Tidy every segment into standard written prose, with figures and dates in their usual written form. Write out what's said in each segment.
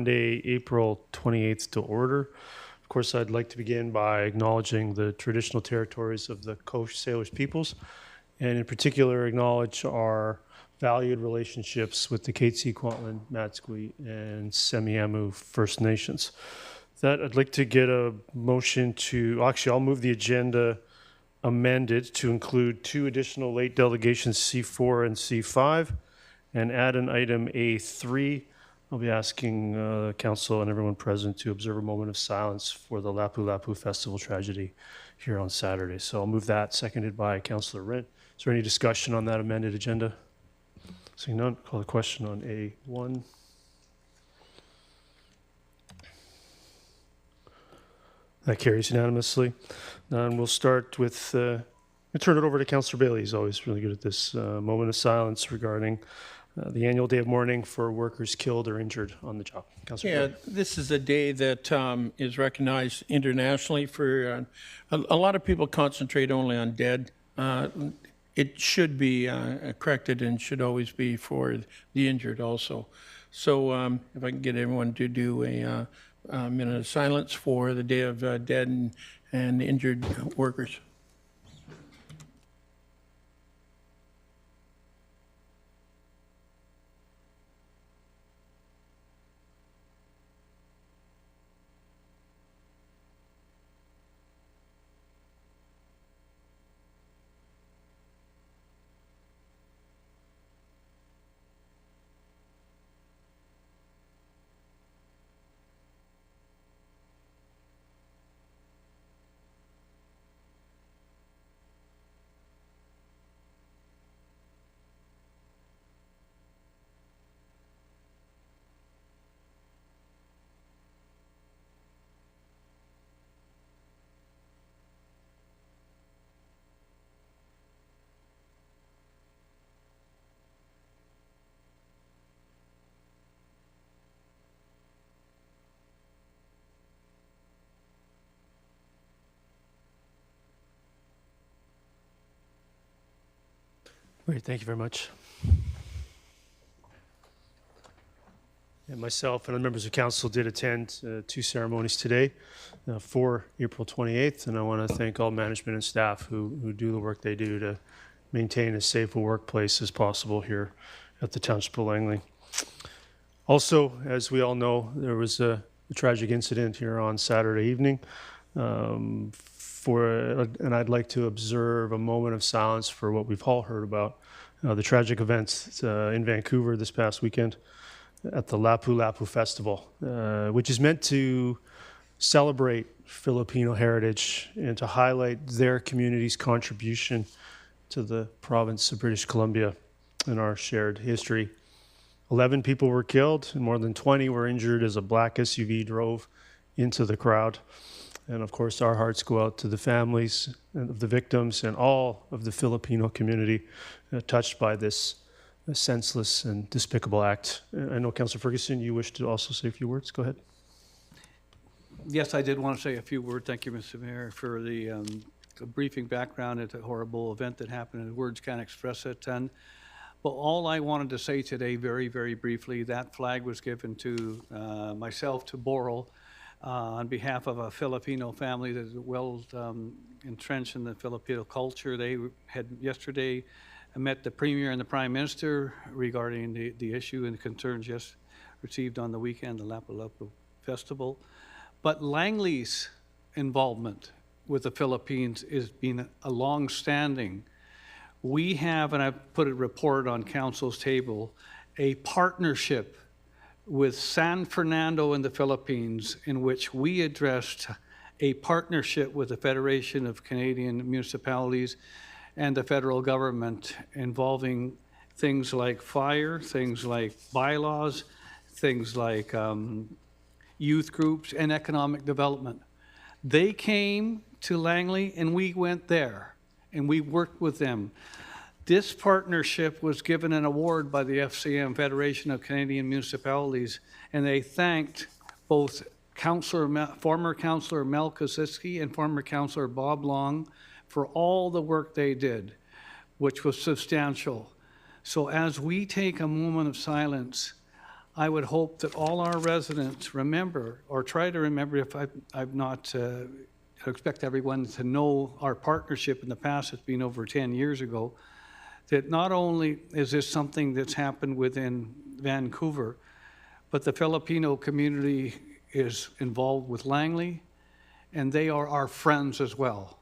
Monday, April 28th to order. Of course, I'd like to begin by acknowledging the traditional territories of the Coast Salish peoples, and in particular acknowledge our valued relationships with the Katzie, Kwantlen, Matsqui, and Semiahmoo First Nations. That I'd like to get a motion to, actually I'll move the agenda amended to include 2 additional late delegations, C4 and C5, and add an item A3. I'll be asking the council and everyone present to observe a moment of silence for the Lapu Lapu Festival tragedy here on Saturday. So I'll move that, seconded by Councillor Rent. Is there any discussion on that amended agenda? Seeing none, call the question on A1. That carries unanimously. And we'll start with, I'll turn it over to Councillor Bailey. He's always really good at this moment of silence regarding the annual day of mourning for workers killed or injured on the job. Councillor Bailey. This is a day that is recognized internationally for, a lot of people concentrate only on dead. It should be corrected and should always be for the injured also. So if I can get everyone to do a minute of silence for the day of dead and injured workers. Great, thank you very much. And myself and other members of council did attend 2 ceremonies today for April 28th, and I want to thank all management and staff who do the work they do to maintain as safe a workplace as possible here at the Township of Langley. Also, as we all know, there was a tragic incident here on Saturday evening, and I'd like to observe a moment of silence for what we've all heard about the tragic events in Vancouver this past weekend at the Lapu Lapu Festival, which is meant to celebrate Filipino heritage and to highlight their community's contribution to the province of British Columbia and our shared history. 11 people were killed and more than 20 were injured as a black SUV drove into the crowd. And of course, our hearts go out to the families of the victims and all of the Filipino community touched by this senseless and despicable act. I know, Councillor Ferguson, you wish to also say a few words. Go ahead. Yes, I did want to say a few words. Thank you, Mr. Mayor, for the briefing background at the horrible event that happened, and words can't express it. And well, all I wanted to say today, very, very briefly, that flag was given to myself to borrow on behalf of a Filipino family that is well entrenched in the Filipino culture. They had yesterday met the Premier and the Prime Minister regarding the issue and the concerns just received on the weekend, the Lapu Lapu Festival. But Langley's involvement with the Philippines has been a long-standing. We have, and I've put a report on Council's table, a partnership with San Fernando in the Philippines, in which we addressed a partnership with the Federation of Canadian Municipalities and the federal government involving things like fire, things like bylaws, things like youth groups and economic development. They came to Langley and we went there and we worked with them. This partnership was given an award by the FCM, Federation of Canadian Municipalities, and they thanked both former Councillor Mel Kosinski and former Councillor Bob Long for all the work they did, which was substantial. So as we take a moment of silence, I would hope that all our residents remember, or try to remember, if I've not, I expect everyone to know our partnership in the past, it's been over 10 years ago, that not only is this something that's happened within Vancouver, but the Filipino community is involved with Langley, and they are our friends as well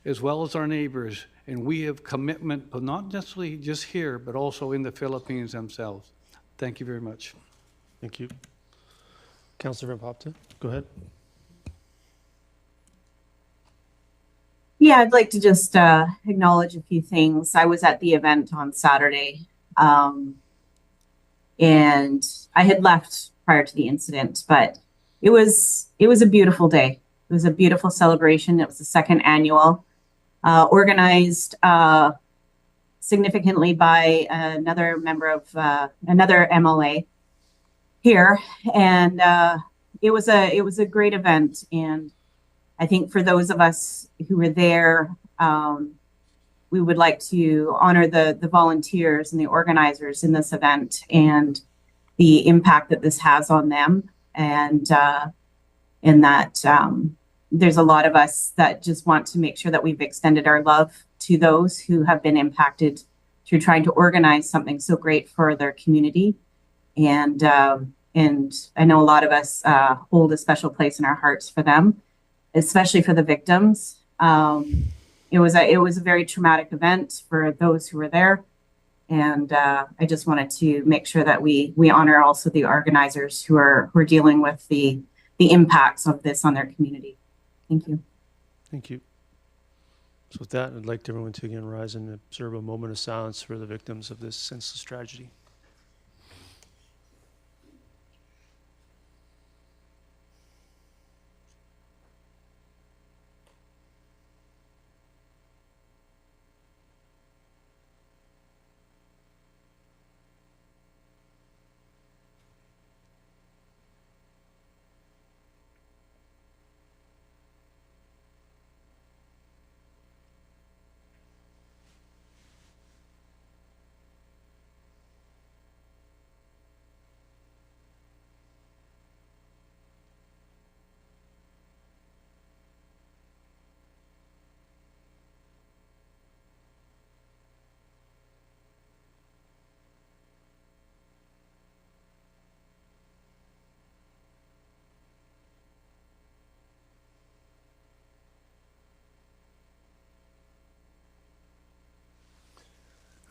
as our neighbors. And we have commitment, but not necessarily just here, but also in the Philippines themselves. Thank you very much. Thank you. Councilor Van Popte, go ahead. Yeah, I'd like to just acknowledge a few things. I was at the event on Saturday, and I had left prior to the incident, but it was a beautiful day. It was a beautiful celebration. It was the second annual, organized significantly by another member of another MLA here, and it was a great event. And I think for those of us who were there, we would like to honor the volunteers and the organizers in this event and the impact that this has on them, and that there's a lot of us that just want to make sure that we've extended our love to those who have been impacted through trying to organize something so great for their community. And I know a lot of us hold a special place in our hearts for them, especially for the victims. It was a very traumatic event for those who were there. And I just wanted to make sure that we honor also the organizers who are dealing with the impacts of this on their community. Thank you. Thank you. So with that, I'd like everyone to again rise and observe a moment of silence for the victims of this senseless tragedy.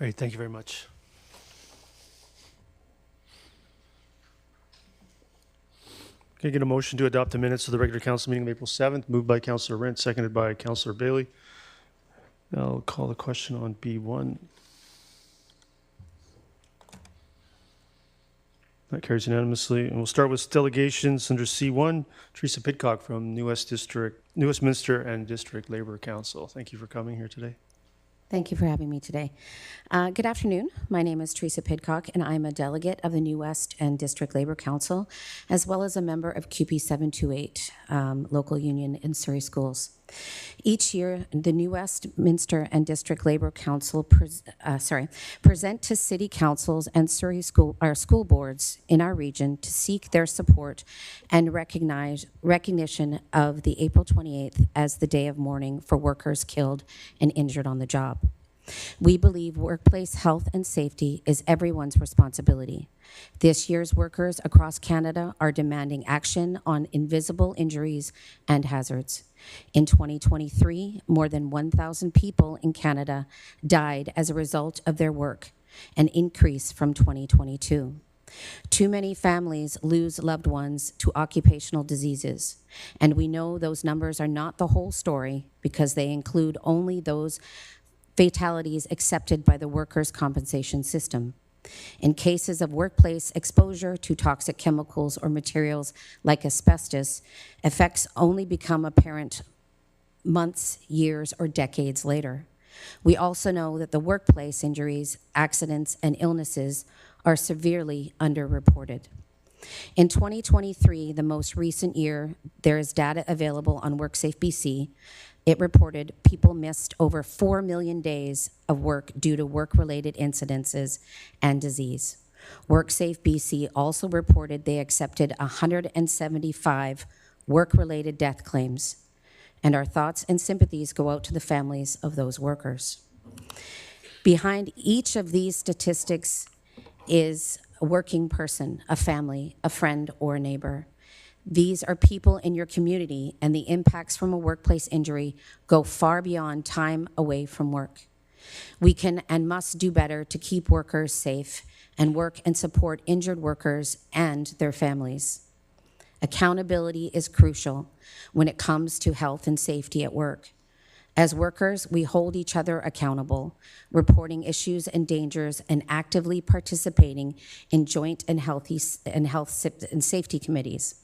All right, thank you very much. Can I get a motion to adopt the minutes of the regular council meeting of April 7th, moved by Councilor Rent, seconded by Councilor Bailey. I'll call the question on B1. That carries unanimously. And we'll start with delegations under C1. Teresa Pidcock from New Westminster and District Labor Council. Thank you for coming here today. Thank you for having me today. Good afternoon. My name is Teresa Pidcock, and I'm a delegate of the New West and District Labor Council, as well as a member of CUPE 728, local union in Surrey Schools. Each year, the New Westminster and District Labor Council present to city councils and Surrey school boards in our region to seek their support and recognition of the April 28th as the day of mourning for workers killed and injured on the job. We believe workplace health and safety is everyone's responsibility. This year's workers across Canada are demanding action on invisible injuries and hazards. In 2023, more than 1,000 people in Canada died as a result of their work, an increase from 2022. Too many families lose loved ones to occupational diseases, and we know those numbers are not the whole story because they include only those fatalities accepted by the workers' compensation system. In cases of workplace exposure to toxic chemicals or materials like asbestos, effects only become apparent months, years, or decades later. We also know that the workplace injuries, accidents, and illnesses are severely underreported. In 2023, the most recent year, there is data available on WorkSafe BC. It reported people missed over 4 million days of work due to work-related incidences and disease. WorkSafe BC also reported they accepted 175 work-related death claims, and our thoughts and sympathies go out to the families of those workers. Behind each of these statistics is a working person, a family, a friend, or a neighbor. These are people in your community, and the impacts from a workplace injury go far beyond time away from work. We can and must do better to keep workers safe and work and support injured workers and their families. Accountability is crucial when it comes to health and safety at work. As workers, we hold each other accountable, reporting issues and dangers and actively participating in joint and health and safety committees.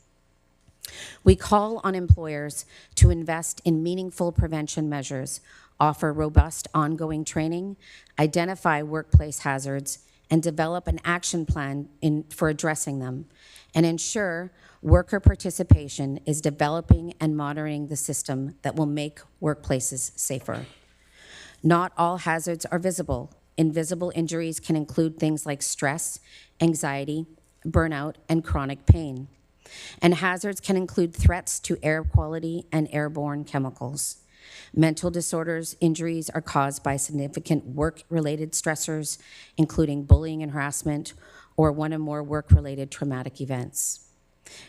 We call on employers to invest in meaningful prevention measures, offer robust ongoing training, identify workplace hazards, and develop an action plan for addressing them, and ensure worker participation is developing and monitoring the system that will make workplaces safer. Not all hazards are visible. Invisible injuries can include things like stress, anxiety, burnout, and chronic pain. And hazards can include threats to air quality and airborne chemicals. Mental disorders injuries are caused by significant work-related stressors, including bullying and harassment, or one or more work-related traumatic events.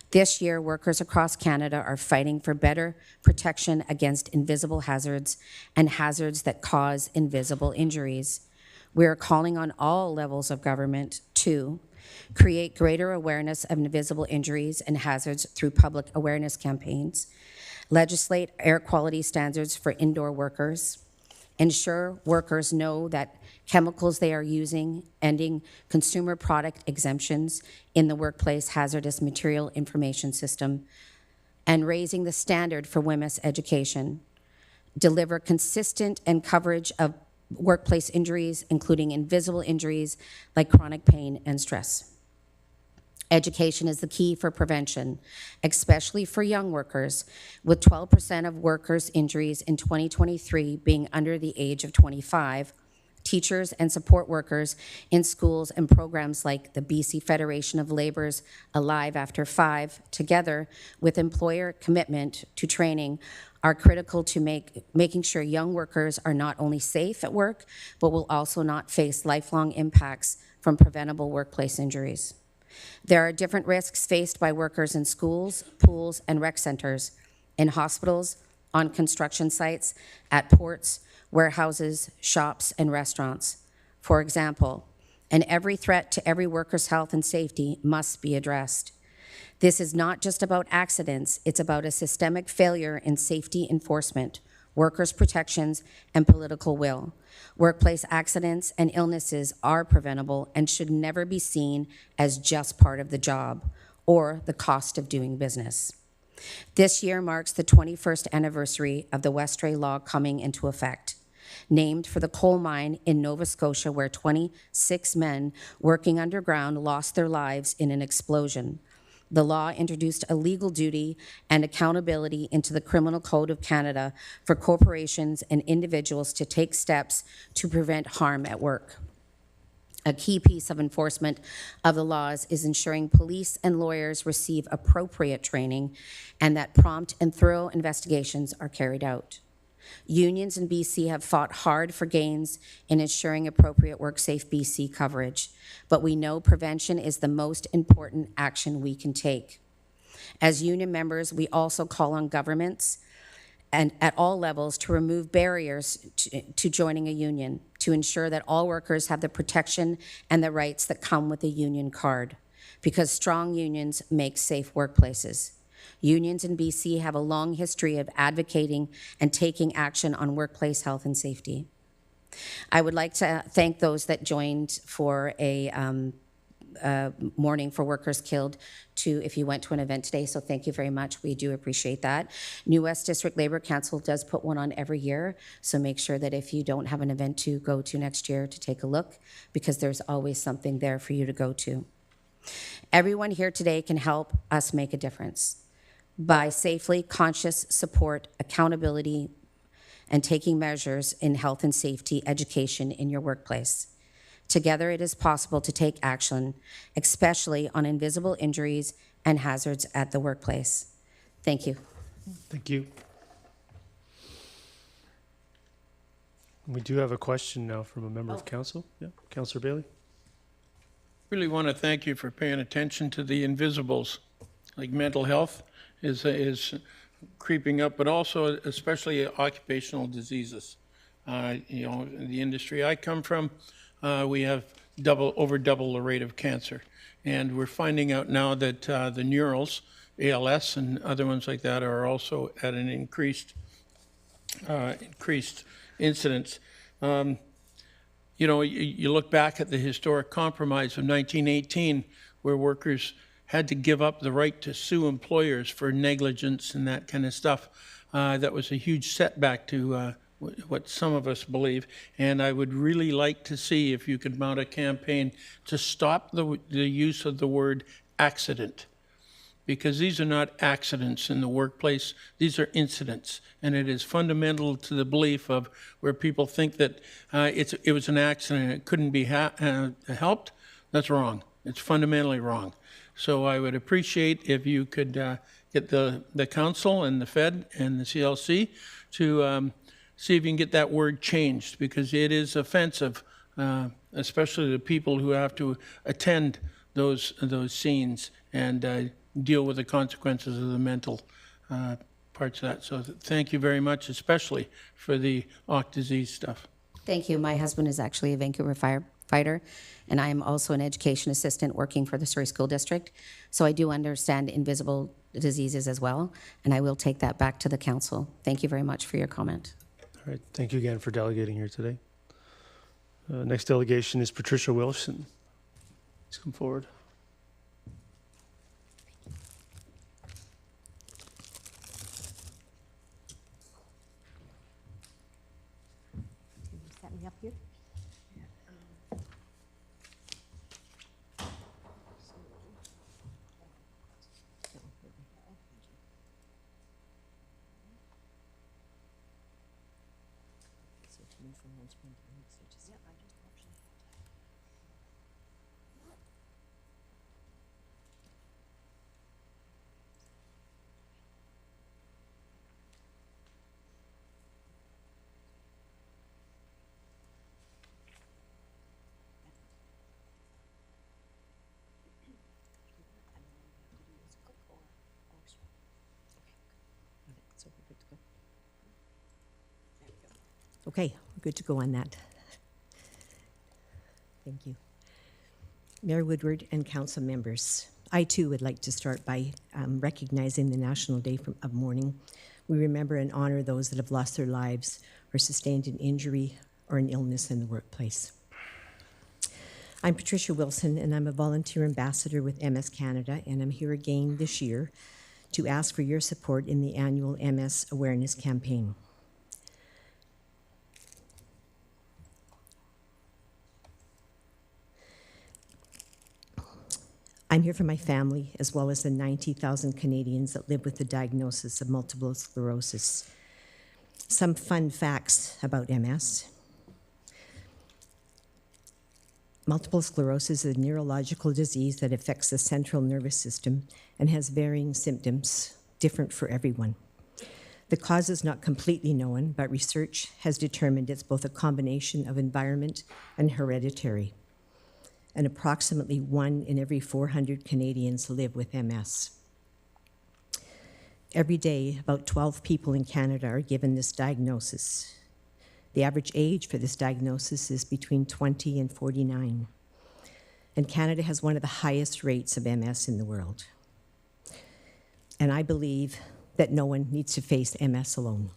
This year, workers across Canada are fighting for better protection against invisible hazards and hazards that cause invisible injuries. We are calling on all levels of government to create greater awareness of invisible injuries and hazards through public awareness campaigns, legislate air quality standards for indoor workers, ensure workers know that chemicals they are using, ending consumer product exemptions in the workplace hazardous material information system, and raising the standard for women's education, deliver consistent and coverage of workplace injuries, including invisible injuries like chronic pain and stress. Education is the key for prevention, especially for young workers, with 12% of workers' injuries in 2023 being under the age of 25. Teachers and support workers in schools and programs like the BC Federation of Labor's Alive After 5, together with employer commitment to training, are critical to making sure young workers are not only safe at work, but will also not face lifelong impacts from preventable workplace injuries. There are different risks faced by workers in schools, pools, and rec centers, in hospitals, on construction sites, at ports, warehouses, shops, and restaurants. For example, and every threat to every worker's health and safety must be addressed. This is not just about accidents, it's about a systemic failure in safety enforcement, workers' protections, and political will. Workplace accidents and illnesses are preventable and should never be seen as just part of the job or the cost of doing business. This year marks the 21st anniversary of the Westray Law coming into effect, named for the coal mine in Nova Scotia where 26 men working underground lost their lives in an explosion. The law introduced a legal duty and accountability into the Criminal Code of Canada for corporations and individuals to take steps to prevent harm at work. A key piece of enforcement of the laws is ensuring police and lawyers receive appropriate training and that prompt and thorough investigations are carried out. Unions in BC have fought hard for gains in ensuring appropriate WorkSafe BC coverage, but we know prevention is the most important action we can take. As union members, we also call on governments and at all levels to remove barriers to joining a union, to ensure that all workers have the protection and the rights that come with a union card, because strong unions make safe workplaces. Unions in BC have a long history of advocating and taking action on workplace health and safety. I would like to thank those that joined for a mourning for workers killed if you went to an event today, so thank you very much. We do appreciate that. New West District Labour Council does put one on every year, so make sure that if you don't have an event to go to next year to take a look, because there's always something there for you to go to. Everyone here today can help us make a difference by safely conscious support, accountability, and taking measures in health and safety education in your workplace. Together, it is possible to take action, especially on invisible injuries and hazards at the workplace. Thank you. Thank you. We do have a question now from a member of council. Yeah, Councillor Bailey. Really want to thank you for paying attention to the invisibles, like mental health is creeping up, but also especially occupational diseases. The industry I come from, we have over double the rate of cancer. And we're finding out now that the neurals, ALS and other ones like that, are also at an increased incidence. You look back at the historic compromise of 1918, where workers had to give up the right to sue employers for negligence and that kind of stuff. That was a huge setback to what some of us believe. And I would really like to see if you could mount a campaign to stop the use of the word accident. Because these are not accidents in the workplace, these are incidents. And it is fundamental to the belief of where people think that it was an accident and it couldn't be helped. That's wrong. It's fundamentally wrong. So I would appreciate if you could get the council and the Fed and the CLC to see if you can get that word changed, because it is offensive, especially to people who have to attend those scenes and deal with the consequences of the mental parts of that. So thank you very much, especially for the OC disease stuff. Thank you. My husband is actually a Vancouver firefighter, and I am also an education assistant working for the Surrey School District. So I do understand invisible diseases as well, and I will take that back to the council. Thank you very much for your comment. All right, thank you again for delegating here today. Next delegation is Patricia Wilson. Please come forward. Set me up here. So we're good to go. There we go. Okay, we're good to go on that. Thank you. Mayor Woodward and council members, I too would like to start by recognizing the National Day of Mourning. We remember and honor those that have lost their lives or sustained an injury or an illness in the workplace. I'm Patricia Wilson, and I'm a volunteer ambassador with MS Canada, and I'm here again this year to ask for your support in the annual MS Awareness Campaign. I'm here for my family, as well as the 90,000 Canadians that live with the diagnosis of multiple sclerosis. Some fun facts about MS. Multiple sclerosis is a neurological disease that affects the central nervous system and has varying symptoms, different for everyone. The cause is not completely known, but research has determined it's both a combination of environment and hereditary. And approximately 1 in every 400 Canadians live with MS. Every day, about 12 people in Canada are given this diagnosis. The average age for this diagnosis is between 20 and 49. And Canada has one of the highest rates of MS in the world. And I believe that no one needs to face MS alone.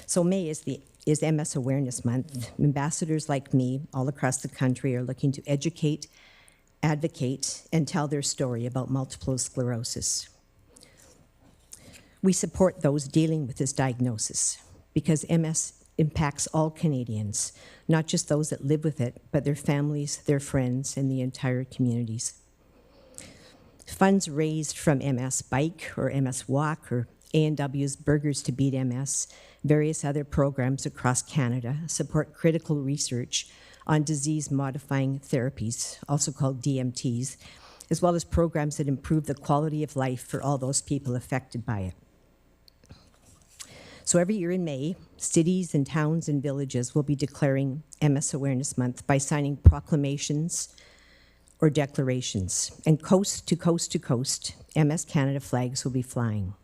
So May is MS Awareness Month. Ambassadors like me all across the country are looking to educate, advocate, and tell their story about multiple sclerosis. We support those dealing with this diagnosis because MS impacts all Canadians, not just those that live with it, but their families, their friends, and the entire communities. Funds raised from MS Bike or MS Walk or A&W's Burgers to Beat MS, various other programs across Canada support critical research on disease-modifying therapies, also called DMTs, as well as programs that improve the quality of life for all those people affected by it. So every year in May, cities and towns and villages will be declaring MS Awareness Month by signing proclamations or declarations. And coast to coast to coast, MS Canada flags will be flying.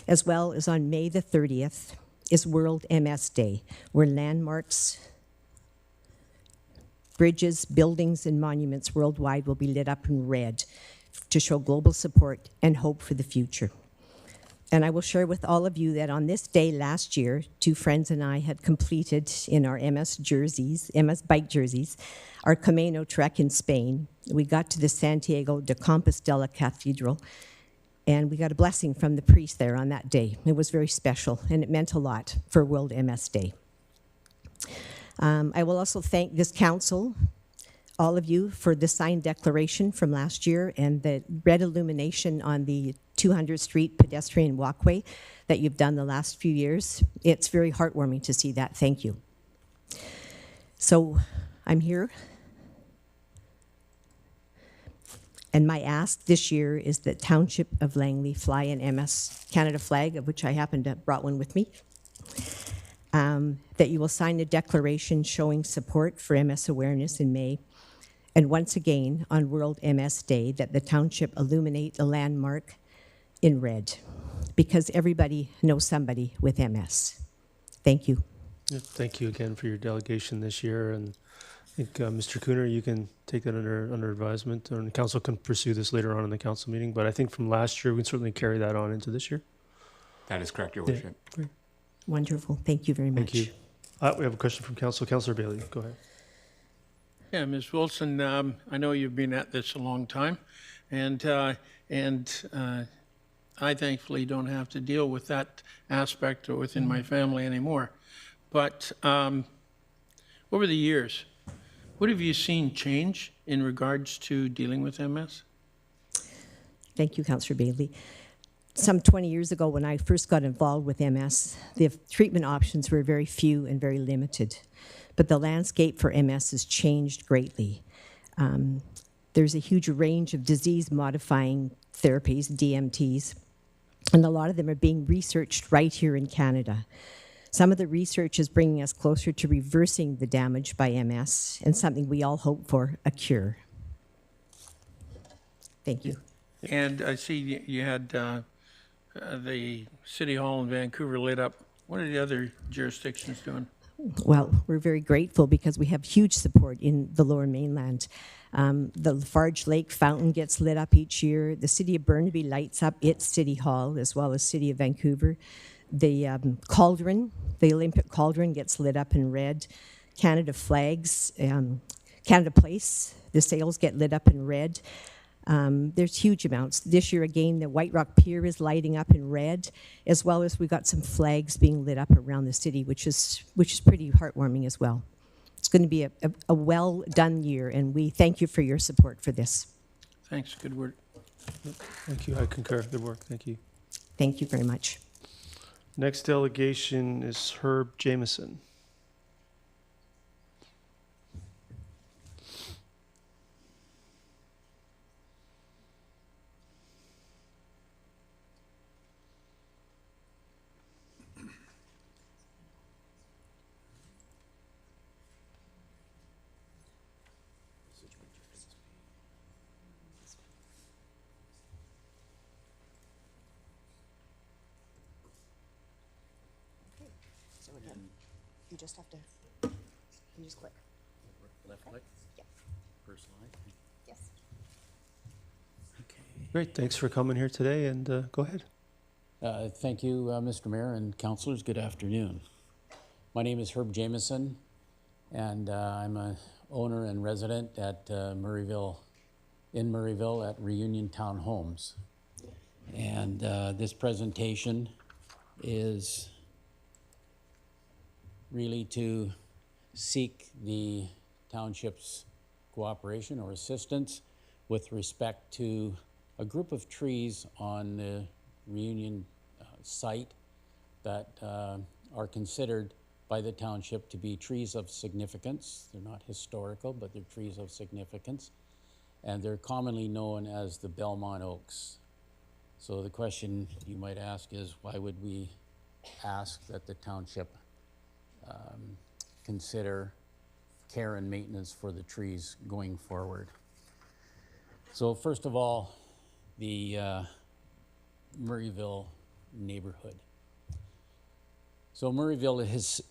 As well as on May the 30th is World MS Day, where landmarks, bridges, buildings, and monuments worldwide will be lit up in red to show global support and hope for the future. And I will share with all of you that on this day last year, 2 friends and I had completed in our MS jerseys, MS bike jerseys, our Camino trek in Spain. We got to the Santiago de Compostela Cathedral, and we got a blessing from the priest there on that day. It was very special, and it meant a lot for World MS Day. I will also thank this council, all of you, for the signed declaration from last year and the red illumination on the 200th Street pedestrian walkway that you've done the last few years. It's very heartwarming to see that. Thank you. So I'm here. And my ask this year is that Township of Langley fly an MS Canada flag, of which I happen to have brought one with me. That you will sign a declaration showing support for MS awareness in May. And once again, on World MS Day, that the township illuminate a landmark in red, because everybody knows somebody with MS. Thank you. Yeah, thank you again for your delegation this year. And I think, Mr. Cooner, you can take that under advisement, and the council can pursue this later on in the council meeting. But I think from last year, we can certainly carry that on into this year. That is correct, Your Yeah, Worship. great. Wonderful. Thank you very much. Thank you. We have a question from council. Councillor Bailey, go ahead. Yeah, Ms. Wilson, I know you've been at this a long time, and I thankfully don't have to deal with that aspect within my family anymore. But over the years, what have you seen change in regards to dealing with MS? Thank you, Councillor Bailey. Some 20 years ago, when I first got involved with MS, the treatment options were very few and very limited. But the landscape for MS has changed greatly. There's a huge range of disease-modifying therapies, DMTs, and a lot of them are being researched right here in Canada. Some of the research is bringing us closer to reversing the damage by MS, and something we all hope for, a cure. Thank you. And I see you had the City Hall in Vancouver lit up. What are the other jurisdictions doing? Well, we're very grateful because we have huge support in the Lower Mainland. The Lafarge Lake Fountain gets lit up each year. The City of Burnaby lights up its City Hall, as well as City of Vancouver. The Cauldron, the Olympic Cauldron, gets lit up in red. Canada flags, Canada Place, the sails get lit up in red. There's huge amounts. This year, again, the White Rock Pier is lighting up in red, as well as we got some flags being lit up around the city, which is pretty heartwarming as well. It's going to be a well-done year, and we thank you for your support for this. Thanks, good work. Thank you. I concur. Good work. Thank you. Thank you very much. Next delegation is Herb Jameson. So again, you just have to, you just click. Left click? Yeah. First line? Yes. Okay. Great. Thanks for coming here today, and go ahead. Thank you, Mr. Mayor and councilors. Good afternoon. My name is Herb Jameson, and I'm a owner and resident at Murrayville at Reunion Town Homes. And this presentation is really to seek the township's cooperation or assistance with respect to a group of trees on the Reunion site that are considered by the township to be trees of significance. They're not historical, but they're trees of significance. And they're commonly known as the Belmont oaks. So the question you might ask is, why would we ask that the township consider care and maintenance for the trees going forward? So first of all, the Murrayville neighborhood. So Murrayville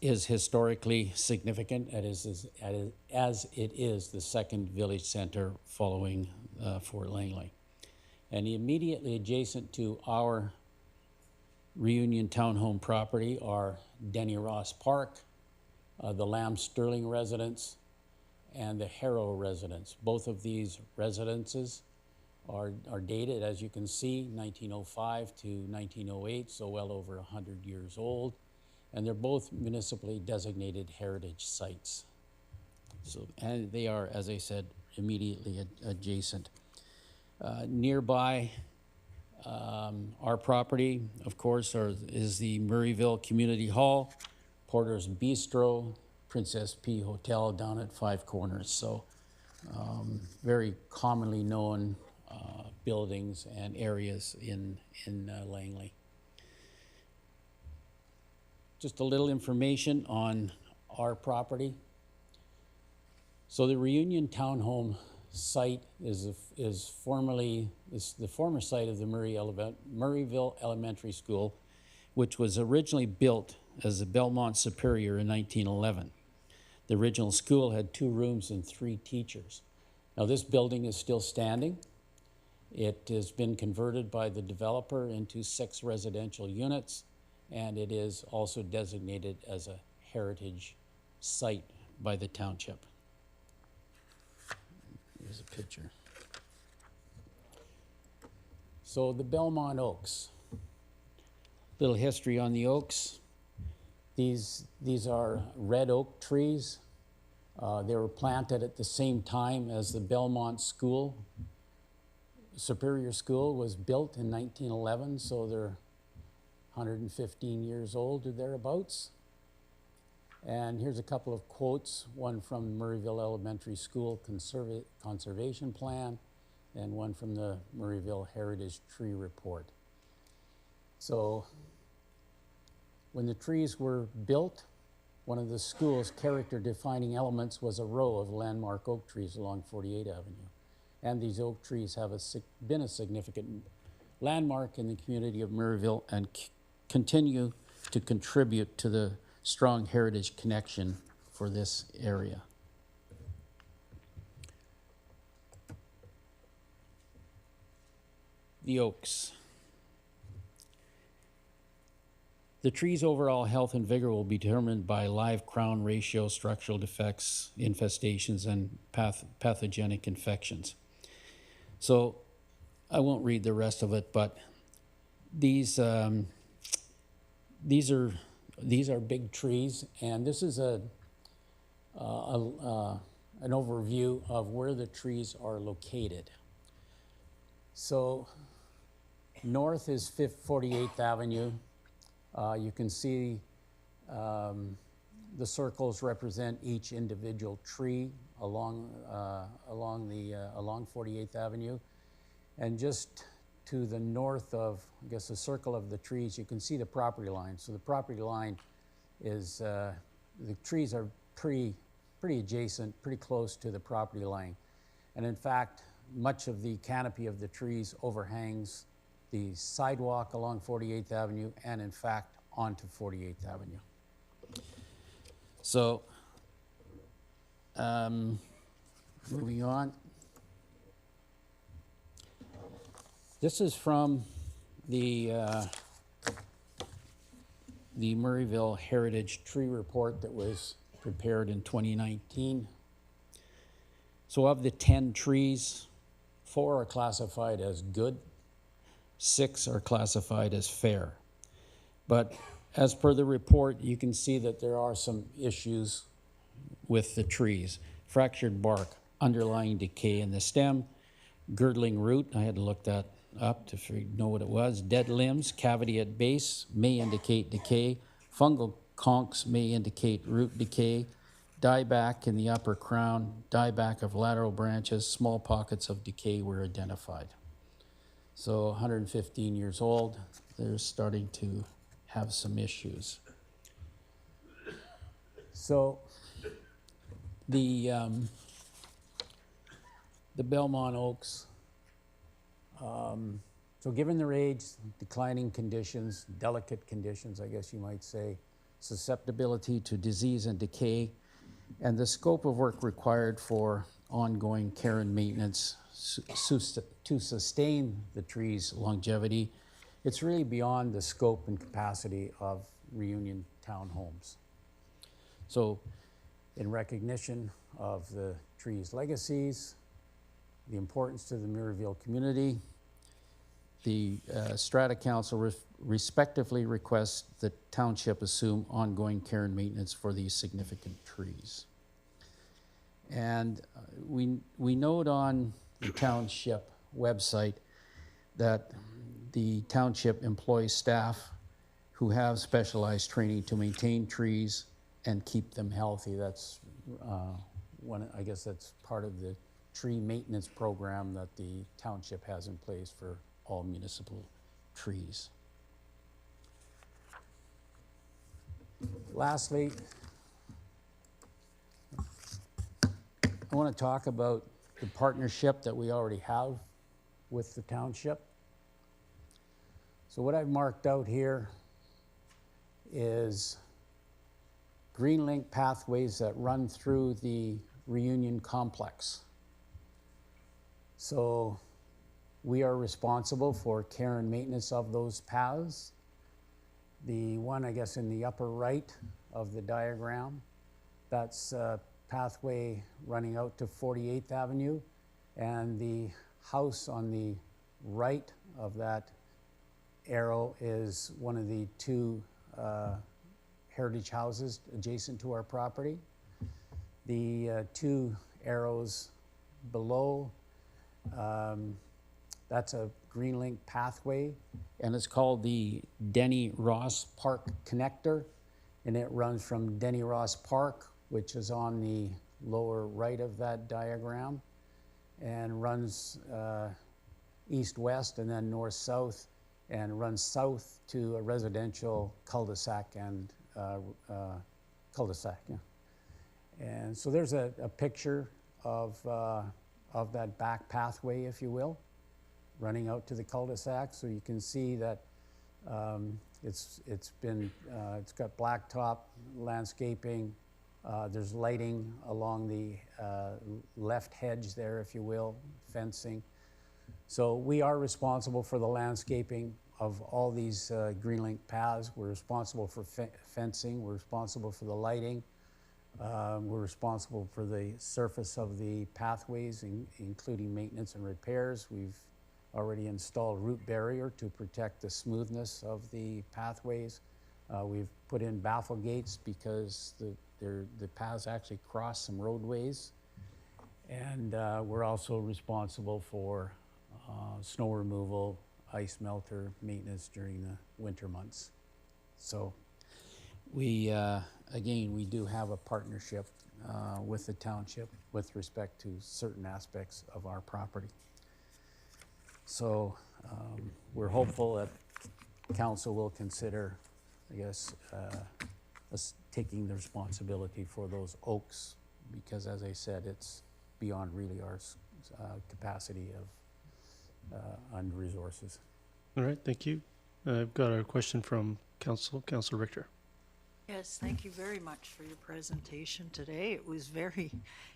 is historically significant as it is the second village center following Fort Langley. And immediately adjacent to our Reunion Townhome property are Denny Ross Park, the Lamb Sterling residence, and the Harrow residence. Both of these residences are dated, as you can see, 1905 to 1908, so well over 100 years old. And they're both municipally designated heritage sites. So, and they are, as I said, immediately adjacent. Nearby our property, of course, is the Murrayville Community Hall, Porter's Bistro, Princess P Hotel down at Five Corners. So very commonly known buildings and areas in Langley. Just a little information on our property. So the Reunion Townhome site is the former site of the Murrayville Elementary School, which was originally built as the Belmont Superior in 1911. The original school had 2 rooms and 3 teachers. Now this building is still standing. It has been converted by the developer into 6 residential units, and it is also designated as a heritage site by the township. Here's a picture. So the Belmont Oaks. Little history on the oaks. These are red oak trees. They were planted at the same time as the Belmont School. Superior School was built in 1911, so they're 115 years old or thereabouts. And here's a couple of quotes, one from Murrayville Elementary School Conservation Plan, and one from the Murrayville Heritage Tree Report. So when the trees were built, one of the school's character-defining elements was a row of landmark oak trees along 48 Avenue. And these oak trees have been a significant landmark in the community of Murrayville and continue to contribute to the strong heritage connection for this area. The oaks. The tree's overall health and vigor will be determined by live crown ratio, structural defects, infestations, and pathogenic infections. So I won't read the rest of it, but these are big trees, and this is an overview of where the trees are located. So north is 48th Avenue. You can see the circles represent each individual tree along 48th Avenue. And just to the north of, I guess, the circle of the trees, you can see the property line. So the property line is, the trees are pretty adjacent, pretty close to the property line. And in fact, much of the canopy of the trees overhangs the sidewalk along 48th Avenue and in fact onto 48th Avenue. So, moving on. This is from the Murrayville Heritage Tree Report that was prepared in 2019. So of the 10 trees, 4 are classified as good, 6 are classified as fair. But as per the report, you can see that there are some issues with the trees. Fractured bark, underlying decay in the stem, girdling root. I had to look that up to know what it was. Dead limbs, cavity at base may indicate decay. Fungal conchs may indicate root decay. Dieback in the upper crown, dieback of lateral branches, small pockets of decay were identified. So 115 years old, they're starting to have some issues. So the Belmont oaks, so given their age, declining conditions, delicate conditions, I guess you might say, susceptibility to disease and decay, and the scope of work required for ongoing care and maintenance to sustain the tree's longevity, it's really beyond the scope and capacity of Reunion Townhomes. So in recognition of the tree's legacies, the importance to the Murrayville community, the Strata Council respectively requests the township assume ongoing care and maintenance for these significant trees. And we note on the township website that the township employs staff who have specialized training to maintain trees and keep them healthy. That's I guess that's part of the tree maintenance program that the township has in place for all municipal trees. Lastly, I want to talk about the partnership that we already have with the township. So what I've marked out here is green link pathways that run through the Reunion complex. So we are responsible for care and maintenance of those paths. The one, I guess, in the upper right of the diagram, that's a pathway running out to 48th Avenue, and the house on the right of that arrow is one of the two heritage houses adjacent to our property. The two arrows below, that's a green link pathway, and it's called the Denny Ross Park Connector, and it runs from Denny Ross Park, which is on the lower right of that diagram, and runs east-west and then north-south, and runs south to a residential cul-de-sac and cul-de-sac. Yeah. And so there's a picture of that back pathway, if you will, running out to the cul-de-sac. So you can see that it's got blacktop landscaping. There's lighting along the left hedge there, if you will, fencing. So we are responsible for the landscaping of all these green link paths. We're responsible for fencing. We're responsible for the lighting. We're responsible for the surface of the pathways, including maintenance and repairs. We've already installed root barrier to protect the smoothness of the pathways. We've put in baffle gates because the paths actually cross some roadways. And we're also responsible for snow removal, ice melter maintenance during the winter months. So we, again, we do have a partnership with the township with respect to certain aspects of our property. So we're hopeful that council will consider, I guess, us taking the responsibility for those oaks, because as I said, it's beyond really our capacity of and resources. All right, thank you. I've got a question from Councilor Richter. Yes, thank you very much for your presentation today. It was very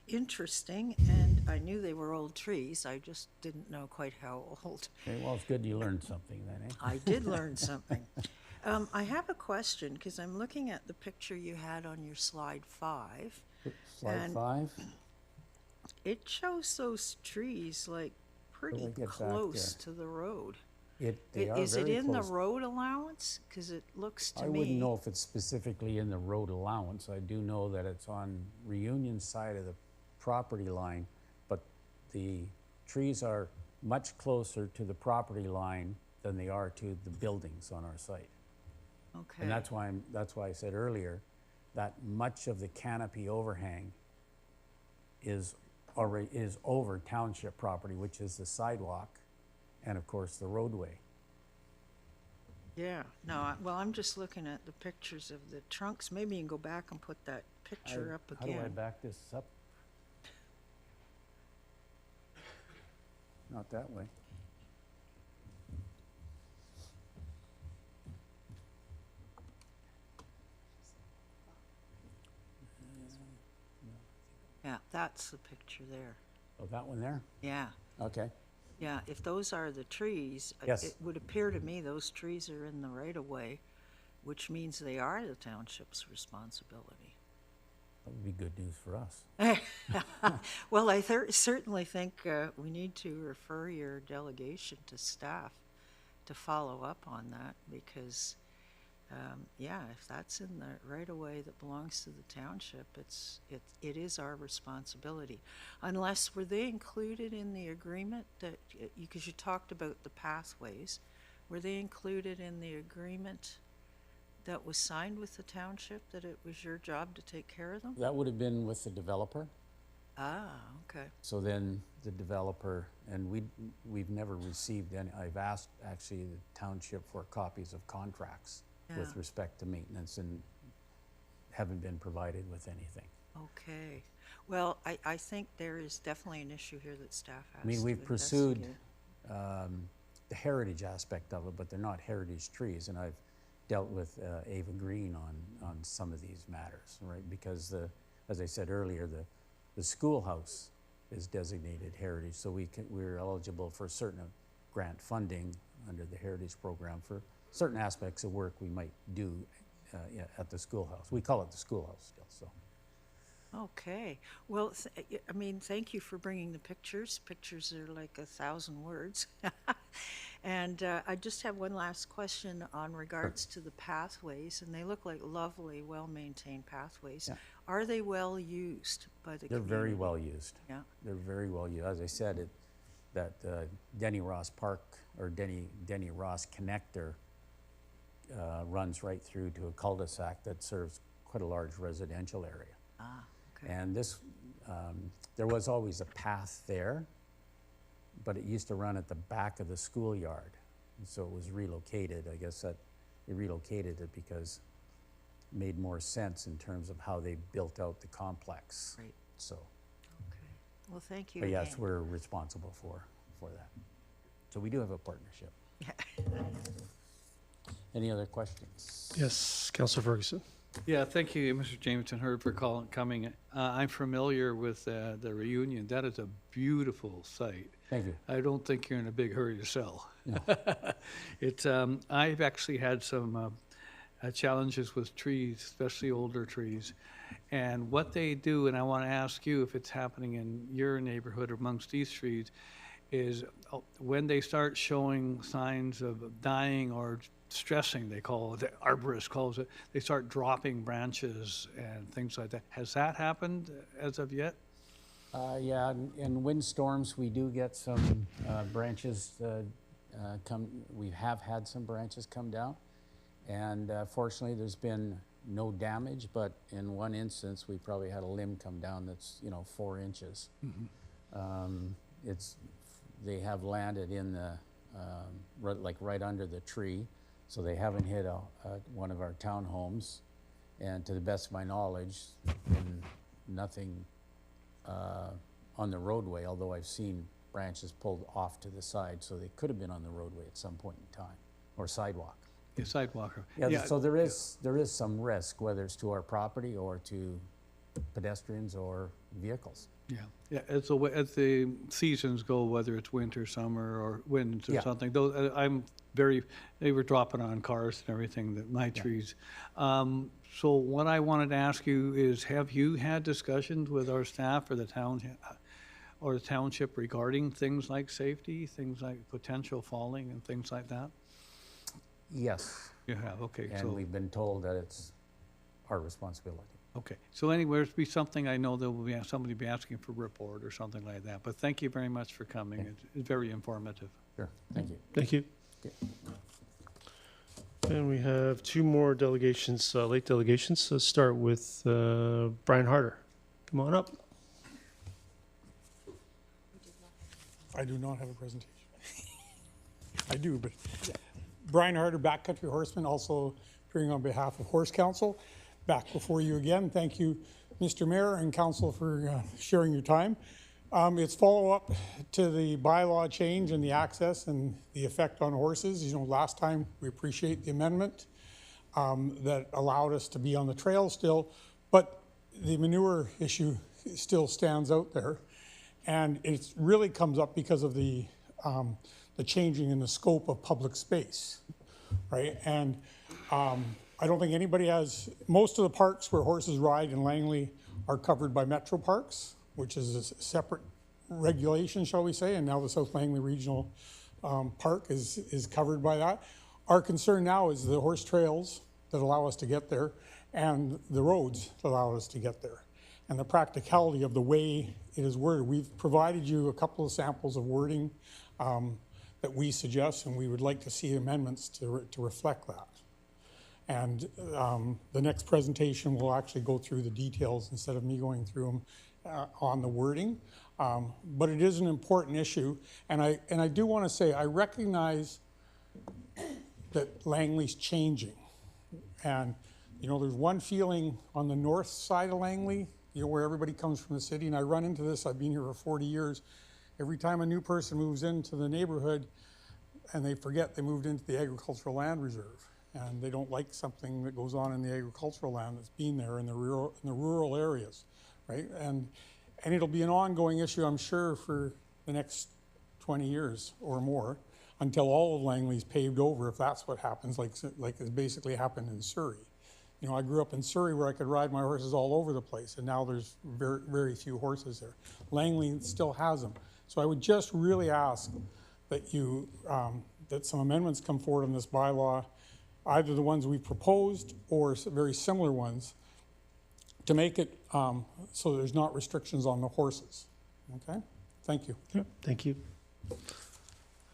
interesting, and I knew they were old trees. I just didn't know quite how old. Okay, well, it's good you learned something then, eh? I did learn something. I have a question, because I'm looking at the picture you had on your slide 5. Slide And 5. It shows those trees like pretty get back close there. to the road. They are Is it very in close. the road allowance? Because it looks to I me. wouldn't know if it's specifically in the road allowance. I do know that it's on Reunion's side of the property line, but the trees are much closer to the property line than they are to the buildings on our site. Okay. And that's why I said earlier that much of the canopy overhang is over township property, which is the sidewalk and of course the roadway. Yeah, no, well, I'm just looking at the pictures of the trunks. Maybe you can go back and put that picture up How do I again. back this up? Not that way. Yeah, that's the picture there. Oh, that one there? Yeah, Okay. yeah, if those are the trees, Yes. it would appear to me those trees are in the right-of-way, which means they are the township's responsibility. That would be good news for us. Well, I certainly think we need to refer your delegation to staff to follow up on that because, yeah, if that's in the right-of-way that belongs to the township, it is our responsibility. Unless, were they included in the agreement that, because you talked about the pathways, were they included in the agreement that was signed with the township, that it was your job to take care of them? That would have been with the developer. Ah, okay. So then the developer, and we've never received any, I've asked actually the township for copies of contracts with Yeah. respect to maintenance and haven't been provided with anything. Okay. Well, I think there is definitely an issue here that staff has I mean, to we've pursued investigate. the heritage aspect of it, but they're not heritage trees. And I've dealt with Ava Green on some of these matters, right? Because as I said earlier, the schoolhouse is designated heritage, so we're eligible for certain grant funding under the heritage program for certain aspects of work we might do at the schoolhouse. We call it the schoolhouse still, so. Okay. Well, I mean, thank you for bringing the pictures. Pictures are like 1,000 words. And I just have one last question on regards to the pathways, and they look like lovely, well-maintained pathways. Yeah. Are they well used by the They're community? very well used. Yeah. They're very well used. As I said, that Denny Ross Park or Denny Ross connector runs right through to a cul-de-sac that serves quite a large residential area. Ah, okay. And this, there was always a path there, but it used to run at the back of the schoolyard. And so it was relocated. I guess that they relocated it because it made more sense in terms of how they built out the complex. Great. So, Okay. Well, thank you but yes, again. we're responsible for that. So we do have a partnership. Any other questions? Yes, Councilor Ferguson. Yeah, thank you, Mr. Jameson, Herb, for coming. I'm familiar with the reunion. That is a beautiful site. Thank you. I don't think you're in a big hurry to sell. It's, I've actually had some challenges with trees, especially older trees. And what they do, and I want to ask you if it's happening in your neighborhood amongst these trees, is when they start showing signs of dying or stressing, they call it, the arborist calls it, they start dropping branches and things like that. Has that happened as of yet? Yeah, in windstorms, we do get some branches we have had some branches come down. And fortunately, there's been no damage, but in one instance, we probably had a limb come down that's, 4 inches. They have landed in the, right under the tree, so they haven't hit one of our townhomes. And to the best of my knowledge, been nothing on the roadway, although I've seen branches pulled off to the side, so they could have been on the roadway at some point in time, or sidewalk. The sidewalk. Yeah, so there is some risk, whether it's to our property or to pedestrians or vehicles. Yeah. As the seasons go, whether it's winter, summer, or winds or Yeah. something, those, they were dropping on cars and everything, that my trees. So what I wanted to ask you is, have you had discussions with our staff or the town, or the township regarding things like safety, things like potential falling and things like that? Yes, You have, okay, and so, we've been told that it's our responsibility. Okay, so anyway, there'll be something, I know there will be, somebody be asking for a report or something like that, but thank you very much for coming. It's very informative. Sure, thank you. Thank you. And we have two more delegations, late delegations. Let's start with Brian Harder. Come on up. I do not have a presentation. I do, but Brian Harder, Backcountry Horseman, also appearing on behalf of Horse Council. Back before you again. Thank you, Mr. Mayor and Council, for sharing your time. It's follow-up to the bylaw change and the access and the effect on horses. You know, last time we appreciate the amendment that allowed us to be on the trail still, but the manure issue still stands out there. And it really comes up because of the changing in the scope of public space, right? And I don't think anybody has, most of the parks where horses ride in Langley are covered by Metro Parks, which is a separate regulation, shall we say, and now the South Langley Regional Park is covered by that. Our concern now is the horse trails that allow us to get there and the roads that allow us to get there, and the practicality of the way it is worded. We've provided you a couple of samples of wording that we suggest, and we would like to see amendments to reflect that. And the next presentation will actually go through the details instead of me going through them on the wording. But it is an important issue, and I do want to say I recognize that Langley's changing, and you know, there's one feeling on the north side of Langley, you know, where everybody comes from the city, and I run into this. I've been here for 40 years. Every time a new person moves into the neighborhood, and they forget they moved into the agricultural land reserve, and they don't like something that goes on in the agricultural land that's been there in the rural areas, right? And it'll be an ongoing issue, I'm sure, for the next 20 years or more, until all of Langley's paved over, if that's what happens, like it basically happened in Surrey. You know, I grew up in Surrey where I could ride my horses all over the place, and now there's very, very few horses there. Langley still has them. So I would just really ask that you, that some amendments come forward on this bylaw, either the ones we proposed or very similar ones, to make it so there's not restrictions on the horses. Okay? Thank you. Yeah, thank you.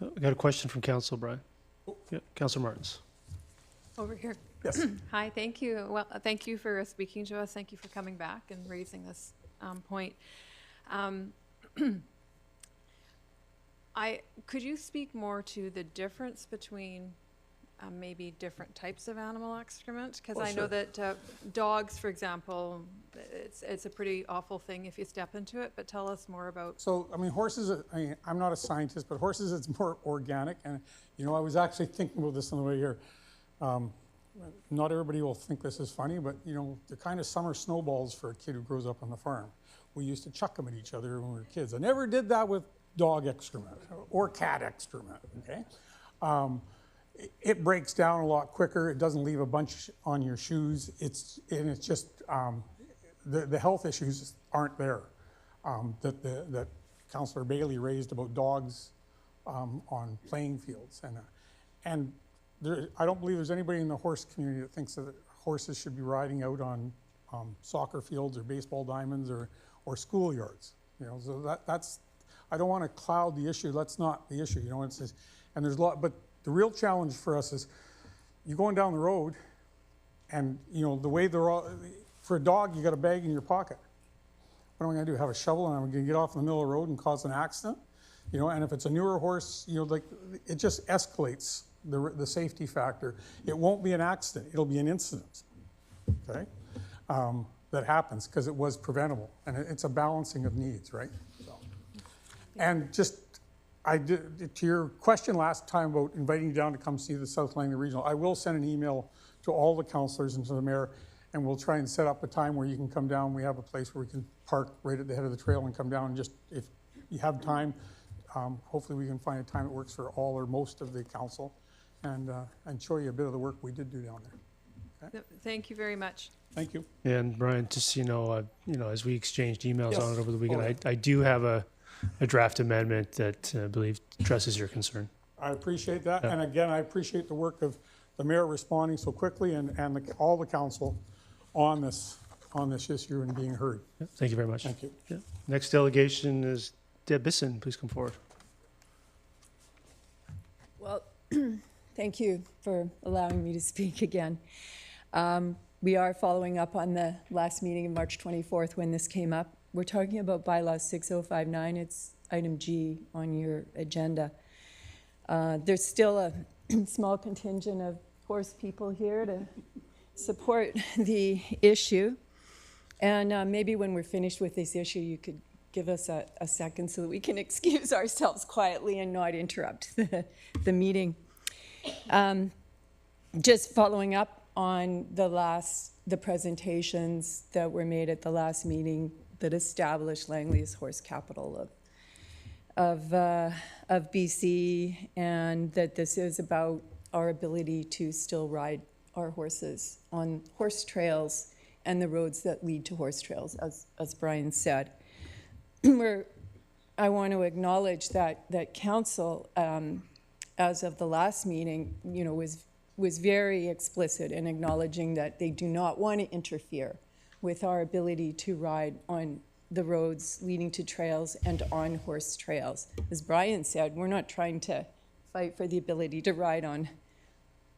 I got a question from Council, Brian. Yeah, Councilor Martins. Over here. Yes. Hi, thank you. Well, thank you for speaking to us. Thank you for coming back and raising this point. Could you speak more to the difference between maybe different types of animal excrement? Because I know that dogs, for example, it's a pretty awful thing if you step into it, but tell us more about. So, I mean, horses, I'm not a scientist, but horses, it's more organic. And, you know, I was actually thinking about this on the way here. Not everybody will think this is funny, but, you know, they're kind of summer snowballs for a kid who grows up on the farm. We used to chuck them at each other when we were kids. I never did that with dog excrement or cat excrement, okay? It breaks down a lot quicker. It doesn't leave a bunch on your shoes. It's just, the health issues aren't there that Councillor Bailey raised about dogs on playing fields. And I don't believe there's anybody in the horse community that thinks that horses should be riding out on soccer fields or baseball diamonds or schoolyards. You know, so that's, I don't want to cloud the issue. That's not the issue. You know, it's just, and there's a lot, but the real challenge for us is you're going down the road, and you know the way they're all. For a dog, you got a bag in your pocket. What am I going to do? Have a shovel and I'm going to get off in the middle of the road and cause an accident? You know, and if it's a newer horse, you know, like it just escalates the safety factor. It won't be an accident. It'll be an incident. Okay, that happens because it was preventable, and it's a balancing of needs, right? So, and just. I did, to your question last time about inviting you down to come see the South Langley Regional, I will send an email to all the councillors and to the mayor, and we'll try and set up a time where you can come down. We have a place where we can park right at the head of the trail and come down, and just, if you have time, hopefully we can find a time that works for all or most of the council, and show you a bit of the work we did do down there. Okay? Thank you very much. Thank you. And Brian, just so you know, as we exchanged emails Yes. on it over the weekend, Oh, yeah. I do have a draft amendment that I believe addresses your concern. I appreciate that, Yeah. and again, I appreciate the work of the mayor responding so quickly and all the council on this on this issue and being heard. Thank you very much. Thank you. Yeah. Next delegation is Deb Bisson. Please come forward. Well, thank you for allowing me to speak again. We are following up on the last meeting of March 24th when this came up. We're talking about bylaw 6059. It's item G on your agenda. There's still a small contingent of horse people here to support the issue. And maybe when we're finished with this issue, you could give us a second so that we can excuse ourselves quietly and not interrupt the meeting. Just following up on the presentations that were made at the last meeting that established Langley as horse capital of BC, and that this is about our ability to still ride our horses on horse trails and the roads that lead to horse trails, as Brian said. I want to acknowledge that council, as of the last meeting, was very explicit in acknowledging that they do not want to interfere with our ability to ride on the roads leading to trails and on horse trails. As Brian said, we're not trying to fight for the ability to ride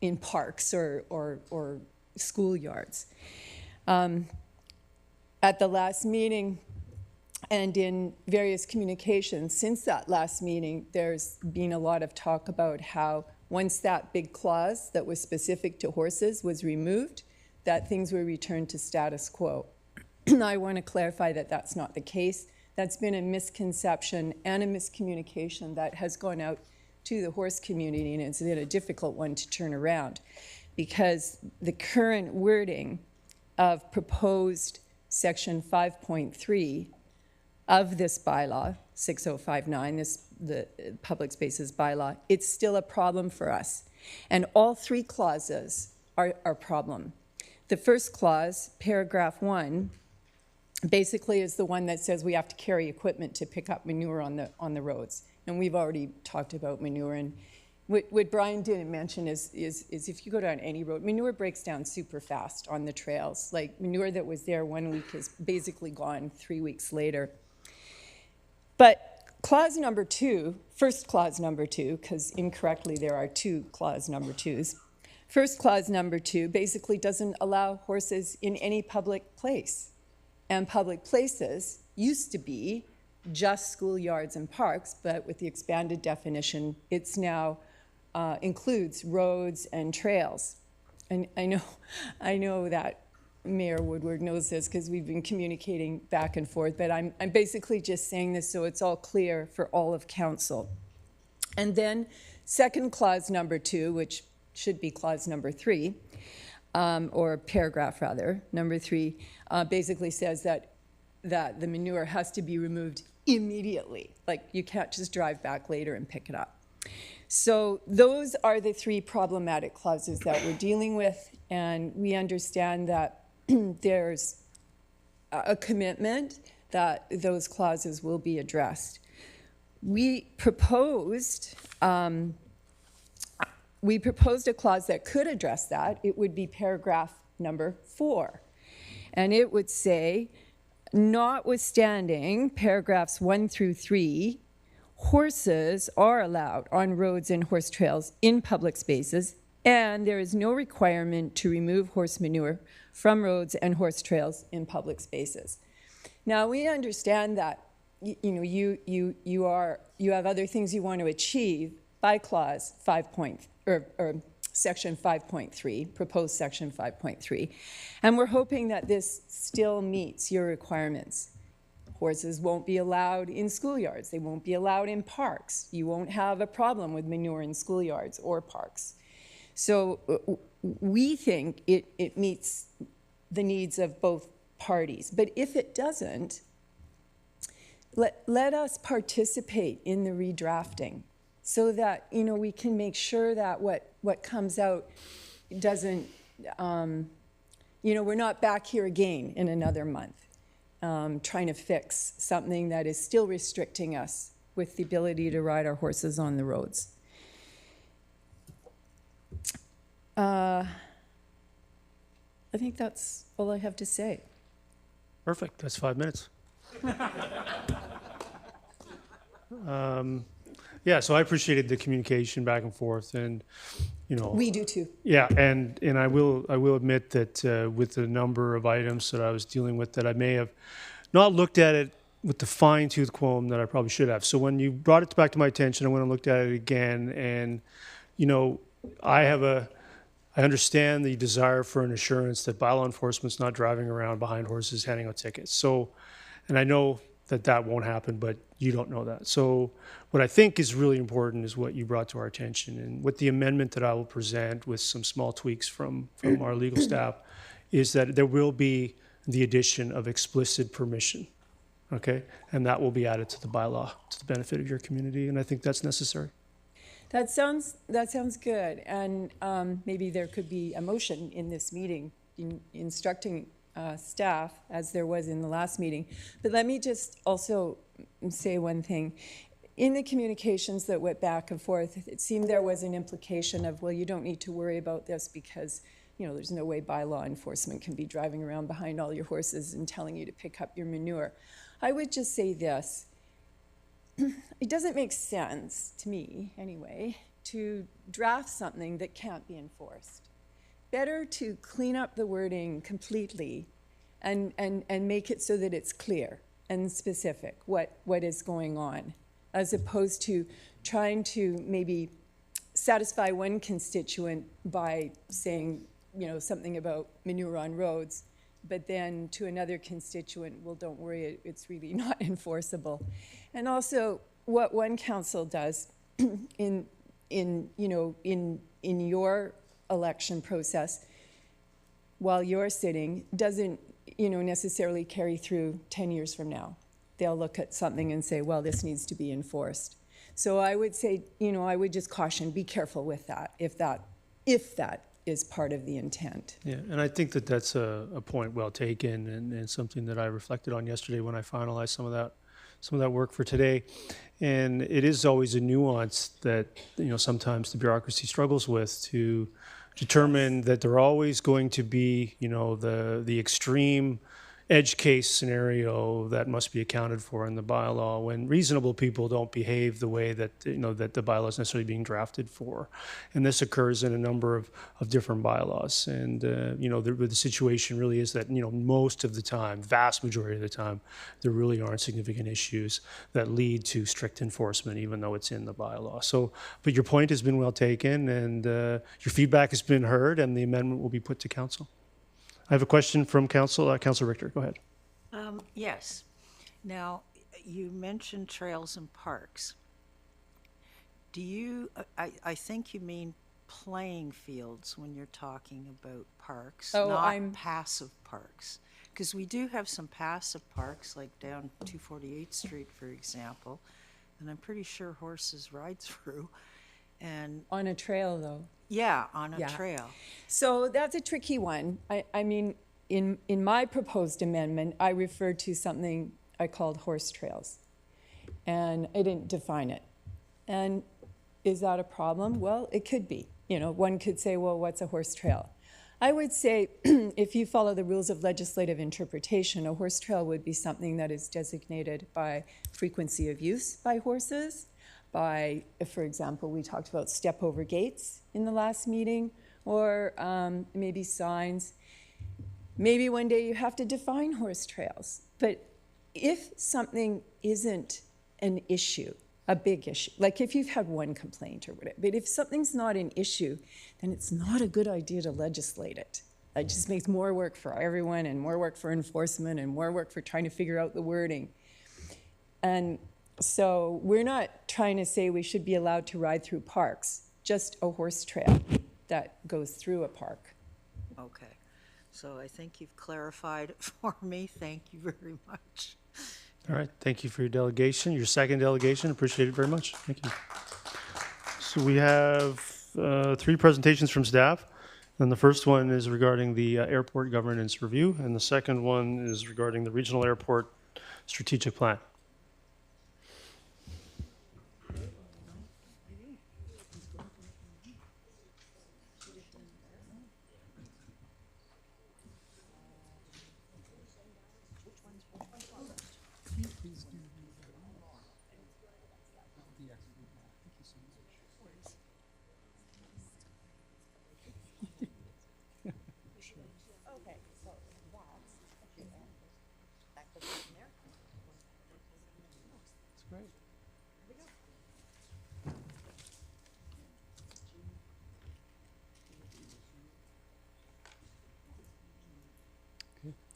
in parks or schoolyards. At the last meeting and in various communications since that last meeting, there's been a lot of talk about how once that big clause that was specific to horses was removed, that things were returned to status quo. I want to clarify that that's not the case. That's been a misconception and a miscommunication that has gone out to the horse community, and it's been a difficult one to turn around because the current wording of proposed section 5.3 of this bylaw, 6059, the public spaces bylaw, it's still a problem for us. And all three clauses are a problem. The first clause, paragraph 1, basically is the one that says we have to carry equipment to pick up manure on the roads. And we've already talked about manure. And what Brian didn't mention is if you go down any road, manure breaks down super fast on the trails. Like manure that was there 1 week is basically gone 3 weeks later. But clause number 2, first clause number 2, because incorrectly there are two clause number 2s. First clause number 2 basically doesn't allow horses in any public place. And public places used to be just schoolyards and parks, but with the expanded definition, it's now includes roads and trails. And I know that Mayor Woodward knows this because we've been communicating back and forth, but I'm basically just saying this so it's all clear for all of council. And then second clause number 2, which should be clause number 3, or paragraph rather, number 3, basically says that the manure has to be removed immediately. Like you can't just drive back later and pick it up. So those are the 3 problematic clauses that we're dealing with, and we understand that there's a commitment that those clauses will be addressed. We proposed a clause that could address that. It would be paragraph number 4. And it would say, notwithstanding paragraphs 1 through 3, horses are allowed on roads and horse trails in public spaces, and there is no requirement to remove horse manure from roads and horse trails in public spaces. Now, we understand that you have other things you want to achieve by clause 5 or section 5.3, proposed section 5.3. And we're hoping that this still meets your requirements. Horses won't be allowed in schoolyards. They won't be allowed in parks. You won't have a problem with manure in schoolyards or parks. So we think it meets the needs of both parties. But if it doesn't, let us participate in the redrafting so that we can make sure that what comes out doesn't, we're not back here again in another month trying to fix something that is still restricting us with the ability to ride our horses on the roads. I think that's all I have to say. Perfect. That's 5 minutes. Yeah, so I appreciated the communication back and forth, and We do too. yeah, and I will admit that with the number of items that I was dealing with, that I may have not looked at it with the fine tooth comb that I probably should have. So when you brought it back to my attention, I went and looked at it again, and I understand the desire for an assurance that bylaw enforcement's not driving around behind horses handing out tickets. So, and I know that won't happen, but you don't know that. So what I think is really important is what you brought to our attention, and what the amendment that I will present with some small tweaks from our legal staff is that there will be the addition of explicit permission, okay? And that will be added to the bylaw to the benefit of your community, and I think that's necessary. That sounds good, and maybe there could be a motion in this meeting instructing staff, as there was in the last meeting. But let me just also say one thing. In the communications that went back and forth, it seemed there was an implication of, well, you don't need to worry about this because, there's no way bylaw enforcement can be driving around behind all your horses and telling you to pick up your manure. I would just say this. It doesn't make sense, to me anyway, to draft something that can't be enforced. Better to clean up the wording completely and make it so that it's clear and specific what is going on, as opposed to trying to maybe satisfy one constituent by saying, something about manure on roads, but then to another constituent, well, don't worry, it's really not enforceable. And also, what one council does in your election process while you're sitting doesn't, necessarily carry through 10 years from now. They'll look at something and say, well, this needs to be enforced. So I would say, I would just caution, be careful with that, if that is part of the intent. Yeah, and I think that that's a point well taken, and something that I reflected on yesterday when I finalized some of that work for today. And it is always a nuance that sometimes the bureaucracy struggles with, to determine that there are always going to be the extreme edge case scenario that must be accounted for in the bylaw, when reasonable people don't behave the way that that the bylaw is necessarily being drafted for. And this occurs in a number of different bylaws. And the situation really is that most of the time, vast majority of the time, there really aren't significant issues that lead to strict enforcement, even though it's in the bylaw. So, but your point has been well taken, and your feedback has been heard, and the amendment will be put to council. I have a question from Council. Council Richter, go ahead. Yes. Now, you mentioned trails and parks. Do you, I think you mean playing fields when you're talking about parks, not passive parks. Because we do have some passive parks, like down 248th Street, for example, and I'm pretty sure horses ride through. And on a trail, though. Yeah, on a trail. So that's a tricky one. I mean, in my proposed amendment, I referred to something I called horse trails, and I didn't define it. And is that a problem? Well, it could be. One could say, well, what's a horse trail? I would say, if you follow the rules of legislative interpretation, a horse trail would be something that is designated by frequency of use by horses, by, for example, we talked about step over gates in the last meeting, or maybe signs. Maybe one day you have to define horse trails. But if something isn't an issue, a big issue, like if you've had one complaint or whatever, but if something's not an issue, then it's not a good idea to legislate it. It just makes more work for everyone, and more work for enforcement, and more work for trying to figure out the wording. And so we're not trying to say we should be allowed to ride through parks, just a horse trail that goes through a park. Okay. So I think you've clarified it for me. Thank you very much. All right, thank you for your delegation, your second delegation. Appreciate it very much. Thank you. So we have 3 presentations from staff. And the first one is regarding the airport governance review, and the second one is regarding the regional airport strategic plan.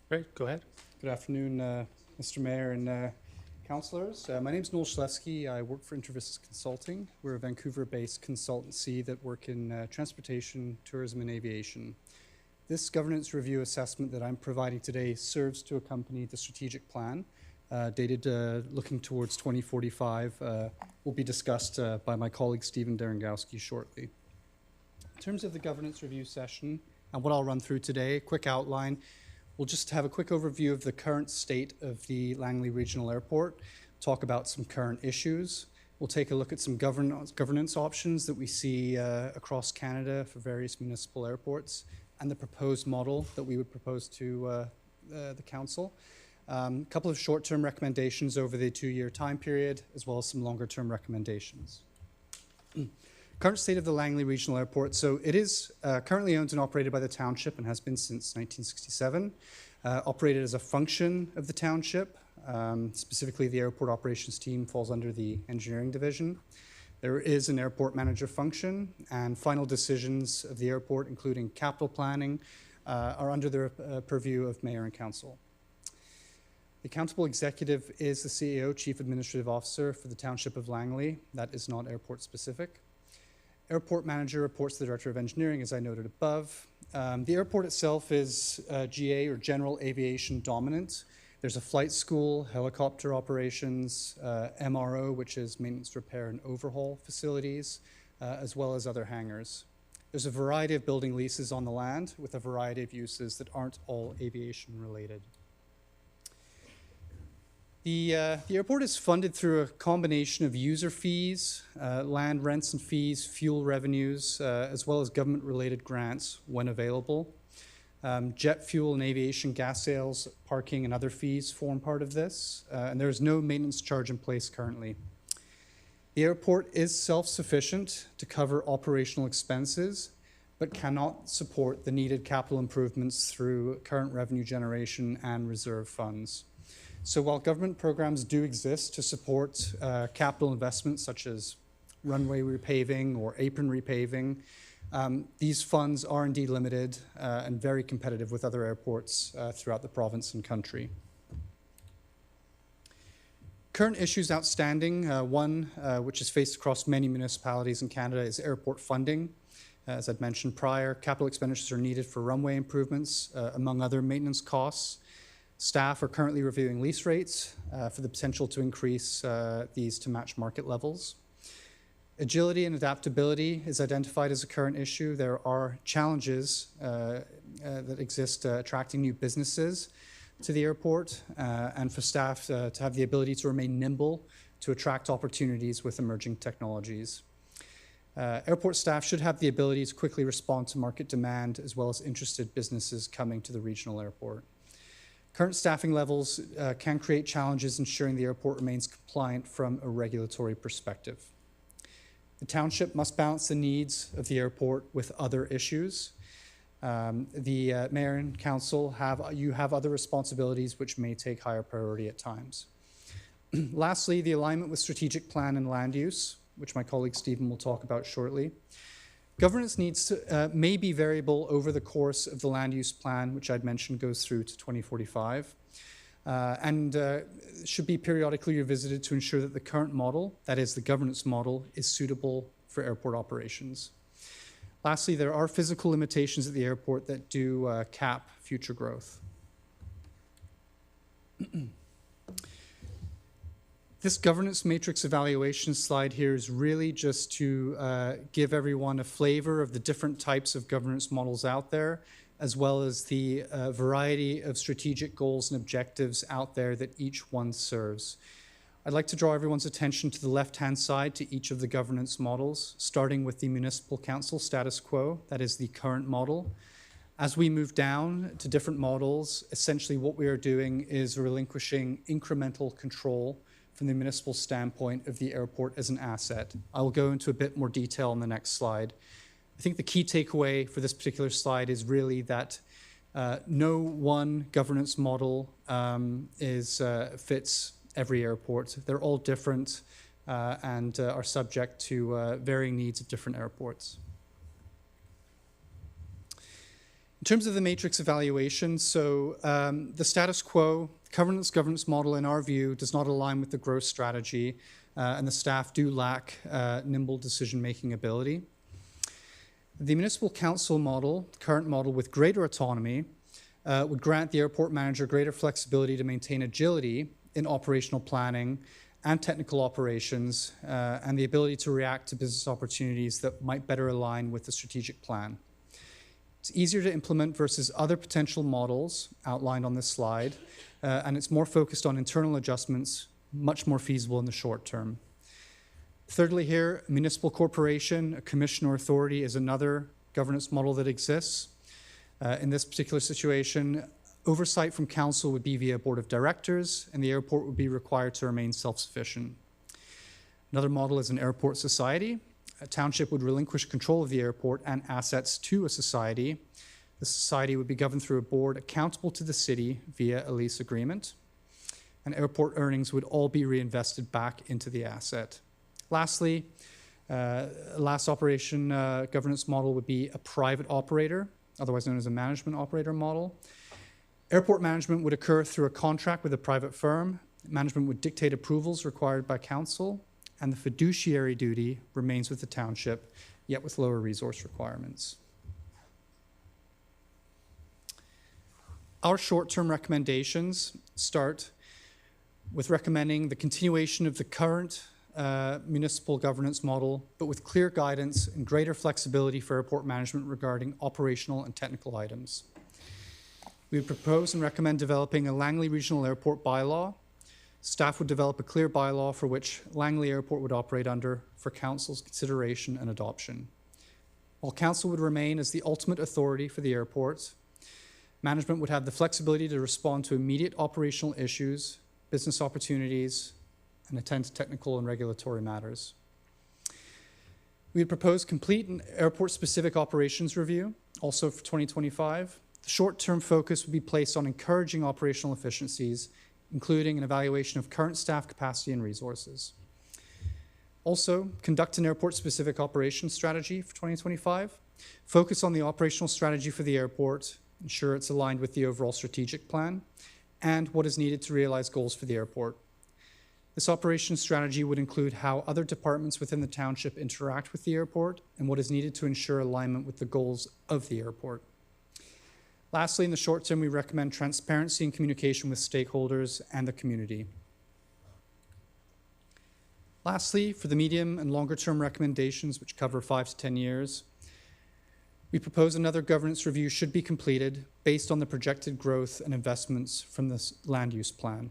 Great, go ahead. Good afternoon, Mr. Mayor and councillors. My name is Noel Schlesky. I work for Intervis Consulting. We're a Vancouver-based consultancy that work in transportation, tourism, and aviation. This governance review assessment that I'm providing today serves to accompany the strategic plan dated looking towards 2045. Will be discussed by my colleague Stephen Derengowski shortly. In terms of the governance review session and what I'll run through today, a quick outline. We'll just have a quick overview of the current state of the Langley Regional Airport, talk about some current issues. We'll take a look at some governance options that we see across Canada for various municipal airports and the proposed model that we would propose to the council. A couple of short-term recommendations over the 2-year time period, as well as some longer-term recommendations. Current state of the Langley Regional Airport. So it is currently owned and operated by the township and has been since 1967. Operated as a function of the township. Specifically, the airport operations team falls under the engineering division. There is an airport manager function, and final decisions of the airport, including capital planning, are under the purview of mayor and council. The accountable executive is the CEO, Chief Administrative Officer for the Township of Langley. That is not airport specific. Airport manager reports to the Director of Engineering, as I noted above. The airport itself is GA, or General Aviation Dominant. There's a flight school, helicopter operations, MRO, which is maintenance, repair, and overhaul facilities, as well as other hangars. There's a variety of building leases on the land with a variety of uses that aren't all aviation related. The airport is funded through a combination of user fees, land rents and fees, fuel revenues, as well as government-related grants when available. Jet fuel and aviation gas sales, parking, and other fees form part of this, and there is no maintenance charge in place currently. The airport is self-sufficient to cover operational expenses, but cannot support the needed capital improvements through current revenue generation and reserve funds. So while government programs do exist to support capital investments such as runway repaving or apron repaving, these funds are indeed limited and very competitive with other airports throughout the province and country. Current issues outstanding, one which is faced across many municipalities in Canada is airport funding. As I'd mentioned prior, capital expenditures are needed for runway improvements, among other maintenance costs. Staff are currently reviewing lease rates for the potential to increase these to match market levels. Agility and adaptability is identified as a current issue. There are challenges that exist attracting new businesses to the airport and for staff to have the ability to remain nimble to attract opportunities with emerging technologies. Airport staff should have the ability to quickly respond to market demand as well as interested businesses coming to the regional airport. Current staffing levels can create challenges ensuring the airport remains compliant from a regulatory perspective. The township must balance the needs of the airport with other issues. The mayor and council have other responsibilities which may take higher priority at times. Lastly, the alignment with strategic plan and land use, which my colleague Stephen will talk about shortly. Governance needs may be variable over the course of the land use plan, which I'd mentioned goes through to 2045, and should be periodically revisited to ensure that the current model, that is the governance model, is suitable for airport operations. Lastly, there are physical limitations at the airport that do cap future growth. This governance matrix evaluation slide here is really just to give everyone a flavor of the different types of governance models out there, as well as the variety of strategic goals and objectives out there that each one serves. I'd like to draw everyone's attention to the left-hand side to each of the governance models, starting with the municipal council status quo, that is the current model. As we move down to different models, essentially what we are doing is relinquishing incremental control from the municipal standpoint of the airport as an asset. I will go into a bit more detail on the next slide. I think the key takeaway for this particular slide is really that no one governance model fits every airport. They're all different and are subject to varying needs of different airports. In terms of the matrix evaluation, so the status quo governance model, in our view, does not align with the growth strategy, and the staff do lack nimble decision-making ability. The municipal council model, current model with greater autonomy, would grant the airport manager greater flexibility to maintain agility in operational planning and technical operations, and the ability to react to business opportunities that might better align with the strategic plan. It's easier to implement versus other potential models outlined on this slide, and it's more focused on internal adjustments, much more feasible in the short term. Thirdly here, a municipal corporation, a commission or authority is another governance model that exists. In this particular situation, oversight from council would be via board of directors, and the airport would be required to remain self-sufficient. Another model is an airport society. A township would relinquish control of the airport and assets to a society. The society would be governed through a board accountable to the city via a lease agreement. And airport earnings would all be reinvested back into the asset. Lastly, last operation governance model would be a private operator, otherwise known as a management operator model. Airport management would occur through a contract with a private firm. Management would dictate approvals required by council, and the fiduciary duty remains with the township, yet with lower resource requirements. Our short-term recommendations start with recommending the continuation of the current municipal governance model, but with clear guidance and greater flexibility for airport management regarding operational and technical items. We would propose and recommend developing a Langley Regional Airport bylaw. Staff would develop a clear bylaw for which Langley Airport would operate under for council's consideration and adoption. While council would remain as the ultimate authority for the airport, management would have the flexibility to respond to immediate operational issues, business opportunities, and attend to technical and regulatory matters. We would propose complete and airport-specific operations review, also for 2025. The short-term focus would be placed on encouraging operational efficiencies, including an evaluation of current staff capacity and resources. Also, conduct an airport-specific operations strategy for 2025. Focus on the operational strategy for the airport, ensure it's aligned with the overall strategic plan, and what is needed to realize goals for the airport. This operations strategy would include how other departments within the township interact with the airport and what is needed to ensure alignment with the goals of the airport. Lastly, in the short term, we recommend transparency and communication with stakeholders and the community. Lastly, for the medium and longer term recommendations, which cover 5 to 10 years, we propose another governance review should be completed based on the projected growth and investments from this land use plan.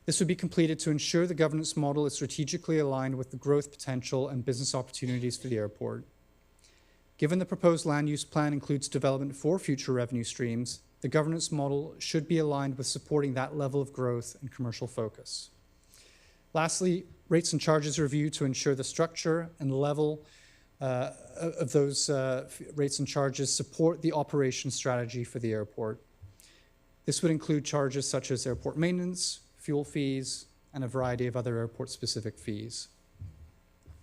This would be completed to ensure the governance model is strategically aligned with the growth potential and business opportunities for the airport. Given the proposed land use plan includes development for future revenue streams, the governance model should be aligned with supporting that level of growth and commercial focus. Lastly, rates and charges review to ensure the structure and level of those rates and charges support the operation strategy for the airport. This would include charges such as airport maintenance, fuel fees, and a variety of other airport-specific fees.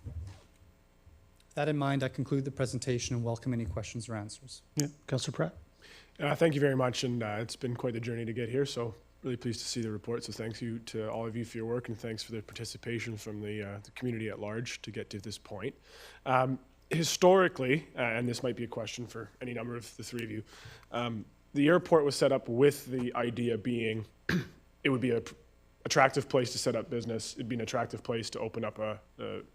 With that in mind, I conclude the presentation and welcome any questions or answers. Yeah, Councillor Pratt. Thank you very much, and it's been quite the journey to get here, so really pleased to see the report. So thanks you to all of you for your work, and thanks for the participation from the community at large to get to this point. Historically, and this might be a question for any number of the three of you, the airport was set up with the idea being it would be an attractive place to set up business. It'd be an attractive place to open up a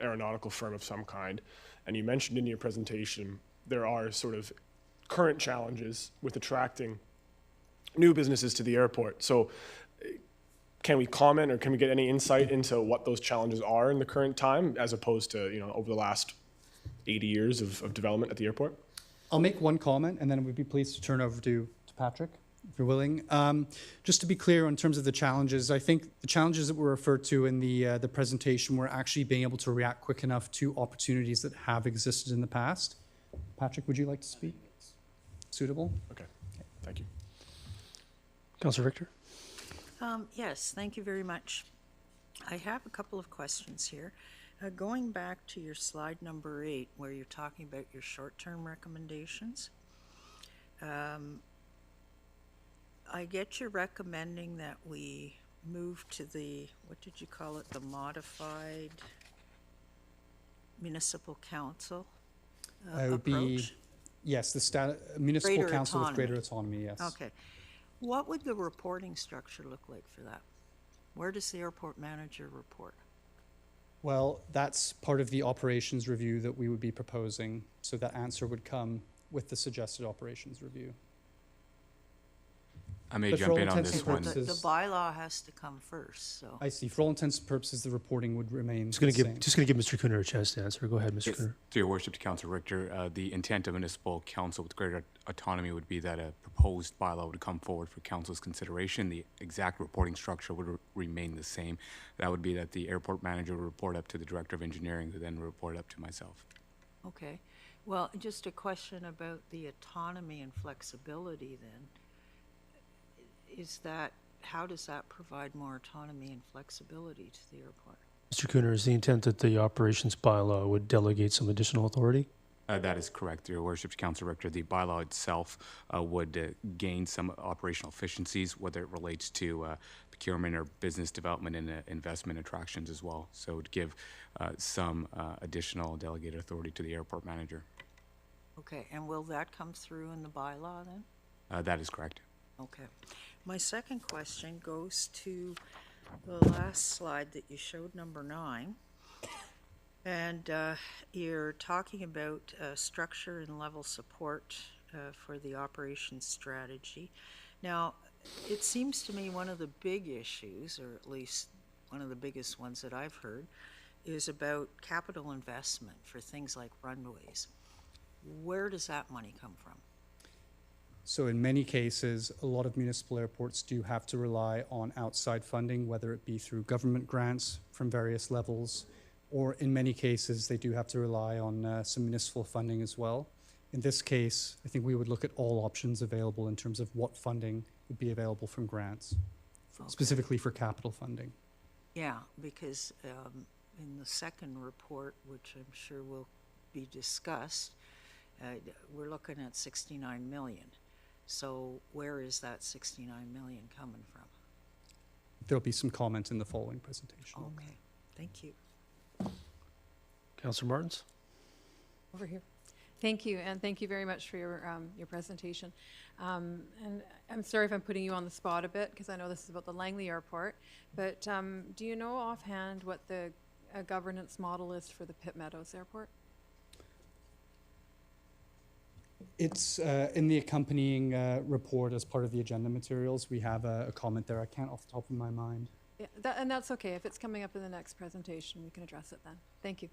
aeronautical firm of some kind. And you mentioned in your presentation there are sort of current challenges with attracting new businesses to the airport. So can we comment or can we get any insight into what those challenges are in the current time as opposed to, over the last 80 years of development at the airport? I'll make one comment and then we'd be pleased to turn over to Patrick, if you're willing. Just to be clear in terms of the challenges, I think the challenges that were referred to in the presentation were actually being able to react quick enough to opportunities that have existed in the past. Patrick, would you like to speak? Suitable? Okay, thank you. Councillor Victor. Yes, thank you very much. I have a couple of questions here. Going back to your slide number 8, where you're talking about your short-term recommendations, I get you're recommending that we move to the, what did you call it, the modified municipal council It would be, approach? yes, the municipal Greater council with greater autonomy. autonomy, yes. Okay. What would the reporting structure look like for that? Where does the airport manager report? Well, that's part of the operations review that we would be proposing, so that answer would come with the suggested operations review. I may But for jump all in on intents this and one. purposes- The bylaw has to come first, so. I see. For all intents and purposes, the reporting would remain Just going the to same. give Mr. Cooner a chance to answer. Go ahead, Mr. Yes, Cooner. to your worship, to Council Richter, the intent of municipal council with greater autonomy would be that a proposed bylaw would come forward for council's consideration. The exact reporting structure would remain the same. That would be that the airport manager would report up to the director of engineering, who then would report up to myself. Okay. Well, just a question about the autonomy and flexibility then. Is that, how does that provide more autonomy and flexibility to the airport? Mr. Cooner, is the intent that the operations bylaw would delegate some additional authority? That is correct, your worship, to Council Richter. The bylaw itself would gain some operational efficiencies, whether it relates to procurement or business development and investment attractions as well. So it would give some additional delegated authority to the airport manager. Okay, and will that come through in the bylaw then? That is correct. Okay. My second question goes to the last slide that you showed, number 9. And you're talking about structure and level support for the operations strategy. Now, it seems to me one of the big issues, or at least one of the biggest ones that I've heard, is about capital investment for things like runways. Where does that money come from? So in many cases, a lot of municipal airports do have to rely on outside funding, whether it be through government grants from various levels, or in many cases, they do have to rely on some municipal funding as well. In this case, I think we would look at all options available in terms of what funding would be available from grants, specifically for capital funding. Yeah, because in the second report, which I'm sure will be discussed, we're looking at 69 million. So where is that 69 million coming from? There'll be some comment in the following presentation. Okay, thank you. Councillor Martins? Over here. Thank you, and thank you very much for your presentation. And I'm sorry if I'm putting you on the spot a bit, because I know this is about the Langley Airport, but do you know offhand what the governance model is for the Pitt Meadows Airport? It's in the accompanying report as part of the agenda materials. We have a comment there. I can't off the top of my mind. Yeah, and that's okay. If it's coming up in the next presentation, we can address it then. Thank you.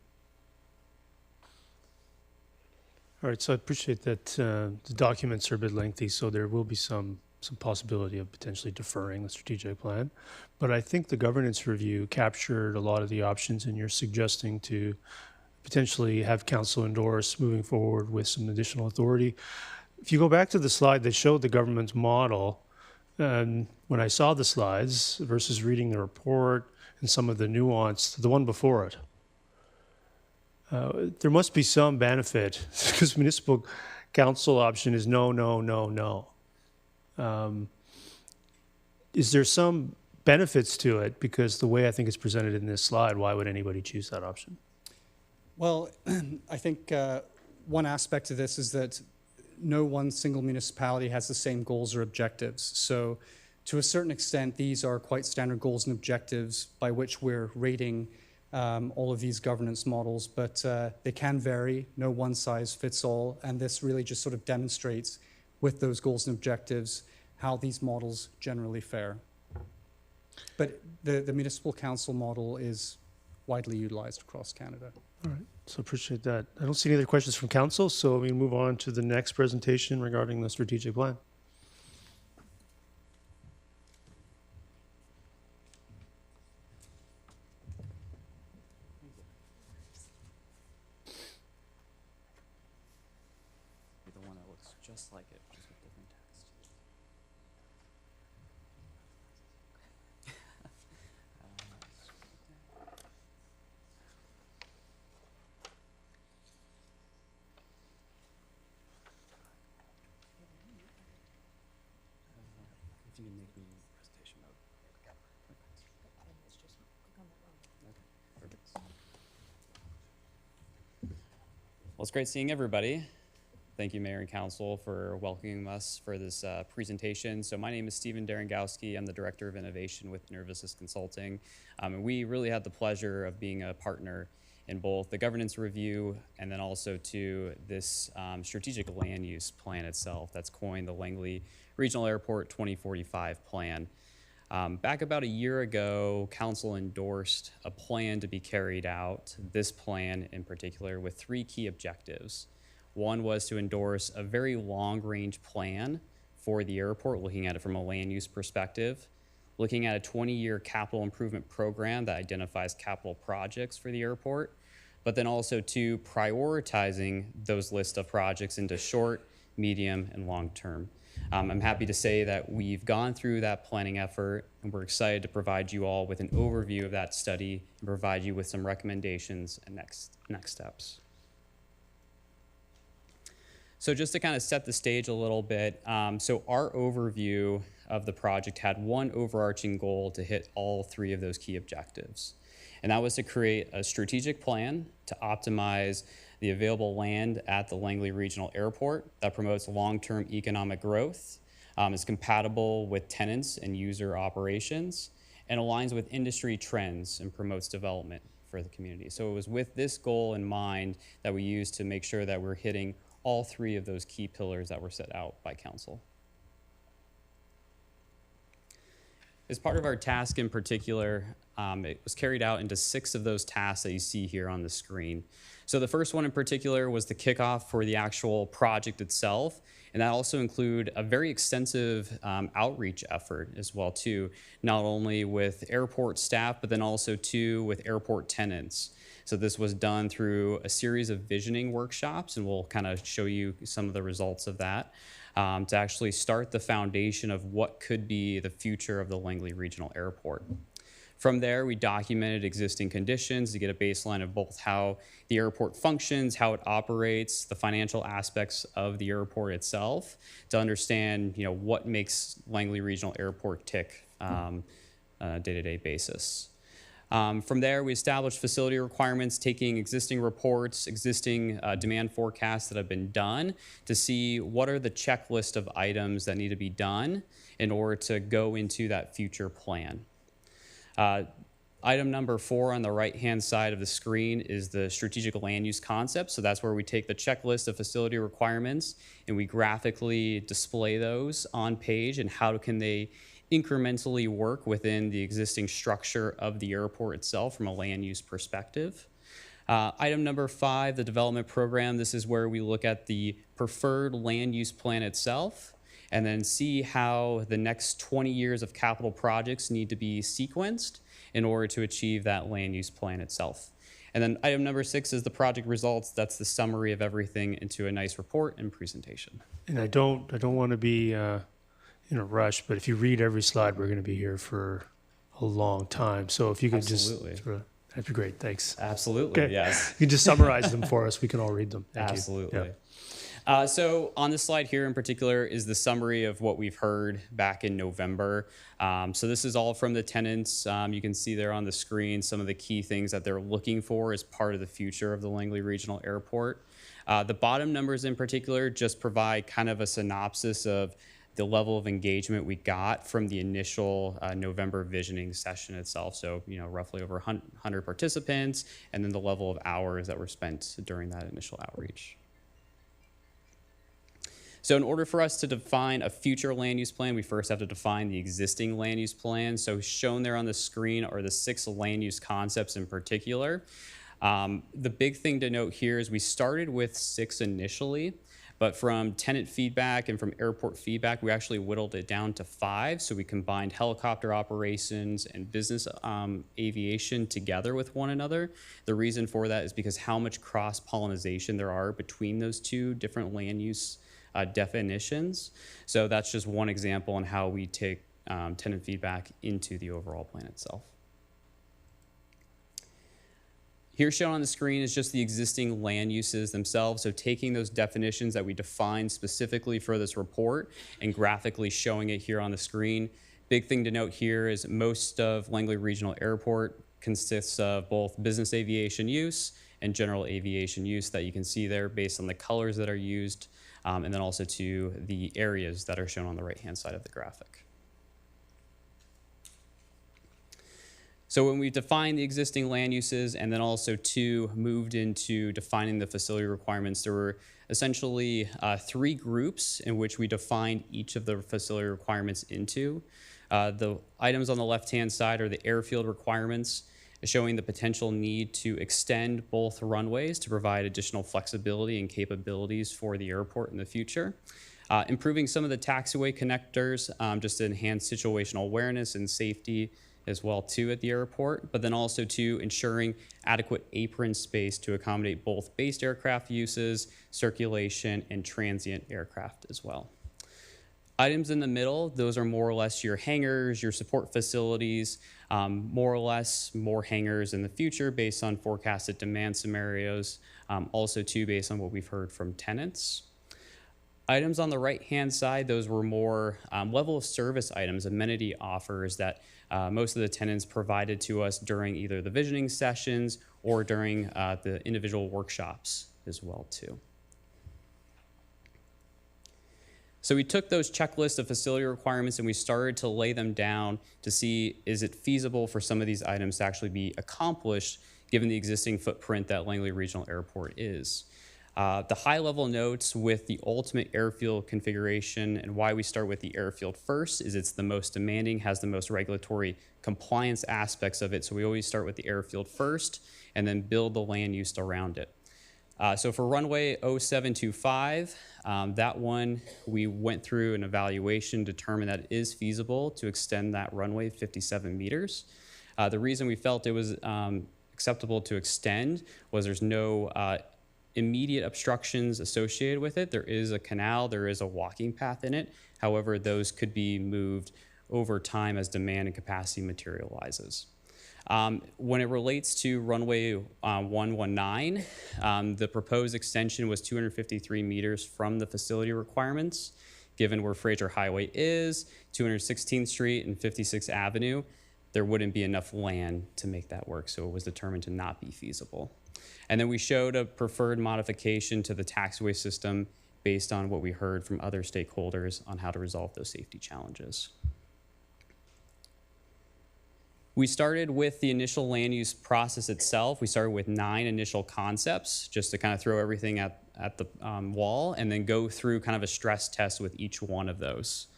All right, so I appreciate that the documents are a bit lengthy, so there will be some possibility of potentially deferring the strategic plan. But I think the governance review captured a lot of the options, and you're suggesting to potentially have council endorse moving forward with some additional authority. If you go back to the slide that showed the government's model, when I saw the slides versus reading the report and some of the nuance to the one before it, there must be some benefit, because municipal council option is no, no, no, no. Is there some benefits to it? Because the way I think it's presented in this slide, why would anybody choose that option? Well, I think one aspect of this is that no one single municipality has the same goals or objectives. So to a certain extent, these are quite standard goals and objectives by which we're rating all of these governance models, but they can vary. No one size fits all. And this really just sort of demonstrates with those goals and objectives how these models generally fare. But the municipal council model is widely utilized across Canada. All right, so appreciate that. I don't see any other questions from council, so we move on to the next presentation regarding the strategic plan. The one that looks just like it, just with different text. Well, it's great seeing everybody. Thank you, Mayor and Council, for welcoming us for this presentation. So my name is Stephen Darengowski. I'm the Director of Innovation with Nervousness Consulting. And we really had the pleasure of being a partner in both the governance review and then also to this strategic land use plan itself that's coined the Langley Regional Airport 2045 plan. Back about a year ago, Council endorsed a plan to be carried out, this plan in particular, with 3 key objectives. One was to endorse a very long-range plan for the airport, looking at it from a land use perspective, looking at a 20-year capital improvement program that identifies capital projects for the airport, but then also to prioritizing those list of projects into short, medium, and long-term. I'm happy to say that we've gone through that planning effort, and we're excited to provide you all with an overview of that study and provide you with some recommendations and next steps. So just to kind of set the stage a little bit, so our overview of the project had one overarching goal to hit all 3 of those key objectives. And that was to create a strategic plan to optimize the available land at the Langley Regional Airport that promotes long-term economic growth, is compatible with tenants and user operations, and aligns with industry trends and promotes development for the community. So it was with this goal in mind that we used to make sure that we're hitting all 3 of those key pillars that were set out by Council. As part of our task in particular, it was carried out into 6 of those tasks that you see here on the screen. So the first one in particular was the kickoff for the actual project itself, and that also included a very extensive outreach effort as well too, not only with airport staff, but then also too with airport tenants. So this was done through a series of visioning workshops, and we'll kind of show you some of the results of that, to actually start the foundation of what could be the future of the Langley Regional Airport. From there, we documented existing conditions to get a baseline of both how the airport functions, how it operates, the financial aspects of the airport itself, to understand, what makes Langley Regional Airport tick on a day-to-day basis. From there, we established facility requirements, taking existing reports, existing demand forecasts that have been done to see what are the checklist of items that need to be done in order to go into that future plan. Item number 4 on the right-hand side of the screen is the strategic land use concept. So that's where we take the checklist of facility requirements and we graphically display those on page and how can they incrementally work within the existing structure of the airport itself from a land use perspective. Item number 5, the development program. This is where we look at the preferred land use plan itself and then see how the next 20 years of capital projects need to be sequenced in order to achieve that land use plan itself. And then item number 6 is the project results. That's the summary of everything into a nice report and presentation. And I don't want to be in a rush, but if you read every slide, we're going to be here for a long time. So if you could Absolutely. just, that'd be great. Thanks. Absolutely, Okay. yes. You can just summarize them for us. We can all read them. Thank Absolutely. you. Yeah. So on this slide here in particular is the summary of what we've heard back in November. So this is all from the tenants. You can see there on the screen some of the key things that they're looking for as part of the future of the Langley Regional Airport. The bottom numbers in particular just provide kind of a synopsis of the level of engagement we got from the initial November visioning session itself. So, roughly over 100 participants, and then the level of hours that were spent during that initial outreach. So in order for us to define a future land use plan, we first have to define the existing land use plan. So shown there on the screen are the 6 land use concepts in particular. The big thing to note here is we started with 6 initially, but from tenant feedback and from airport feedback, we actually whittled it down to 5. So we combined helicopter operations and business aviation together with one another. The reason for that is because how much cross-pollination there are between those 2 different land use definitions. So that's just one example on how we take tenant feedback into the overall plan itself. Here shown on the screen is just the existing land uses themselves. So taking those definitions that we defined specifically for this report and graphically showing it here on the screen. Big thing to note here is most of Langley Regional Airport consists of both business aviation use and general aviation use that you can see there based on the colors that are used, and then also to the areas that are shown on the right-hand side of the graphic. So when we defined the existing land uses and then also moved into defining the facility requirements, there were essentially 3 groups in which we defined each of the facility requirements into. The items on the left-hand side are the airfield requirements, showing the potential need to extend both runways to provide additional flexibility and capabilities for the airport in the future. Improving some of the taxiway connectors just to enhance situational awareness and safety as well too at the airport, but then also to ensuring adequate apron space to accommodate both based aircraft uses, circulation, and transient aircraft as well. Items in the middle, those are more or less your hangars, your support facilities, more or less more hangars in the future based on forecasted demand scenarios, also too based on what we've heard from tenants. Items on the right-hand side, those were more level of service items, amenity offers that most of the tenants provided to us during either the visioning sessions or during the individual workshops as well too. So we took those checklists of facility requirements and we started to lay them down to see, is it feasible for some of these items to actually be accomplished given the existing footprint that Langley Regional Airport is. The high-level notes with the ultimate airfield configuration and why we start with the airfield first is it's the most demanding, has the most regulatory compliance aspects of it. So we always start with the airfield first and then build the land use around it. So for runway 0725, that one, we went through an evaluation, determined that it is feasible to extend that runway 57 meters. The reason we felt it was acceptable to extend was there's no immediate obstructions associated with it. There is a canal, there is a walking path in it. However, those could be moved over time as demand and capacity materializes. When it relates to runway 119, the proposed extension was 253 meters from the facility requirements. Given where Fraser Highway is, 216th Street and 56th Avenue, there wouldn't be enough land to make that work, so it was determined to not be feasible. And then we showed a preferred modification to the taxiway system based on what we heard from other stakeholders on how to resolve those safety challenges. We started with the initial land use process itself. We started with 9 initial concepts just to kind of throw everything at the wall and then go through kind of a stress test with each one of those.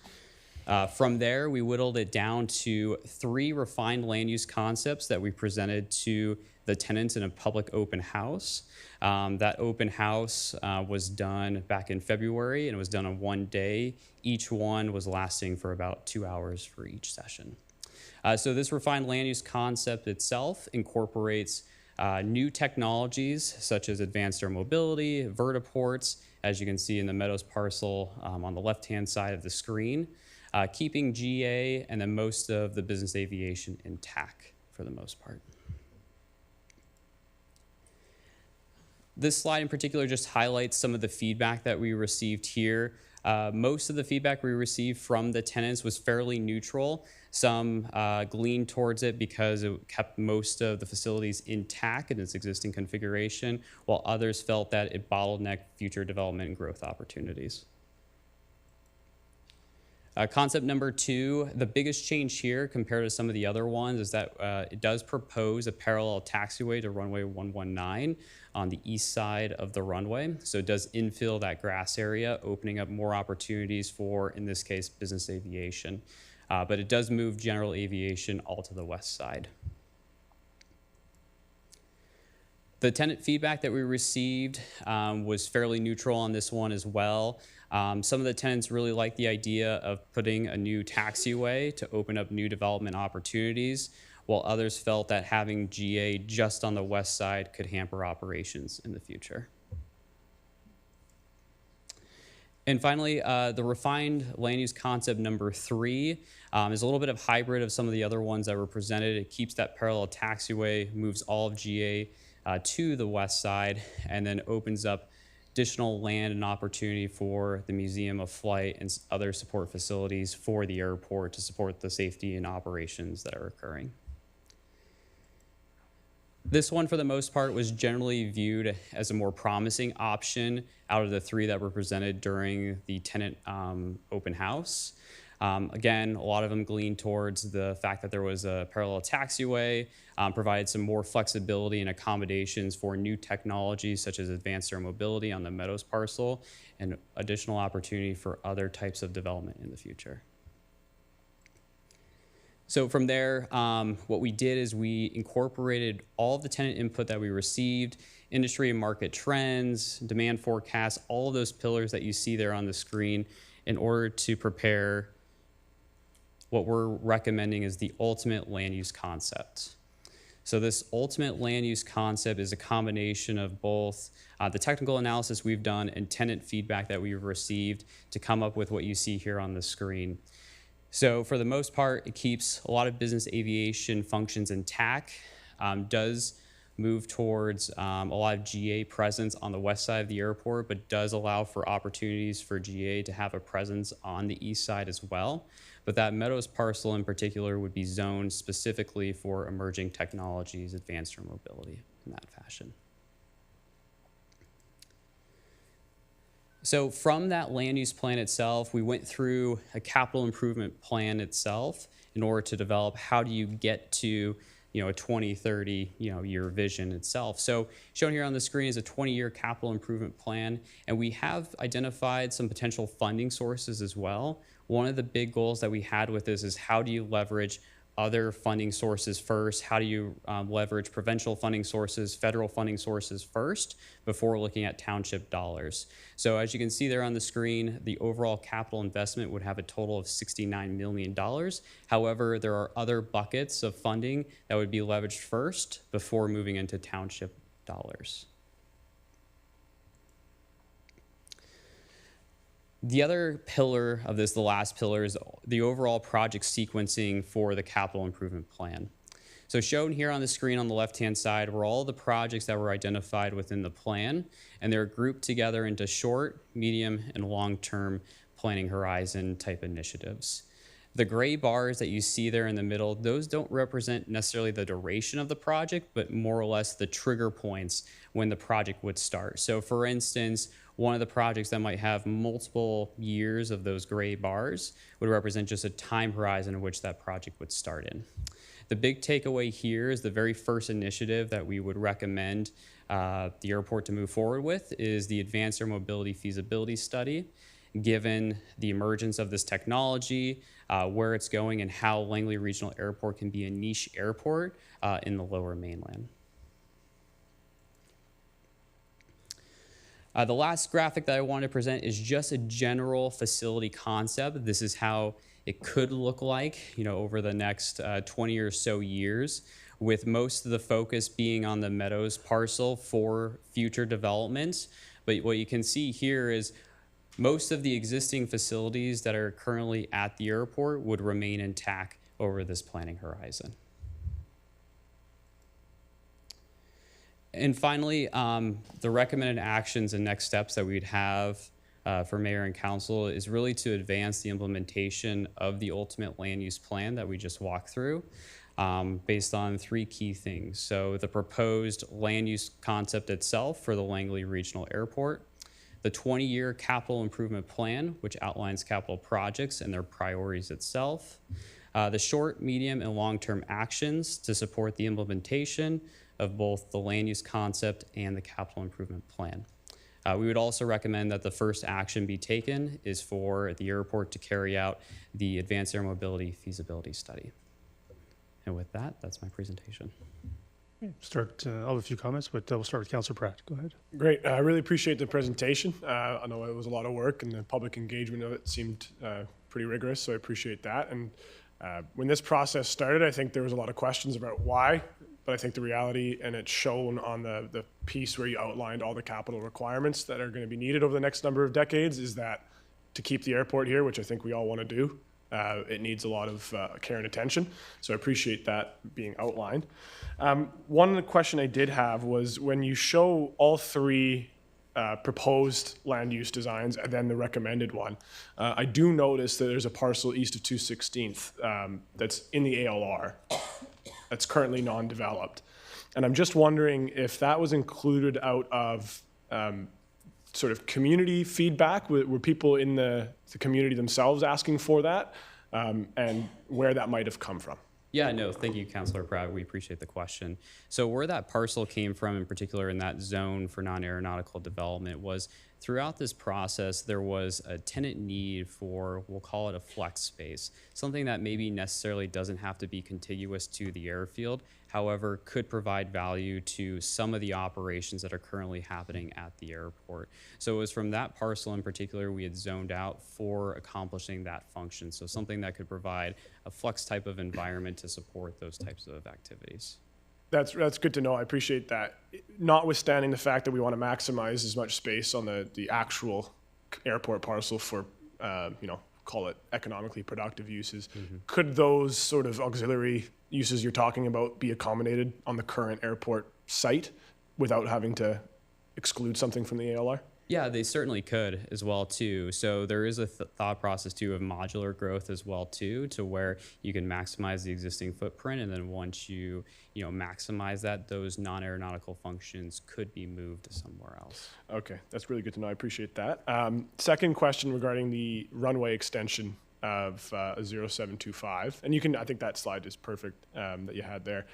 From there, we whittled it down to 3 refined land use concepts that we presented to the tenants in a public open house. That open house was done back in February and it was done on 1 day. Each one was lasting for about 2 hours for each session. So this refined land use concept itself incorporates new technologies such as advanced air mobility, vertiports, as you can see in the Meadows parcel on the left-hand side of the screen, keeping GA and then most of the business aviation intact for the most part. This slide in particular just highlights some of the feedback that we received here. Most of the feedback we received from the tenants was fairly neutral. Some leaned towards it because it kept most of the facilities intact in its existing configuration, while others felt that it bottlenecked future development and growth opportunities. Concept number 2, the biggest change here compared to some of the other ones is that it does propose a parallel taxiway to runway 119 on the east side of the runway. So it does infill that grass area, opening up more opportunities for, in this case, business aviation. But it does move general aviation all to the west side. The tenant feedback that we received was fairly neutral on this one as well. Some of the tenants really liked the idea of putting a new taxiway to open up new development opportunities, while others felt that having GA just on the west side could hamper operations in the future. And finally, the refined land use concept number 3 is a little bit of hybrid of some of the other ones that were presented. It keeps that parallel taxiway, moves all of GA to the west side, and then opens up additional land and opportunity for the Museum of Flight and other support facilities for the airport to support the safety and operations that are occurring. This one, for the most part, was generally viewed as a more promising option out of the three that were presented during the tenant open house. Again, a lot of them gleaned towards the fact that there was a parallel taxiway, provided some more flexibility and accommodations for new technologies such as advanced air mobility on the Meadows parcel, and additional opportunity for other types of development in the future. So from there, what we did is we incorporated all of the tenant input that we received, industry and market trends, demand forecasts, all of those pillars that you see there on the screen, in order to prepare what we're recommending is the ultimate land use concept. So this ultimate land use concept is a combination of both the technical analysis we've done and tenant feedback that we've received to come up with what you see here on the screen. So for the most part, it keeps a lot of business aviation functions intact, does move towards a lot of GA presence on the west side of the airport, but does allow for opportunities for GA to have a presence on the east side as well. But that Meadows parcel in particular would be zoned specifically for emerging technologies, advanced air mobility in that fashion. So from that land use plan itself, we went through a capital improvement plan itself in order to develop how do you get to a 2030 year vision itself. So shown here on the screen is a 20-year capital improvement plan, and we have identified some potential funding sources as well. One of the big goals that we had with this is how do you leverage other funding sources first? How do you leverage provincial funding sources, federal funding sources first, before looking at township dollars? So as you can see there on the screen, the overall capital investment would have a total of $69 million. However, there are other buckets of funding that would be leveraged first before moving into township dollars. The other pillar of this, the last pillar, is the overall project sequencing for the capital improvement plan. So shown here on the screen on the left-hand side were all the projects that were identified within the plan, and they're grouped together into short, medium, and long-term planning horizon type initiatives. The gray bars that you see there in the middle, those don't represent necessarily the duration of the project, but more or less the trigger points when the project would start. So for instance, one of the projects that might have multiple years of those gray bars would represent just a time horizon in which that project would start in. The big takeaway here is the very first initiative that we would recommend the airport to move forward with is the Advanced Air Mobility Feasibility Study. Given the emergence of this technology, where it's going, and how Langley Regional Airport can be a niche airport in the Lower Mainland. The last graphic that I want to present is just a general facility concept. This is how it could look like, over the next 20 or so years, with most of the focus being on the Meadows parcel for future developments. But what you can see here is most of the existing facilities that are currently at the airport would remain intact over this planning horizon. And finally, the recommended actions and next steps that we'd have for Mayor and Council is really to advance the implementation of the ultimate land use plan that we just walked through based on three key things. So the proposed land use concept itself for the Langley Regional Airport, the 20-year capital improvement plan, which outlines capital projects and their priorities itself, the short, medium, and long-term actions to support the implementation of both the land use concept and the capital improvement plan. We would also recommend that the first action be taken is for the airport to carry out the Advanced Air Mobility Feasibility Study. And with that, that's my presentation. I'll have a few comments, but we'll start with Councillor Pratt. Go ahead. Great. I really appreciate the presentation. I know it was a lot of work, and the public engagement of it seemed pretty rigorous, so I appreciate that. And when this process started, I think there was a lot of questions about why, but I think the reality, and it's shown on the piece where you outlined all the capital requirements that are going to be needed over the next number of decades, is that to keep the airport here, which I think we all want to do, it needs a lot of care and attention. So I appreciate that being outlined. One question I did have was when you show all three proposed land use designs and then the recommended one, I do notice that there's a parcel east of 216th that's in the ALR. that's currently non-developed. And I'm just wondering if that was included out of sort of community feedback. Were people in the community themselves asking for that, and where that might have come from? Yeah, no, thank you, Councillor Pratt. We appreciate the question. So where that parcel came from, in particular in that zone for non-aeronautical development, was throughout this process, there was a tenant need for, we'll call it a flex space, something that maybe necessarily doesn't have to be contiguous to the airfield, however, could provide value to some of the operations that are currently happening at the airport. So it was from that parcel in particular we had zoned out for accomplishing that function. So something that could provide a flex type of environment to support those types of activities. That's good to know. I appreciate that. Notwithstanding the fact that we want to maximize as much space on the actual airport parcel for, call it economically productive uses, could those sort of auxiliary uses you're talking about be accommodated on the current airport site without having to exclude something from the ALR? Yeah, they certainly could as well too. So there is a thought process too of modular growth as well too, to where you can maximize the existing footprint, and then once you maximize that, those non-aeronautical functions could be moved to somewhere else. Okay, that's really good to know. I appreciate that. Second question regarding the runway extension of 0725, and I think that slide is perfect that you had there.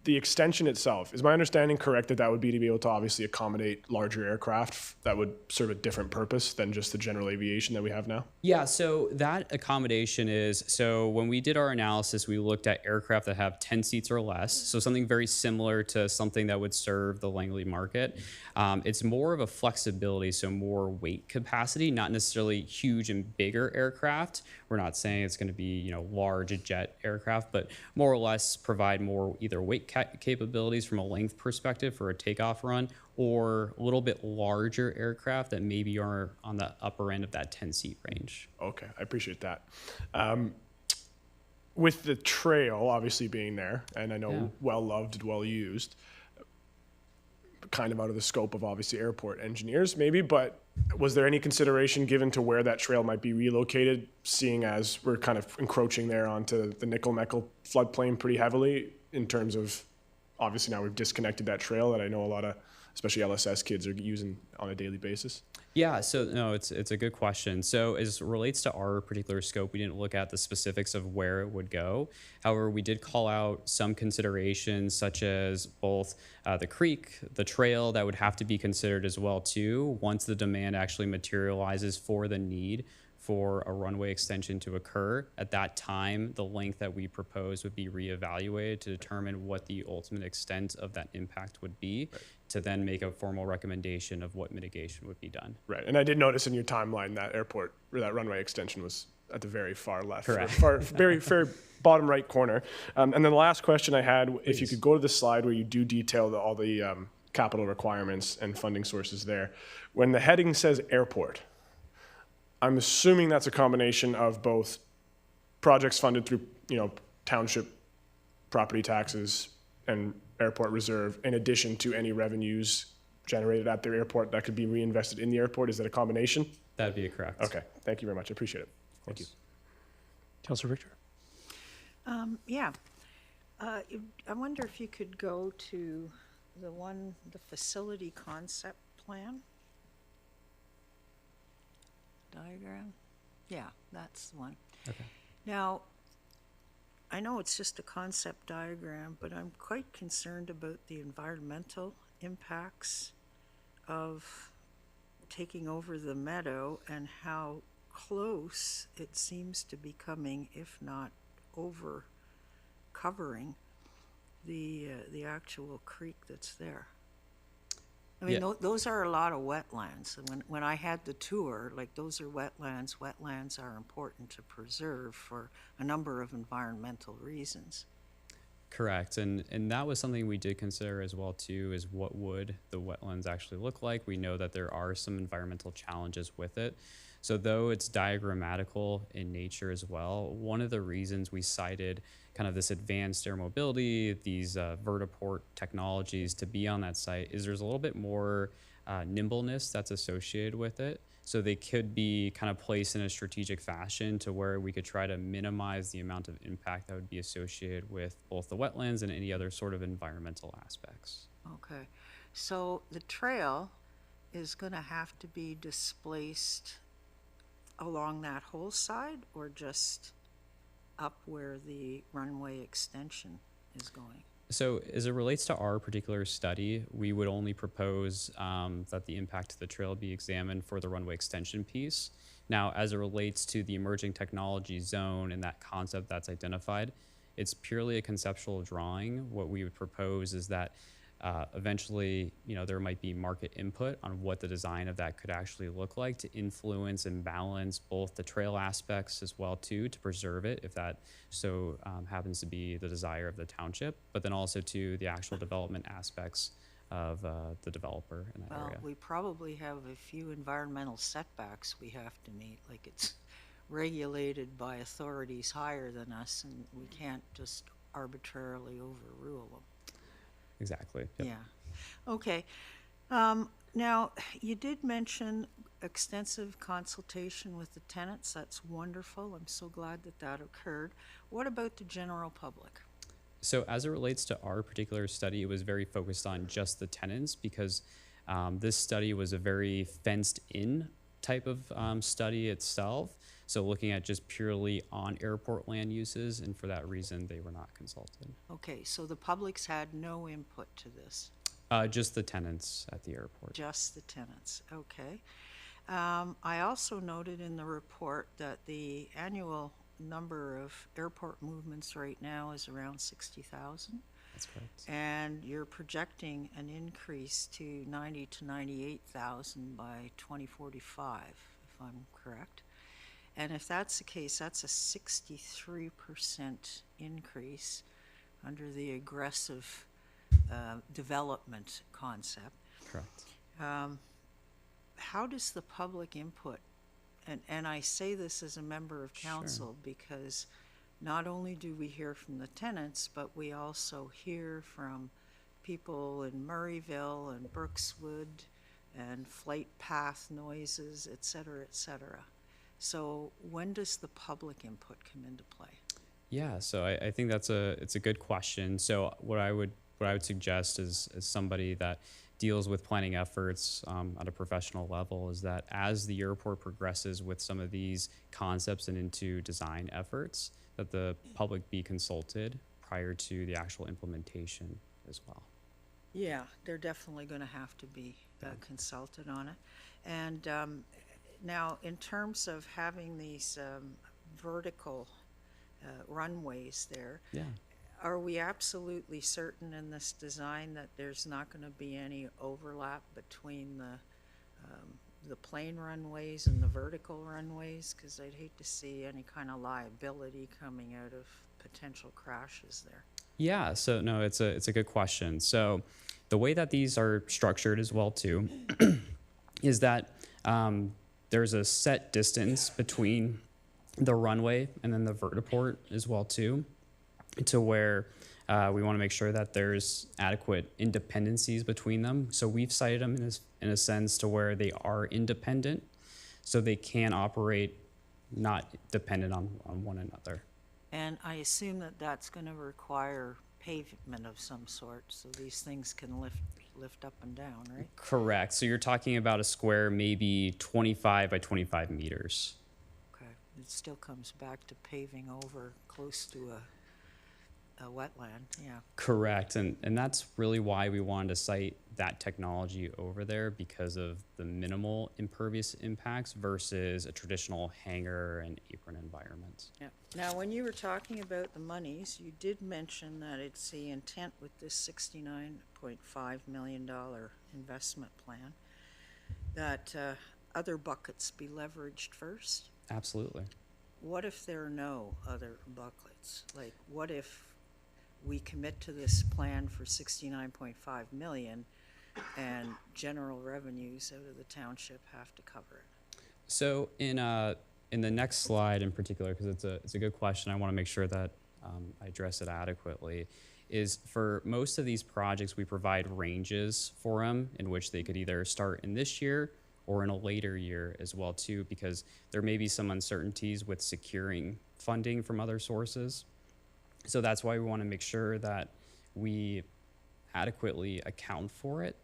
The extension itself, is my understanding correct that would be to be able to obviously accommodate larger aircraft that would serve a different purpose than just the general aviation that we have now? Yeah, so that accommodation is, so when we did our analysis, we looked at aircraft that have 10 seats or less, so something very similar to something that would serve the Langley market. It's more of a flexibility, so more weight capacity, not necessarily huge and bigger aircraft. We're not saying it's going to be, large jet aircraft, but more or less provide more either weight capabilities from a length perspective for a takeoff run, or a little bit larger aircraft that maybe are on the upper end of that 10-seat range. Okay, I appreciate that. With the trail obviously being there, and I know well-loved and well-used, kind of out of the scope of obviously airport engineers maybe, but was there any consideration given to where that trail might be relocated, seeing as we're kind of encroaching there onto the Nickel floodplain pretty heavily, in terms of, obviously now we've disconnected that trail that I know a lot of, especially LSS kids, are using on a daily basis? Yeah, so no, it's a good question. So as it relates to our particular scope, we didn't look at the specifics of where it would go. However, we did call out some considerations such as both the creek, the trail that would have to be considered as well too, once the demand actually materializes for the need for a runway extension to occur. At that time, the length that we propose would be reevaluated to determine what the ultimate extent of that impact would be, to then make a formal recommendation of what mitigation would be done. Right, and I did notice in your timeline that airport, or that runway extension was at the very far left. Correct. Very bottom right corner. And then the last question I had, if you could go to the slide where you do detail all the capital requirements and funding sources there. When the heading says airport, I'm assuming that's a combination of both projects funded through, township property taxes and airport reserve, in addition to any revenues generated at their airport that could be reinvested in the airport. Is that a combination? That'd be correct. Okay, thank you very much. I appreciate it. Thank you. Councillor Richter? I wonder if you could go to the facility concept plan diagram. Yeah, that's the one. Okay. Now, I know it's just a concept diagram, but I'm quite concerned about the environmental impacts of taking over the meadow and how close it seems to be coming, if not over covering the actual creek that's there. I mean, those are a lot of wetlands. And when I had the tour, those are wetlands. Wetlands are important to preserve for a number of environmental reasons. Correct, and that was something we did consider as well too, is what would the wetlands actually look like. We know that there are some environmental challenges with it. So though it's diagrammatical in nature as well, one of the reasons we cited kind of this advanced air mobility, these vertiport technologies to be on that site, is there's a little bit more nimbleness that's associated with it. So they could be kind of placed in a strategic fashion to where we could try to minimize the amount of impact that would be associated with both the wetlands and any other sort of environmental aspects. Okay, so the trail is gonna have to be displaced along that whole side, or just up where the runway extension is going? So as it relates to our particular study, we would only propose that the impact to the trail be examined for the runway extension piece. Now, as it relates to the emerging technology zone and that concept that's identified, it's purely a conceptual drawing. What we would propose is that eventually, there might be market input on what the design of that could actually look like to influence and balance both the trail aspects as well too, to preserve it if that so happens to be the desire of the township, but then also to the actual development aspects of the developer in that Well, area. we probably have a few environmental setbacks we have to meet, like it's regulated by authorities higher than us, and we can't just arbitrarily overrule them. Exactly. Yep. Yeah. Okay. Now, you did mention extensive consultation with the tenants. That's wonderful. I'm so glad that that occurred. What about the general public? So as it relates to our particular study, it was very focused on just the tenants because this study was a very fenced-in type of study itself. So looking at just purely on airport land uses, and for that reason, they were not consulted. Okay, so the public's had no input to this? Just the tenants at the airport. Just the tenants, okay. I also noted in the report that the annual number of airport movements right now is around 60,000. That's correct. And you're projecting an increase to 90 to 98,000 by 2045, if I'm correct. And if that's the case, that's a 63% increase under the aggressive development concept. Correct. How does the public input, and I say this as a member of council because not only do we hear from the tenants, but we also hear from people in Murrayville and Brookswood and flight path noises, et cetera, et cetera. So when does the public input come into play? Yeah, so I think it's a good question. So what I would suggest is somebody that deals with planning efforts at a professional level is that as the airport progresses with some of these concepts and into design efforts, that the public be consulted prior to the actual implementation as well. Yeah, they're definitely going to have to be consulted on it. And now, in terms of having these vertical runways there, are we absolutely certain in this design that there's not going to be any overlap between the plane runways and the vertical runways? Because I'd hate to see any kind of liability coming out of potential crashes there. Yeah, so no, it's a good question. So the way that these are structured as well too is that there's a set distance between the runway and then the vertiport as well too, to where we want to make sure that there's adequate independencies between them. So we've cited them in a sense to where they are independent, so they can operate not dependent on one another. And I assume that that's going to require pavement of some sort, so these things can lift up and down, right? Correct. So you're talking about a square maybe 25 by 25 meters. Okay. It still comes back to paving over close to a wetland, yeah. Correct. And that's really why we wanted to cite that technology over there, because of the minimal impervious impacts versus a traditional hangar and apron environment. Yeah. Now, when you were talking about the monies, you did mention that it's the intent with this $69.5 million investment plan that other buckets be leveraged first. Absolutely. What if there are no other buckets? Like, what if we commit to this plan for $69.5 million and general revenues out of the township have to cover it? So in the next slide in particular, because it's a good question, I want to make sure that I address it adequately, is for most of these projects we provide ranges for them in which they could either start in this year or in a later year as well too, because there may be some uncertainties with securing funding from other sources. So that's why we want to make sure that we adequately account for it,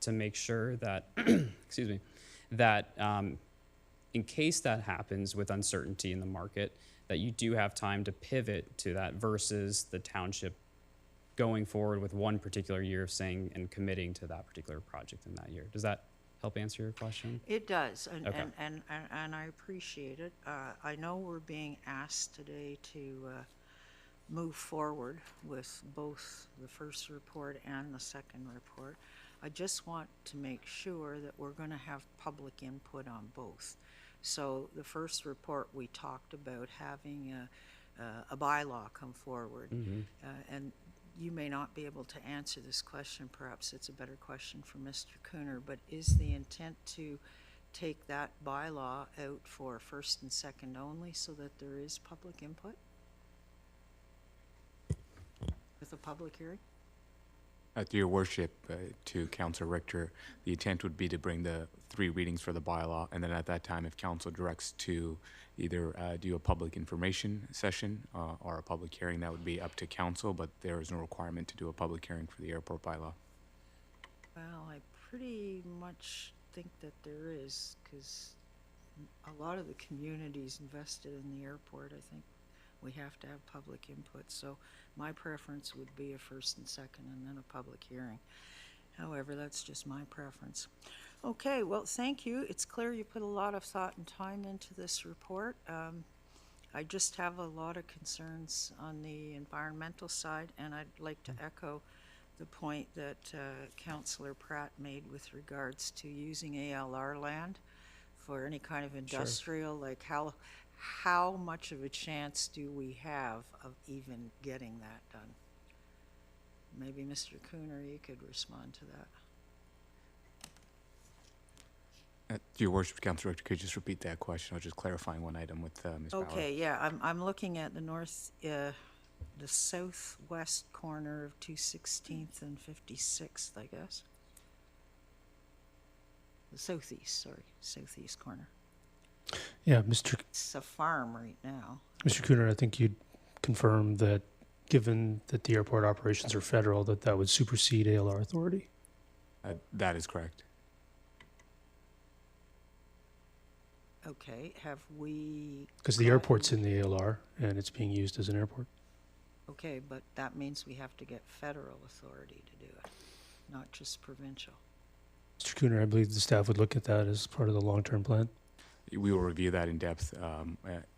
to make sure that, excuse me, that in case that happens with uncertainty in the market, that you do have time to pivot to that versus the township going forward with one particular year of saying and committing to that particular project in that year. Does that help answer your question? It does, and, Okay. and I appreciate it. I know we're being asked today to move forward with both the first report and the second report. I just want to make sure that we're going to have public input on both. So the first report, we talked about having a bylaw come forward. And you may not be able to answer this question. Perhaps it's a better question for Mr. Cooner, but is the intent to take that bylaw out for first and second only so that there is public input? With a public hearing? Your worship, to Councillor Richter, the intent would be to bring the 3 readings for the bylaw, and then at that time, if council directs to either do a public information session or a public hearing, that would be up to council, but there is no requirement to do a public hearing for the airport bylaw. Well, I pretty much think that there is, because a lot of the communities invested in the airport, I think we have to have public input. So my preference would be a first and second and then a public hearing. However, that's just my preference. Okay, well, thank you. It's clear you put a lot of thought and time into this report. I just have a lot of concerns on the environmental side, and I'd like to echo the point that Councillor Pratt made with regards to using ALR land for any kind of industrial, like how much of a chance do we have of even getting that done? Maybe Mr. Cooner, you could respond to that. Your worship, Councillor Richter, could you just repeat that question? I was just clarifying one item with Ms. Bauer. Okay, yeah, I'm looking at the southwest corner of 216th and 56th, I guess. The southeast corner. Yeah, It's a farm right now. Mr. Cooner, I think you'd confirm that given that the airport operations are federal, that would supersede ALR authority? That is correct. Okay, have we... Because the airport's in the ALR and it's being used as an airport. Okay, but that means we have to get federal authority to do it, not just provincial. Mr. Cooner, I believe the staff would look at that as part of the long-term plan. We will review that in depth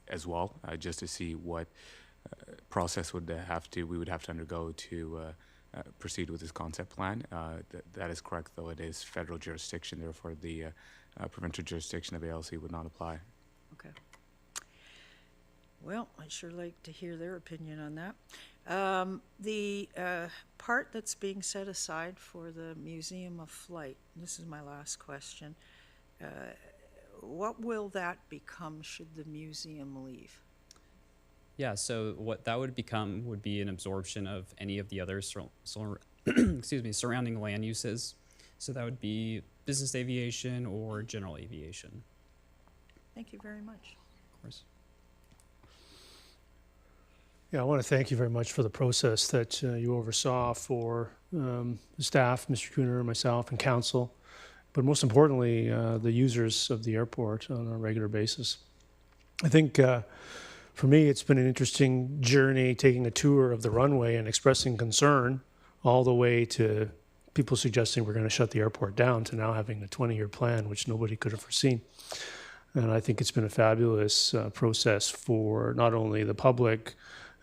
as well, just to see what process we would have to undergo to proceed with this concept plan. That is correct, though it is federal jurisdiction, therefore the provincial jurisdiction of ALC would not apply. Okay. Well, I'd sure like to hear their opinion on that. The part that's being set aside for the Museum of Flight, this is my last question, what will that become should the museum leave? Yeah, so what that would become would be an absorption of any of the other excuse me, surrounding land uses. So that would be business aviation or general aviation. Thank you very much. Of course. Yeah, I want to thank you very much for the process that you oversaw for the staff, Mr. Cooner, myself, and council, but most importantly, the users of the airport on a regular basis. I think for me, it's been an interesting journey taking a tour of the runway and expressing concern all the way to people suggesting we're going to shut the airport down to now having a 20-year plan, which nobody could have foreseen. And I think it's been a fabulous process for not only the public,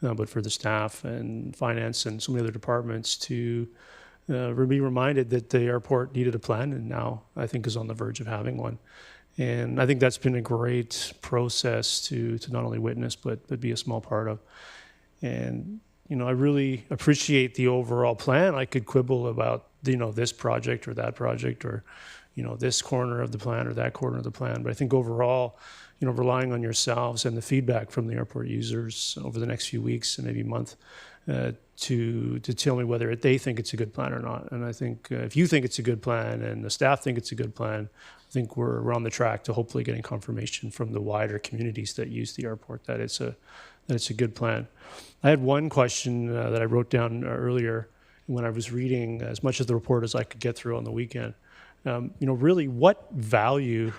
but for the staff and finance and so many other departments to be reminded that the airport needed a plan and now I think is on the verge of having one. And I think that's been a great process to not only witness, but be a small part of. And, you know, I really appreciate the overall plan. I could quibble about, you know, this project or that project or, you know, this corner of the plan or that corner of the plan. But I think overall, you know, relying on yourselves and the feedback from the airport users over the next few weeks and maybe month to tell me whether they think it's a good plan or not. And I think if you think it's a good plan and the staff think it's a good plan, I think we're on the track to hopefully getting confirmation from the wider communities that use the airport that it's a good plan. I had one question that I wrote down earlier when I was reading as much of the report as I could get through on the weekend. Really, what value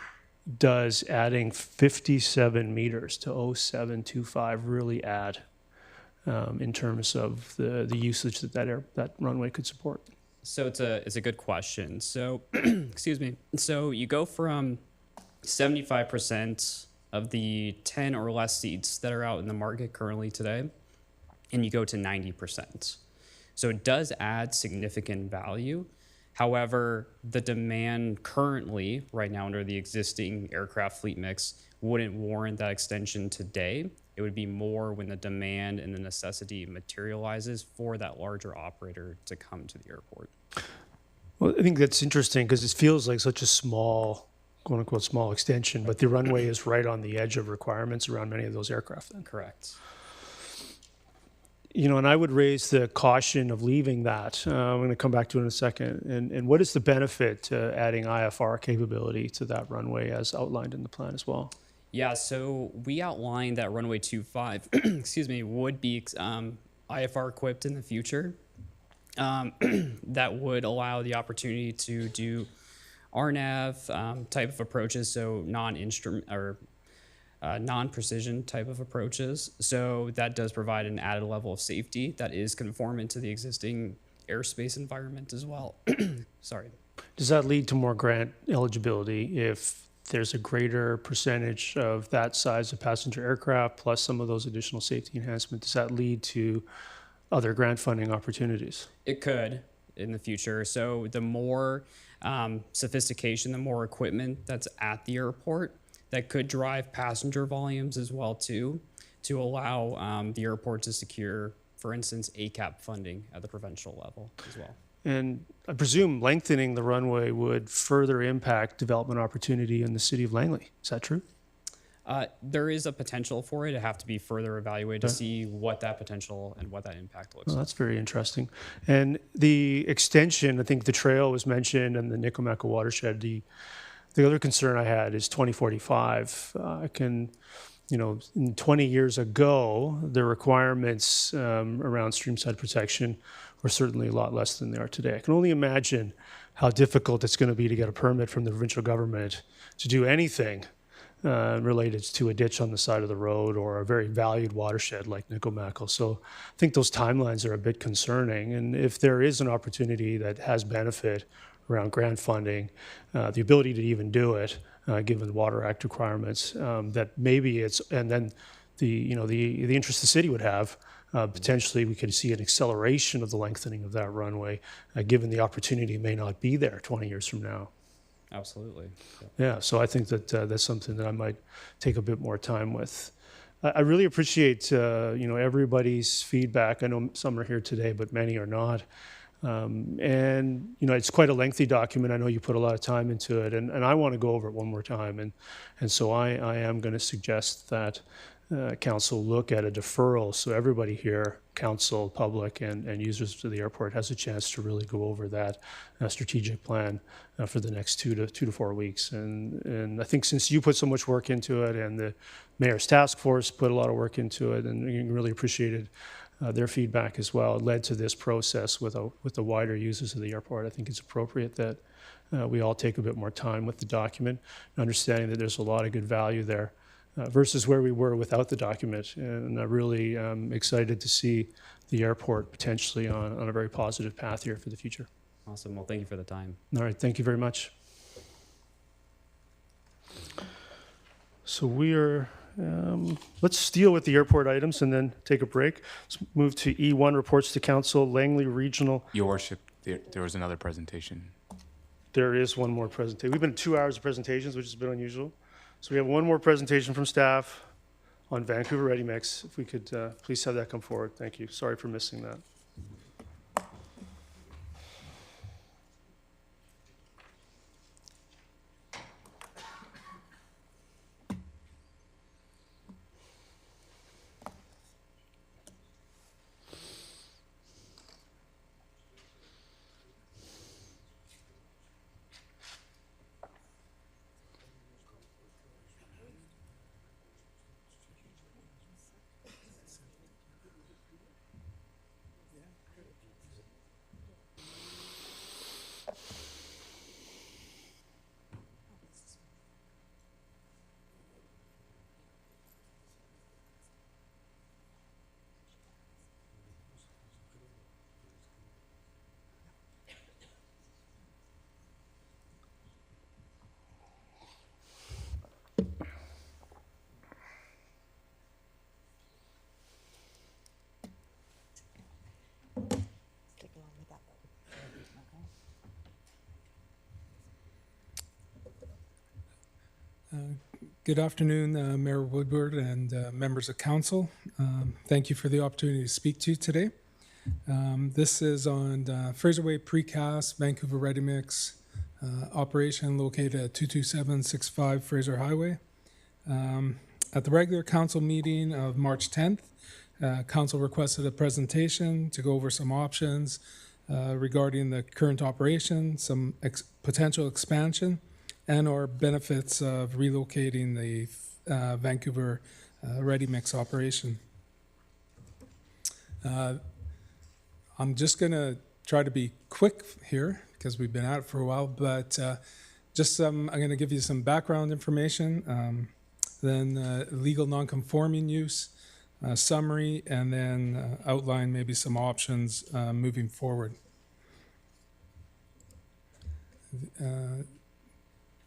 does adding 57 meters to 0725 really add in terms of the usage that runway could support? So it's a good question. So, excuse me. So you go from 75% of the 10 or less seats that are out in the market currently today, and you go to 90%. So it does add significant value. However, the demand currently, right now under the existing aircraft fleet mix, wouldn't warrant that extension today. It would be more when the demand and the necessity materializes for that larger operator to come to the airport. Well, I think that's interesting because it feels like such a small, quote unquote, small extension, but the runway is right on the edge of requirements around many of those aircraft then. Correct. And I would raise the caution of leaving that. I'm going to come back to it in a second. And what is the benefit to adding IFR capability to that runway as outlined in the plan as well? Yeah, so we outlined that runway 25, excuse me, would be IFR equipped in the future. That would allow the opportunity to do RNAV type of approaches, so non-instrument or non-precision type of approaches. So that does provide an added level of safety that is conformant to the existing airspace environment as well. Sorry. Does that lead to more grant eligibility if there's a greater percentage of that size of passenger aircraft plus some of those additional safety enhancements? Does that lead to other grant funding opportunities? It could in the future. So the more sophistication, the more equipment that's at the airport, that could drive passenger volumes as well too, to allow the airport to secure, for instance, ACAP funding at the provincial level as well. And I presume lengthening the runway would further impact development opportunity in the city of Langley. Is that true? There is a potential for it. It have to be further evaluated to see what that potential and what that impact looks Well, like. that's very interesting. And the extension, I think the trail was mentioned and the Nikomaco watershed. The other concern I had is 2045. In 20 years ago, the requirements around streamside protection were certainly a lot less than they are today. I can only imagine how difficult it's going to be to get a permit from the provincial government to do anything related to a ditch on the side of the road or a very valued watershed like Nikomaco. So I think those timelines are a bit concerning. And if there is an opportunity that has benefit around grant funding, the ability to even do it, given the Water Act requirements, that maybe it's, and then the interest the city would have, potentially we could see an acceleration of the lengthening of that runway, given the opportunity may not be there 20 years from now. Absolutely. Yeah, so I think that that's something that I might take a bit more time with. I really appreciate everybody's feedback. I know some are here today, but many are not. And it's quite a lengthy document. I know you put a lot of time into it, and I want to go over it one more time. And so I am going to suggest that council look at a deferral so everybody here, council, public, and users of the airport has a chance to really go over that strategic plan for the next 2 to 4 weeks. And I think since you put so much work into it and the mayor's task force put a lot of work into it, and we really appreciated their feedback as well, it led to this process with the wider users of the airport. I think it's appropriate that we all take a bit more time with the document, understanding that there's a lot of good value there versus where we were without the document. And I'm really excited to see the airport potentially on a very positive path here for the future. Awesome. Well, thank you for the time. All right. Thank you very much. So we are, let's deal with the airport items and then take a break. Let's move to E1, reports to council, Langley Regional. Your Worship, there was another presentation. There is one more presentation. We've been 2 hours of presentations, which has been unusual. So we have one more presentation from staff on Vancouver Ready Mix. If we could please have that come forward. Thank you. Sorry for missing that. Good afternoon, Mayor Woodward and members of council. Thank you for the opportunity to speak to you today. This is on Fraser Way Precast, Vancouver Ready Mix operation located at 22765 Fraser Highway. At the regular council meeting of March 10th, council requested a presentation to go over some options regarding the current operation, some potential expansion, and or benefits of relocating the Vancouver Ready Mix operation. I'm just going to try to be quick here because we've been at it for a while, but I'm going to give you some background information, then legal non-conforming use, summary, and then outline maybe some options moving forward.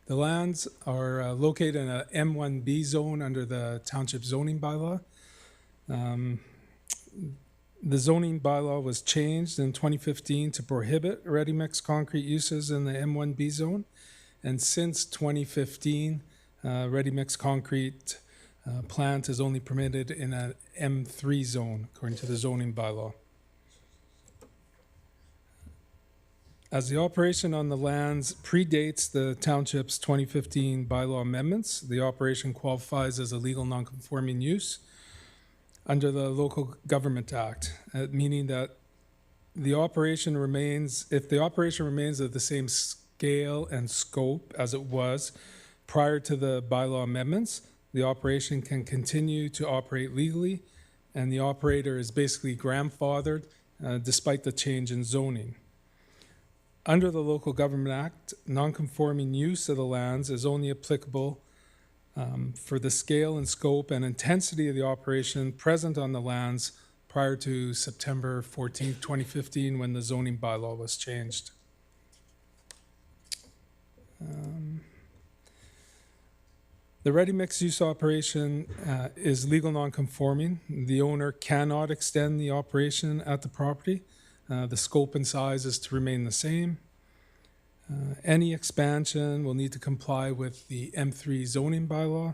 The lands are located in a M1B zone under the Township zoning bylaw. The zoning bylaw was changed in 2015 to prohibit ready-mix concrete uses in the M1B zone. And since 2015, ready-mix concrete plant is only permitted in an M3 zone, according to the zoning bylaw. As the operation on the lands predates the township's 2015 bylaw amendments, the operation qualifies as a legal non-conforming use under the Local Government Act, meaning that the operation remains, if the operation remains at the same scale and scope as it was prior to the bylaw amendments, the operation can continue to operate legally, and the operator is basically grandfathered despite the change in zoning. Under the Local Government Act, non-conforming use of the lands is only applicable for the scale and scope and intensity of the operation present on the lands prior to September 14, 2015, when the zoning bylaw was changed. The ready-mix use operation is legal non-conforming. The owner cannot extend the operation at the property. The scope and size is to remain the same. Any expansion will need to comply with the M3 zoning bylaw.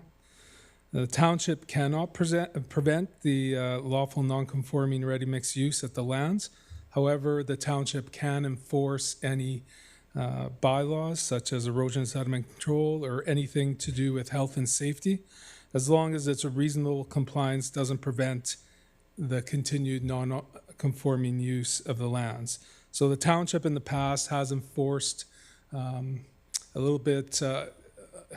The township cannot prevent the lawful non-conforming ready-mix use at the lands. However, the township can enforce any bylaws such as erosion sediment control or anything to do with health and safety, as long as it's a reasonable compliance doesn't prevent the continued non-conforming use of the lands. So the township in the past has enforced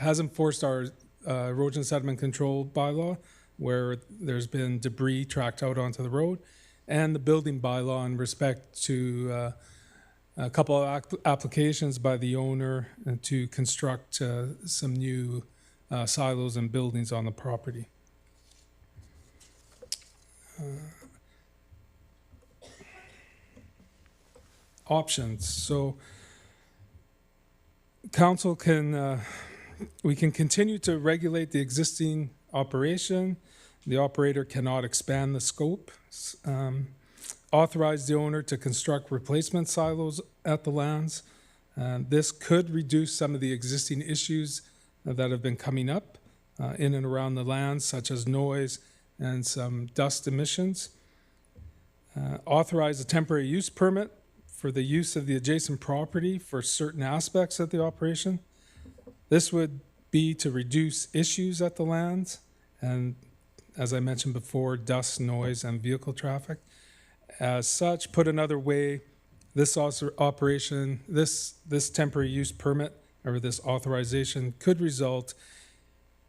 has enforced our erosion sediment control bylaw, where there's been debris tracked out onto the road, and the building bylaw in respect to a couple of applications by the owner to construct some new silos and buildings on the property. Options. So council can, we can continue to regulate the existing operation. The operator cannot expand the scope. Authorize the owner to construct replacement silos at the lands. This could reduce some of the existing issues that have been coming up in and around the lands, such as noise and some dust emissions. Authorize a temporary use permit for the use of the adjacent property for certain aspects of the operation. This would be to reduce issues at the lands and, as I mentioned before, dust, noise, and vehicle traffic. As such, put another way, this operation, this temporary use permit or this authorization could result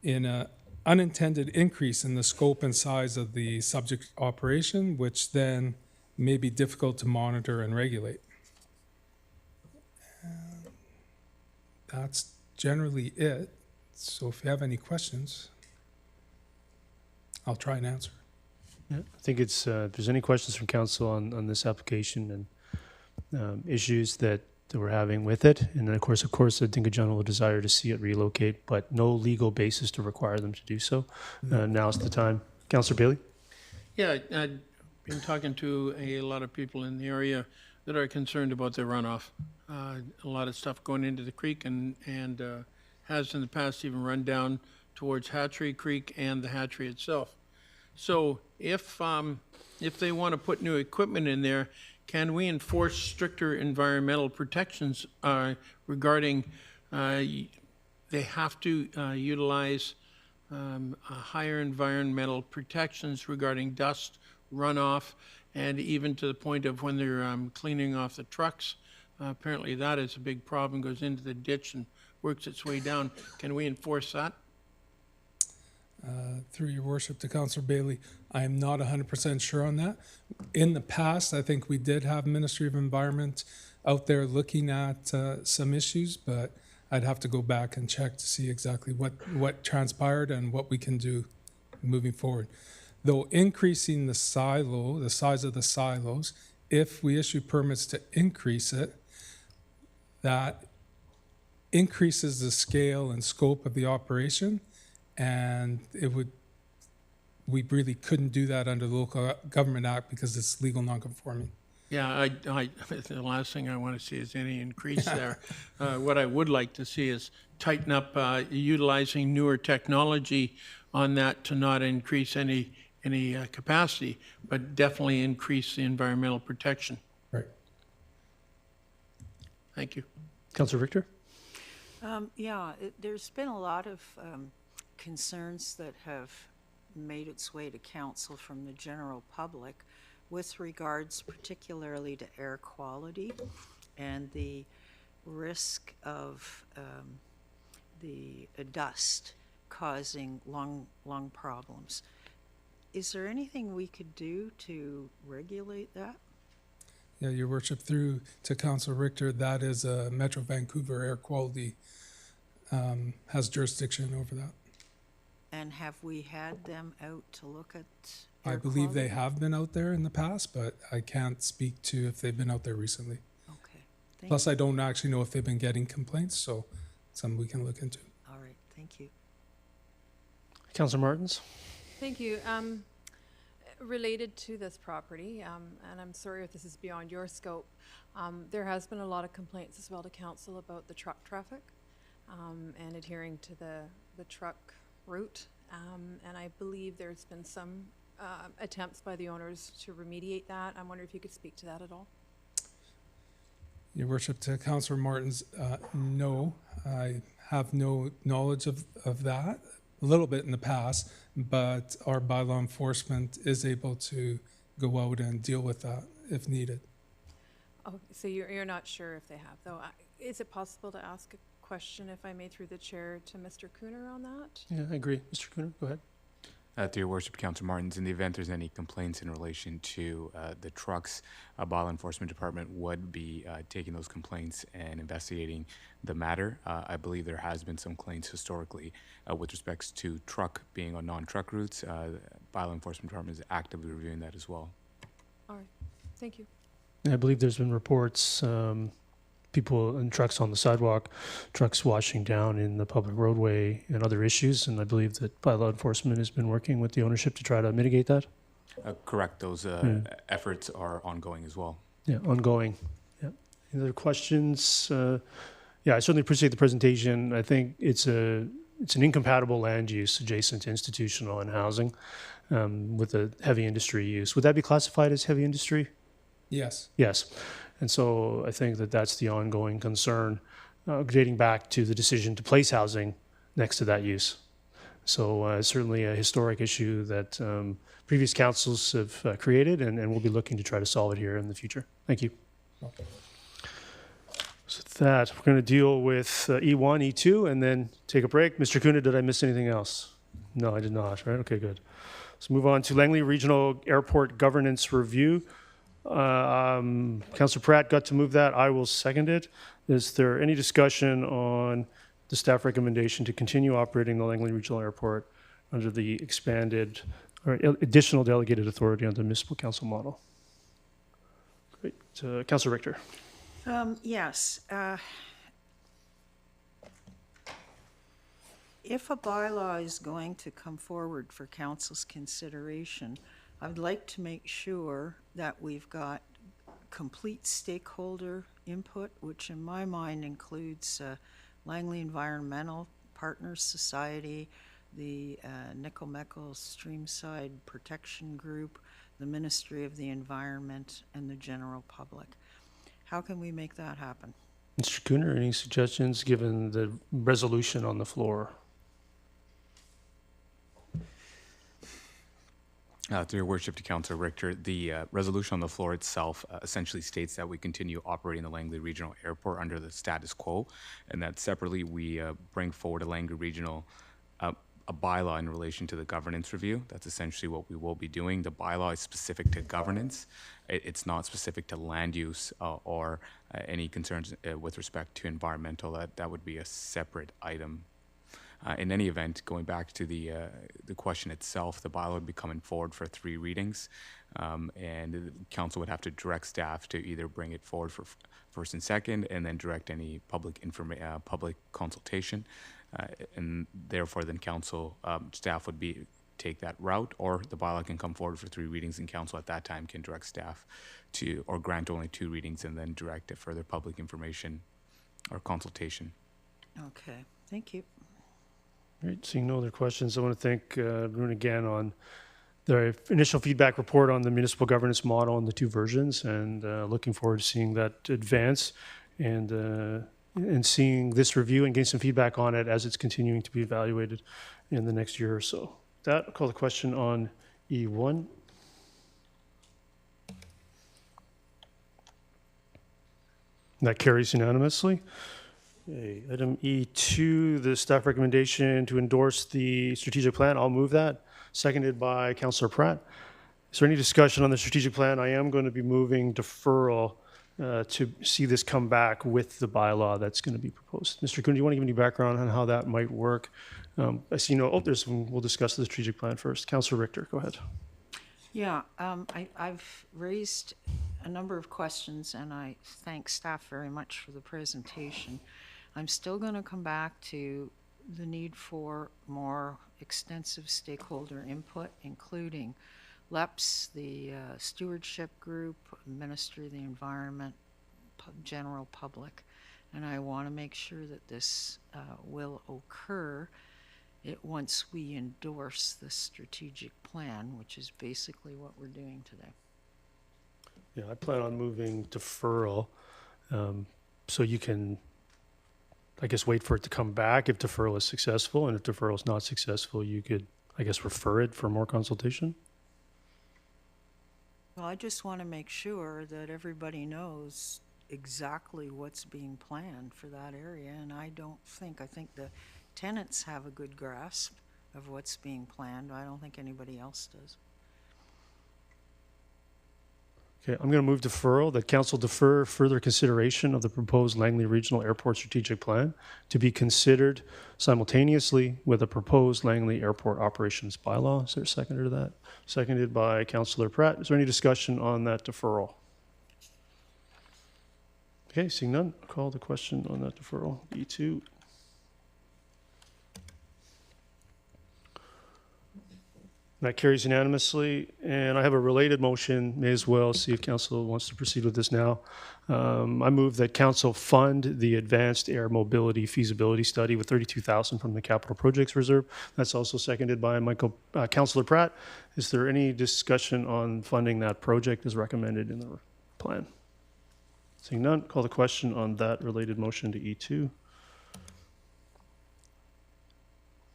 in an unintended increase in the scope and size of the subject operation, which then may be difficult to monitor and regulate. That's generally it. So if you have any questions, I'll try and answer. Yeah, I think it's, if there's any questions from council on this application and issues that we're having with it, and then of course, I think a general desire to see it relocate, but no legal basis to require them to do so. Now's the time. Councillor Bailey? Yeah, I've been talking to a lot of people in the area that are concerned about the runoff. A lot of stuff going into the creek and has in the past even run down towards Hatchery Creek and the hatchery itself. So if they want to put new equipment in there, can we enforce stricter environmental protections regarding they have to utilize higher environmental protections regarding dust, runoff, and even to the point of when they're cleaning off the trucks? Apparently that is a big problem, goes into the ditch and works its way down. Can we enforce that? Through your worship to Councillor Bailey, I am not 100% sure on that. In the past, I think we did have Ministry of Environment out there looking at some issues, but I'd have to go back and check to see exactly what transpired and what we can do moving forward. Though increasing the size of the silos, if we issue permits to increase it, that increases the scale and scope of the operation, and we really couldn't do that under the Local Government Act because it's legal non-conforming. Yeah, the last thing I want to see is any increase there. What I would like to see is tighten up utilizing newer technology on that to not increase any capacity, but definitely increase the environmental protection. Right. Thank you. Councillor Richter? There's been a lot of concerns that have made its way to council from the general public with regards particularly to air quality and the risk of the dust causing lung problems. Is there anything we could do to regulate that? Yeah, Your Worship, through to Councillor Richter, that is Metro Vancouver Air Quality has jurisdiction over that. And have we had them out to look at I believe they have been out there in the past, but I can't speak to if they've been out there recently. Okay. Plus, I don't actually know if they've been getting complaints, so something we can look into. All right, thank you. Councillor Martins? Thank you. Related to this property, and I'm sorry if this is beyond your scope, there has been a lot of complaints as well to council about the truck traffic and adhering to the truck route. And I believe there's been some attempts by the owners to remediate that. I wonder if you could speak to that at all. Your Worship, to Councillor Martins, no, I have no knowledge of that. A little bit in the past, but our bylaw enforcement is able to go out and deal with that if needed. Oh, so you're not sure if they have, though. Is it possible to ask a question, if I may, through the chair, to Mr. Cooner on that? Yeah, I agree. Mr. Cooner, go ahead. To Your Worship, Councillor Martins, in the event there's any complaints in relation to the trucks, bylaw enforcement department would be taking those complaints and investigating the matter. I believe there has been some complaints historically with respects to truck being on non-truck routes. Bylaw enforcement department is actively reviewing that as well. All right, thank you. I believe there's been reports, people and trucks on the sidewalk, trucks washing down in the public roadway, and other issues. And I believe that bylaw enforcement has been working with the ownership to try to mitigate that. Correct. Those efforts are ongoing as well. Yeah, ongoing. Yeah. Any other questions? Yeah, I certainly appreciate the presentation. I think it's an incompatible land use adjacent to institutional and housing with a heavy industry use. Would that be classified as heavy industry? Yes. Yes. And so I think that that's the ongoing concern dating back to the decision to place housing next to that use. So certainly a historic issue that previous councils have created, and we'll be looking to try to solve it here in the future. Thank you. Okay. So with that, we're going to deal with E1, E2, and then take a break. Mr. Kuna, did I miss anything else? No, I did not, right? Okay, good. Let's move on to Langley Regional Airport Governance Review. Councillor Pratt got to move that. I will second it. Is there any discussion on the staff recommendation to continue operating the Langley Regional Airport under the expanded or additional delegated authority under the municipal council model? Great. Councillor Richter. Yes. If a bylaw is going to come forward for council's consideration, I'd like to make sure that we've got complete stakeholder input, which in my mind includes Langley Environmental Partners Society, the Nickel Streamside Protection Group, the Ministry of the Environment, and the general public. How can we make that happen? Mr. Cooner, any suggestions given the resolution on the floor? Through your worship to Councillor Richter, the resolution on the floor itself essentially states that we continue operating the Langley Regional Airport under the status quo, and that separately we bring forward a Langley Regional a bylaw in relation to the governance review. That's essentially what we will be doing. The bylaw is specific to governance. It's not specific to land use or any concerns with respect to environmental. That would be a separate item. In any event, going back to the question itself, the bylaw would be coming forward for 3 readings, and the council would have to direct staff to either bring it forward for first and second, and then direct any public consultation, and therefore then council staff would take that route, or the bylaw can come forward for 3 readings, and council at that time can direct staff to, or grant only 2 readings, and then direct a further public information or consultation. Okay, thank you. All right, seeing no other questions, I want to thank Arun again on the initial feedback report on the municipal governance model and the 2 versions, and looking forward to seeing that advance and seeing this review and getting some feedback on it as it's continuing to be evaluated in the next year or so. That, I'll call the question on E1. That carries unanimously. Okay, item E2, the staff recommendation to endorse the strategic plan. I'll move that. Seconded by Councillor Pratt. Is there any discussion on the strategic plan? I am going to be moving deferral to see this come back with the bylaw that's going to be proposed. Mr. Kuhn, do you want to give any background on how that might work? I see we'll discuss the strategic plan first. Councillor Richter, go ahead. Yeah, I've raised a number of questions, and I thank staff very much for the presentation. I'm still going to come back to the need for more extensive stakeholder input, including LEPS, the Stewardship Group, Ministry of the Environment, general public. And I want to make sure that this will occur once we endorse the strategic plan, which is basically what we're doing today. Yeah, I plan on moving deferral, so you can, I guess, wait for it to come back if deferral is successful, and if deferral is not successful, you could, I guess, refer it for more consultation. Well, I just want to make sure that everybody knows exactly what's being planned for that area, and I think the tenants have a good grasp of what's being planned. I don't think anybody else does. Okay, I'm going to move deferral, that council defer further consideration of the proposed Langley Regional Airport Strategic Plan to be considered simultaneously with a proposed Langley Airport Operations Bylaw. Is there a seconder to that? Seconded by Councillor Pratt. Is there any discussion on that deferral? Okay, seeing none, I'll call the question on that deferral. E2. That carries unanimously, and I have a related motion. May as well see if council wants to proceed with this now. I move that council fund the advanced air mobility feasibility study with $32,000 from the capital projects reserve. That's also seconded by Councillor Pratt. Is there any discussion on funding that project as recommended in the plan? Seeing none, call the question on that related motion to E2.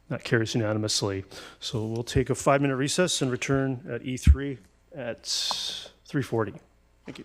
That carries unanimously. So we'll take a 5-minute recess and return at E3 at 3:40. Thank you.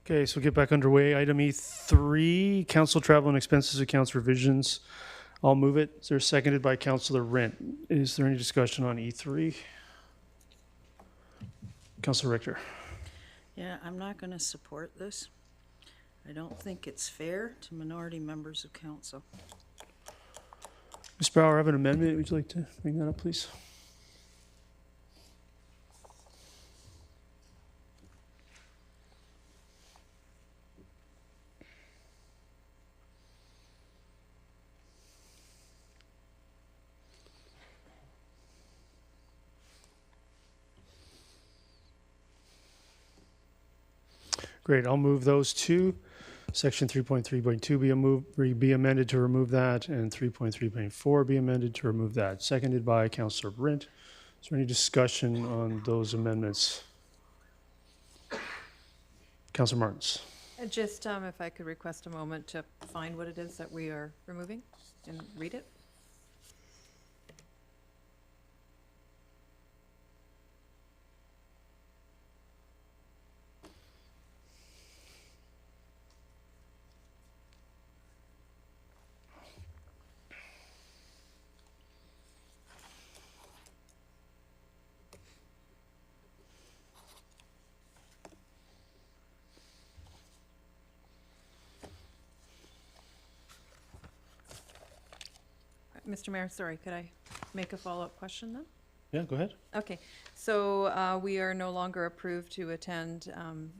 Okay, so we'll get back underway. Item E3, council travel and expenses accounts revisions. I'll move it. Is there seconded by Councillor Rent? Is there any discussion on E3? Councillor Richter. Yeah, I'm not going to support this. I don't think it's fair to minority members of council. Ms. Brower, I have an amendment. Would you like to bring that up, please? Great, I'll move those two. Section 3.3.2 be amended to remove that, and 3.3.4 be amended to remove that. Seconded by Councillor Brint. Is there any discussion on those amendments? Councillor Martins. Just if I could request a moment to find what it is that we are removing and read it. Mr. Mayor, sorry, could I make a follow-up question then? Yeah, go ahead. Okay, so we are no longer approved to attend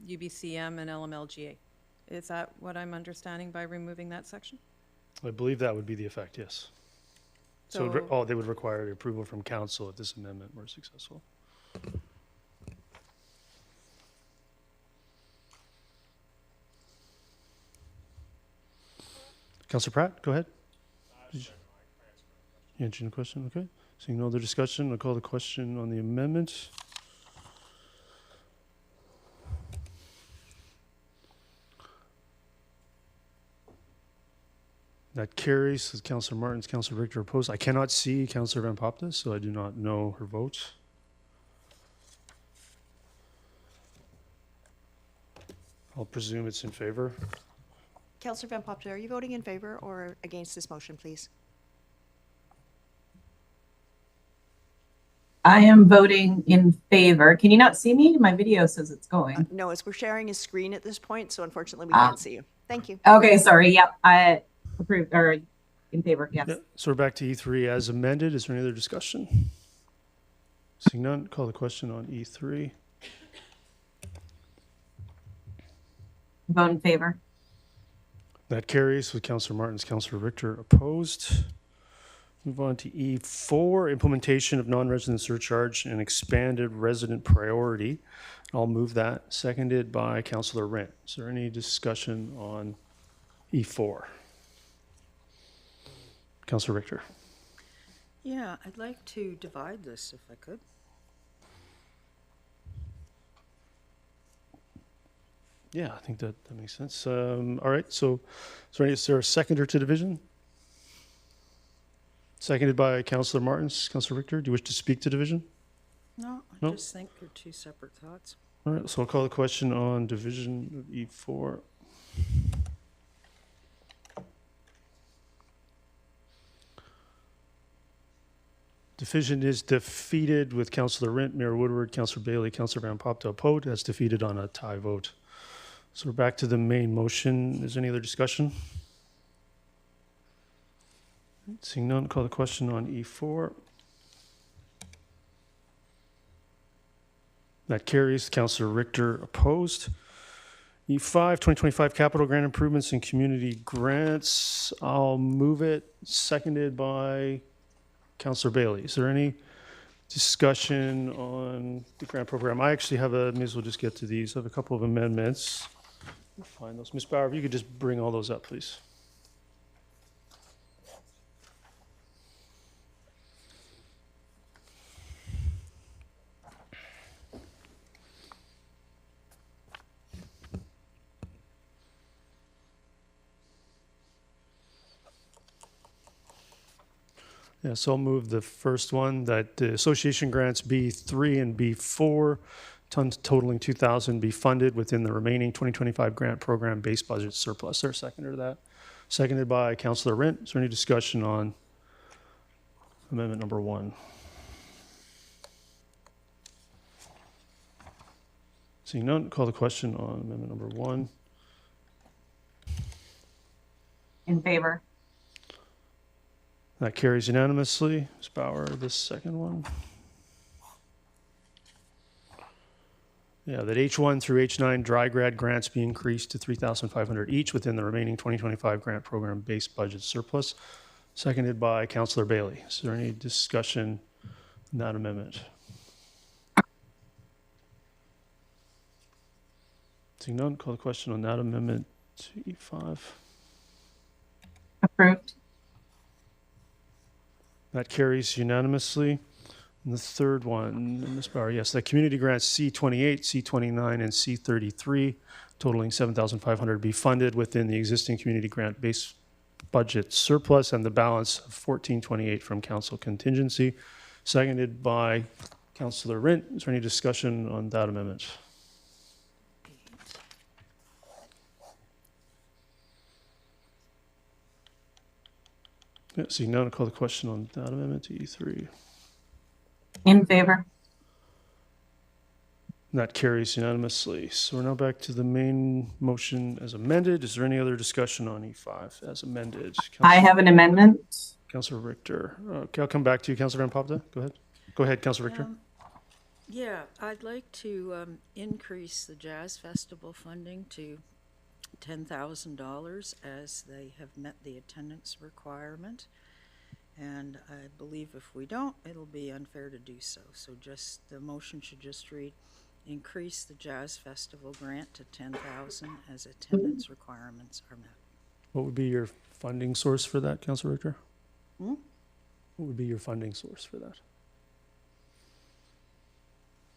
UBCM and LMLGA. Is that what I'm understanding by removing that section? I believe that would be the effect, yes. So, they would require the approval from council if this amendment were successful. Councillor Pratt, go ahead. You answering the question? Okay. Seeing no other discussion, I'll call the question on the amendment. That carries with Councillor Martins, Councillor Richter opposed. I cannot see Councillor Van Popta, so I do not know her vote. I'll presume it's in favor. Councillor Van Popta, are you voting in favor or against this motion, please? I am voting in favor. Can you not see me? My video says it's going. No, as we're sharing a screen at this point, so unfortunately we can't see you. Thank you. Okay, sorry. Yep, I approve or in favor. Yes. Yeah, so we're back to E3 as amended. Is there any other discussion? Seeing none, call the question on E3. Vote in favor. That carries with Councillor Martins, Councillor Richter opposed. Move on to E4, implementation of non-resident surcharge and expanded resident priority. I'll move that. Seconded by Councillor Rent. Is there any discussion on E4? Councillor Richter. Yeah, I'd like to divide this if I could. Yeah, I think that makes sense. All right, so is there a seconder to division? Seconded by Councillor Martins. Councillor Richter, do you wish to speak to division? No, I just think they're two separate thoughts. All right, so I'll call the question on division of E4. Division is defeated with Councillor Rent, Mayor Woodward, Councillor Bailey, Councillor Van Popta opposed. That's defeated on a tie vote. So we're back to the main motion. Is there any other discussion? Seeing none, call the question on E4. That carries. Councillor Richter opposed. E5, 2025 capital grant improvements and community grants. I'll move it. Seconded by Councillor Bailey. Is there any discussion on the grant program? I actually have may as well just get to these. I have a couple of amendments. I'll find those. Ms. Bauer, if you could just bring all those up, please. So I'll move the first one, that the association grants B3 and B4 tons totaling 2,000 be funded within the remaining 2025 grant program base budget surplus. Is there a seconder to that? Seconded by Councillor Rint. Is there any discussion on amendment number 1? Seeing none, call the question on amendment number 1. In favor. That carries unanimously. Ms. Bauer, the second one. Yeah, that H1 through H9 dry grad grants be increased to $3,500 each within the remaining 2025 grant program base budget surplus. Seconded by Councillor Bailey. Is there any discussion on that amendment? Seeing none, call the question on that amendment to E5. Approved. That carries unanimously. And the third one, Ms. Bauer, yes, the community grants C28, C29, and C33, totaling $7,500, be funded within the existing community grant base budget surplus and the balance of $1,428 from council contingency. Seconded by Councillor Rint. Is there any discussion on that amendment? Yeah, seeing none, I'll call the question on that amendment to E3. In favor. That carries unanimously. So we're now back to the main motion as amended. Is there any other discussion on E5 as amended? I have an amendment. Councillor Richter. Okay, I'll come back to you. Councillor Van Popda, go ahead. Go ahead, Councillor Richter. Yeah, I'd like to increase the Jazz Festival funding to $10,000 as they have met the attendance requirement. And I believe if we don't, it'll be unfair to do so. So just, the motion should just read, increase the Jazz Festival grant to $10,000 as attendance requirements are met. What would be your funding source for that, Councillor Richter? Hmm? What would be your funding source for that?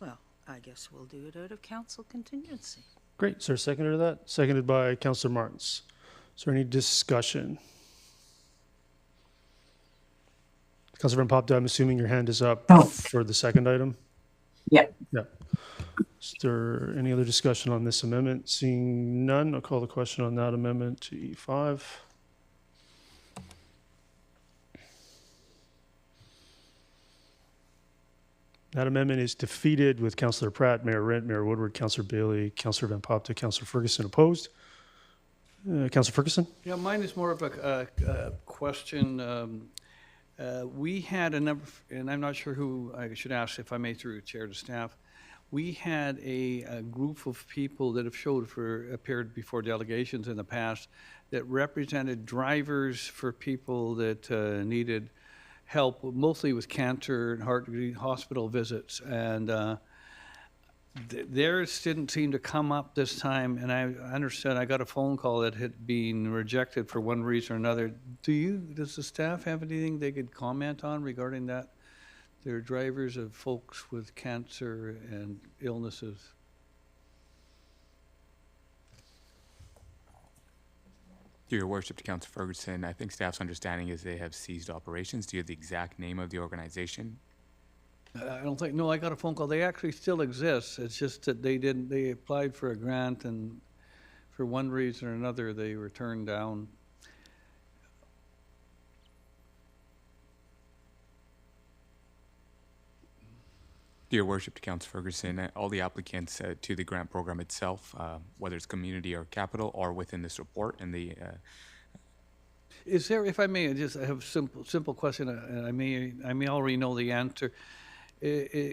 Well, I guess we'll do it out of council contingency. Great. Is there a seconder to that? Seconded by Councillor Martins. Is there any discussion? Councillor Van Popda, I'm assuming your hand is up for the second item? Yep. Yeah. Is there any other discussion on this amendment? Seeing none, I'll call the question on that amendment to E5. That amendment is defeated with Councillor Pratt, Mayor Rint, Mayor Woodward, Councillor Bailey, Councillor Van Popda, Councillor Ferguson opposed. Councillor Ferguson? Yeah, mine is more of a question. We had a number, and I'm not sure who I should ask, if I may, through chair to staff. We had a group of people that have appeared before delegations in the past that represented drivers for people that needed help, mostly with cancer and heart disease hospital visits. And theirs didn't seem to come up this time, and I understand I got a phone call that had been rejected for one reason or another. Does the staff have anything they could comment on regarding that? They're drivers of folks with cancer and illnesses. Your worship, to Councillor Ferguson, I think staff's understanding is they have ceased operations. Do you have the exact name of the organization? I don't think, no, I got a phone call. They actually still exist. It's just that they applied for a grant, and for one reason or another, they were turned down. Your worship, to Councillor Ferguson, all the applicants to the grant program itself, whether it's community or capital, are within this report, and the Is there, if I may, I have a simple question, and I may already know the answer.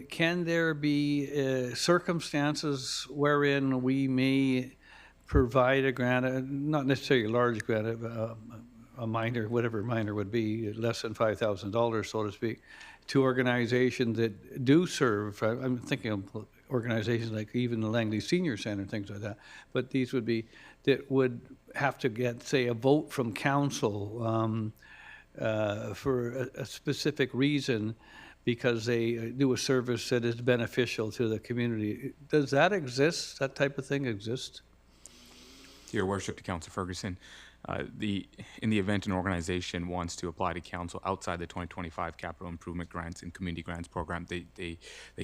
Can there be circumstances wherein we may provide a grant, not necessarily a large grant, a minor, whatever minor would be, less than $5,000, so to speak, to organizations that do serve? I'm thinking of organizations like even the Langley Senior Center, things like that. But these would be, that would have to get, say, a vote from council for a specific reason, because they do a service that is beneficial to the community. Does that exist? That type of thing exist? Your Worship, to Councillor Ferguson, in the event an organization wants to apply to council outside the 2025 capital improvement grants and community grants program, they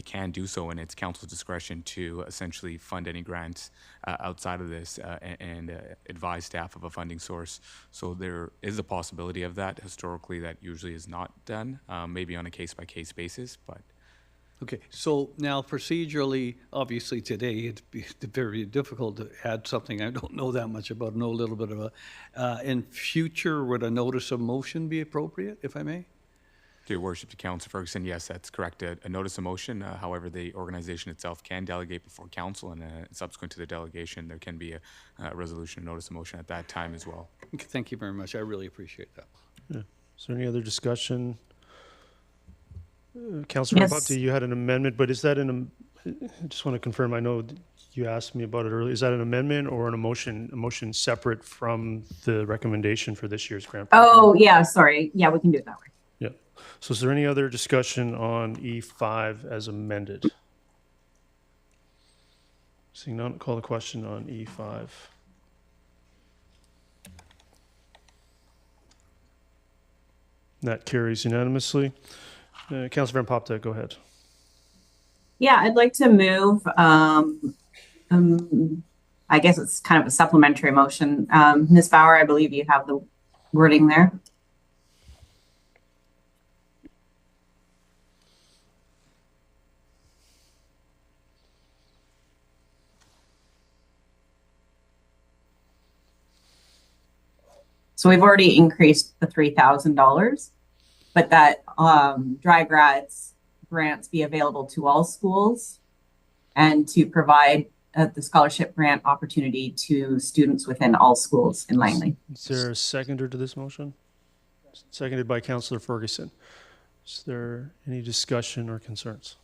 can do so, and it's council's discretion to essentially fund any grants outside of this and advise staff of a funding source. So there is a possibility of that. Historically, that usually is not done, maybe on a case-by-case basis, but. Okay, so now procedurally, obviously today, it'd be very difficult to add something I don't know that much about, know a little bit of in future, would a notice of motion be appropriate, if I may? To Your Worship, to Councillor Ferguson, yes, that's correct. A notice of motion, however, the organization itself can delegate before council, and subsequent to the delegation, there can be a resolution, notice of motion at that time as well. Okay, thank you very much. I really appreciate that. Yeah. Is there any other discussion? Councillor Yes. Bapti, you had an amendment, but is that I just want to confirm, I know you asked me about it earlier. Is that an amendment or a motion separate from the recommendation for this year's grant program? Oh, yeah, sorry. Yeah, we can do it that way. Yeah. So is there any other discussion on E5 as amended? Seeing none, call the question on E5. That carries unanimously. Councillor Van Popta, go ahead. Yeah, I'd like to move, I guess it's kind of a supplementary motion. Ms. Bauer, I believe you have the wording there. So we've already increased the $3,000, but that dry grads grants be available to all schools and to provide the scholarship grant opportunity to students within all schools in Langley. Is there a seconder to this motion? Seconded by Councillor Ferguson. Is there any discussion or concerns?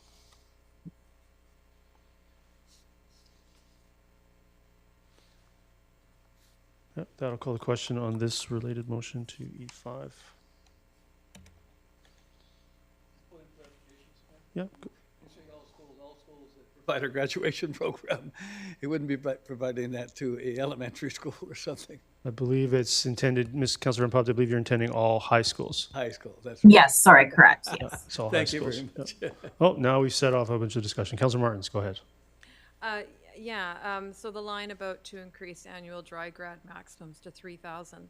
Yep, that'll call the question on this related motion to E5. Yeah. Provide a graduation program. It wouldn't be providing that to a elementary school or something. I believe it's intended, Ms. Councilor Van Popta, I believe you're intending all high schools. High school, that's right. Yes, sorry, correct. Yes. It's all Thank high you schools. very much. Yep. Oh, now we've set off a bunch of discussion. Councilor Martins, go ahead. So the line about to increase annual dry grad maximums to 3,000,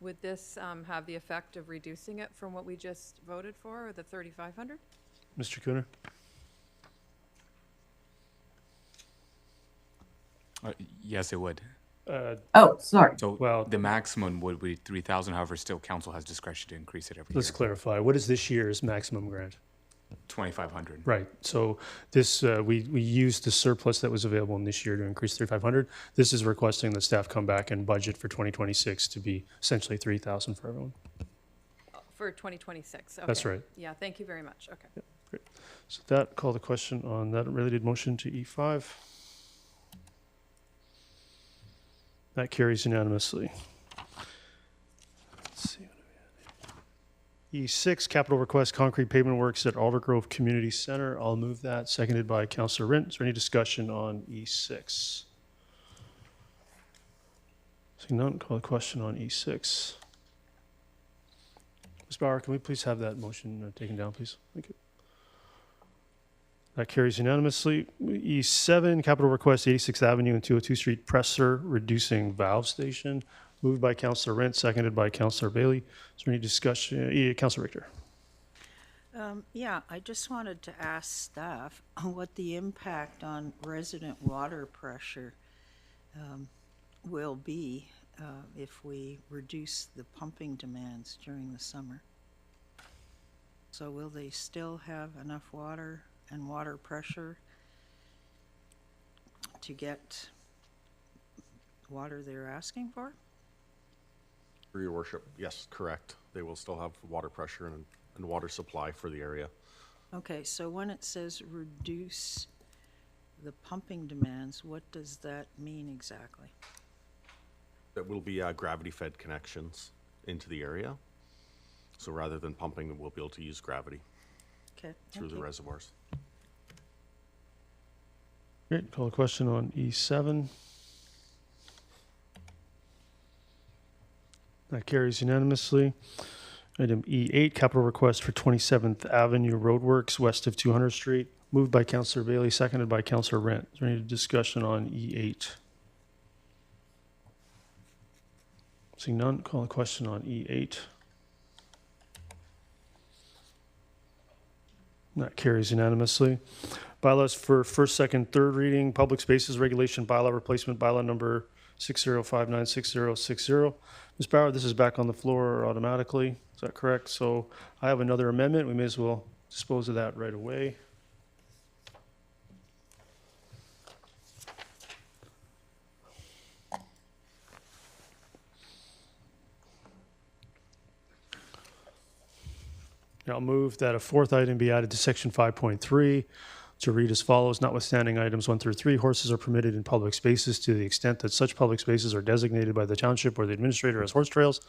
would this have the effect of reducing it from what we just voted for, or the 3,500? Mr. Cooner? Yes, it would. Oh, sorry. So Well- the maximum would be 3,000. However, still council has discretion to increase it every Let's year. clarify. What is this year's maximum grant? 2,500. Right. So this, we used the surplus that was available in this year to increase 3,500. This is requesting that staff come back and budget for 2026 to be essentially 3,000 for everyone. For 2026, okay. That's right. Yeah, thank you very much, okay. Great. So that call the question on that related motion to E5. That carries unanimously. Let's see. E6, capital request concrete pavement works at Aldergrove Community Center. I'll move that. Seconded by Councillor Rint. Is there any discussion on E6? Seeing none, call the question on E6. Ms. Bauer, can we please have that motion taken down, please? Thank you. That carries unanimously. E7, capital request 86th Avenue and 202 Street Presser reducing valve station. Moved by Councillor Rent, seconded by Councillor Bailey. Is there any discussion? Councillor Richter. Yeah, I just wanted to ask staff what the impact on resident water pressure will be if we reduce the pumping demands during the summer. So will they still have enough water and water pressure to get water they're asking for? For your worship, yes, correct. They will still have water pressure and water supply for the area. Okay, so when it says reduce the pumping demands, what does that mean exactly? That will be gravity-fed connections into the area. So rather than pumping, we'll be able to use gravity through the reservoirs. Great. Call a question on E7. That carries unanimously. Item E8, capital request for 27th Avenue roadworks west of 200th Street. Moved by Councillor Bailey, seconded by Councillor Rent. Is there any discussion on E8? Seeing none, call the question on E8. That carries unanimously. Bylaws for first, second, third reading, public spaces regulation bylaw replacement bylaw number 60596060. Ms. Bauer, this is back on the floor automatically. Is that correct? So I have another amendment. We may as well dispose of that right away. I'll move that a fourth item be added to section 5.3 to read as follows. Notwithstanding items 1 through 3, horses are permitted in public spaces to the extent that such public spaces are designated by the township or the administrator as horse trails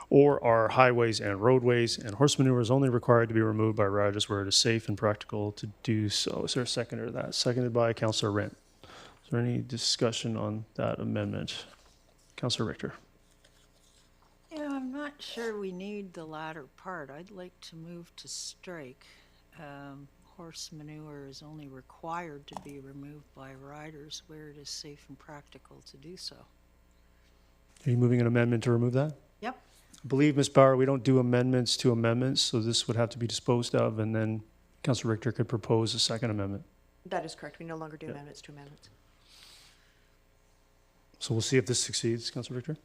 or are highways and roadways, and horse manure is only required to be removed by riders where it is safe and practical to do so. Is there a seconder to that? Seconded by Councillor Rent. Is there any discussion on that amendment? Councillor Richter. Yeah, I'm not sure we need the latter part. I'd like to move to strike. Horse manure is only required to be removed by riders where it is safe and practical to do so. Are you moving an amendment to remove that? Yep. I believe, Ms. Bauer, we don't do amendments to amendments, so this would have to be disposed of, and then Councillor Richter could propose a second amendment. That is correct. We no longer do amendments to amendments. So we'll see if this succeeds, Councillor Richter.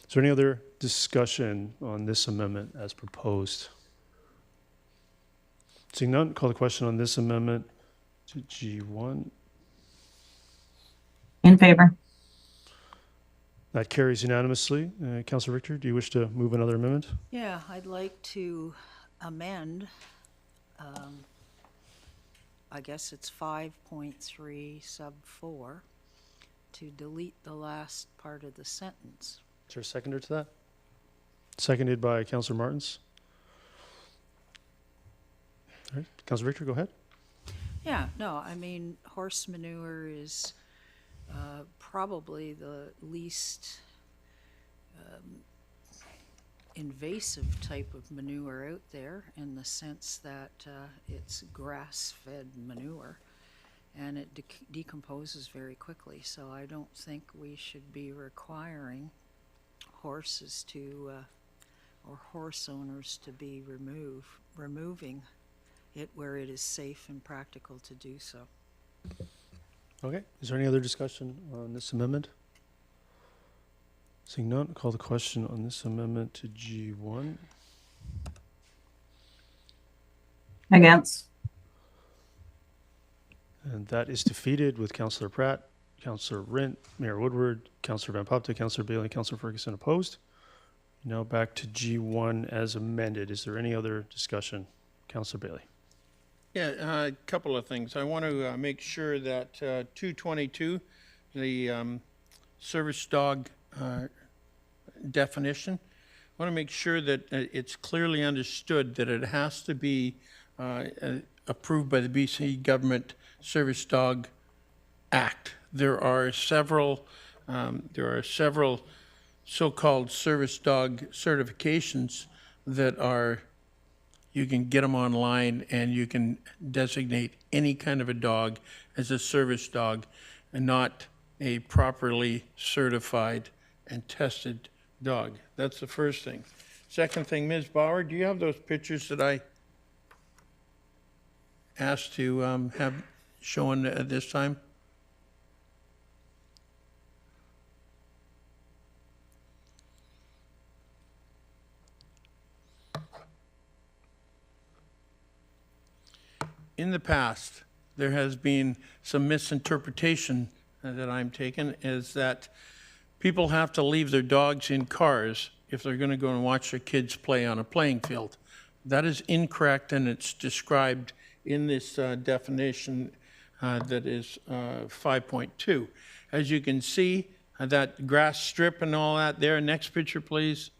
Is there any other discussion on this amendment as proposed? Seeing none, call the question on this amendment to G1. In favor. That carries unanimously. Councillor Richter, do you wish to move another amendment? Yeah, I'd like to amend, I guess it's 5.3 sub 4, to delete the last part of the sentence. Is there a seconder to that? Seconded by Councillor Martins. All right, Councillor Richter, go ahead. Yeah, no, I mean, horse manure is probably the least invasive type of manure out there, in the sense that it's grass-fed manure and it decomposes very quickly. So I don't think we should be requiring horses to, or horse owners to be removing it where it is safe and practical to do so. Okay, is there any other discussion on this amendment? Seeing none, call the question on this amendment to G1. Against. And that is defeated with Councillor Pratt, Councillor Rint, Mayor Woodward, Councillor Van Popte, Councillor Bailey, Councillor Ferguson opposed. Now back to G1 as amended. Is there any other discussion? Councillor Bailey. Yeah, a couple of things. I want to make sure that 222, the service dog definition, I want to make sure that it's clearly understood that it has to be approved by the BC Government Service Dog Act. There are several so-called service dog certifications that are, you can get them online, and you can designate any kind of a dog as a service dog and not a properly certified and tested dog. That's the first thing. Second thing, Ms. Bauer, do you have those pictures that I asked to have shown at this time? In the past, there has been some misinterpretation that I'm taking, is that people have to leave their dogs in cars if they're going to go and watch their kids play on a playing field. That is incorrect, and it's described in this definition that is 5.2. As you can see, that grass strip and all that there. Next picture, please.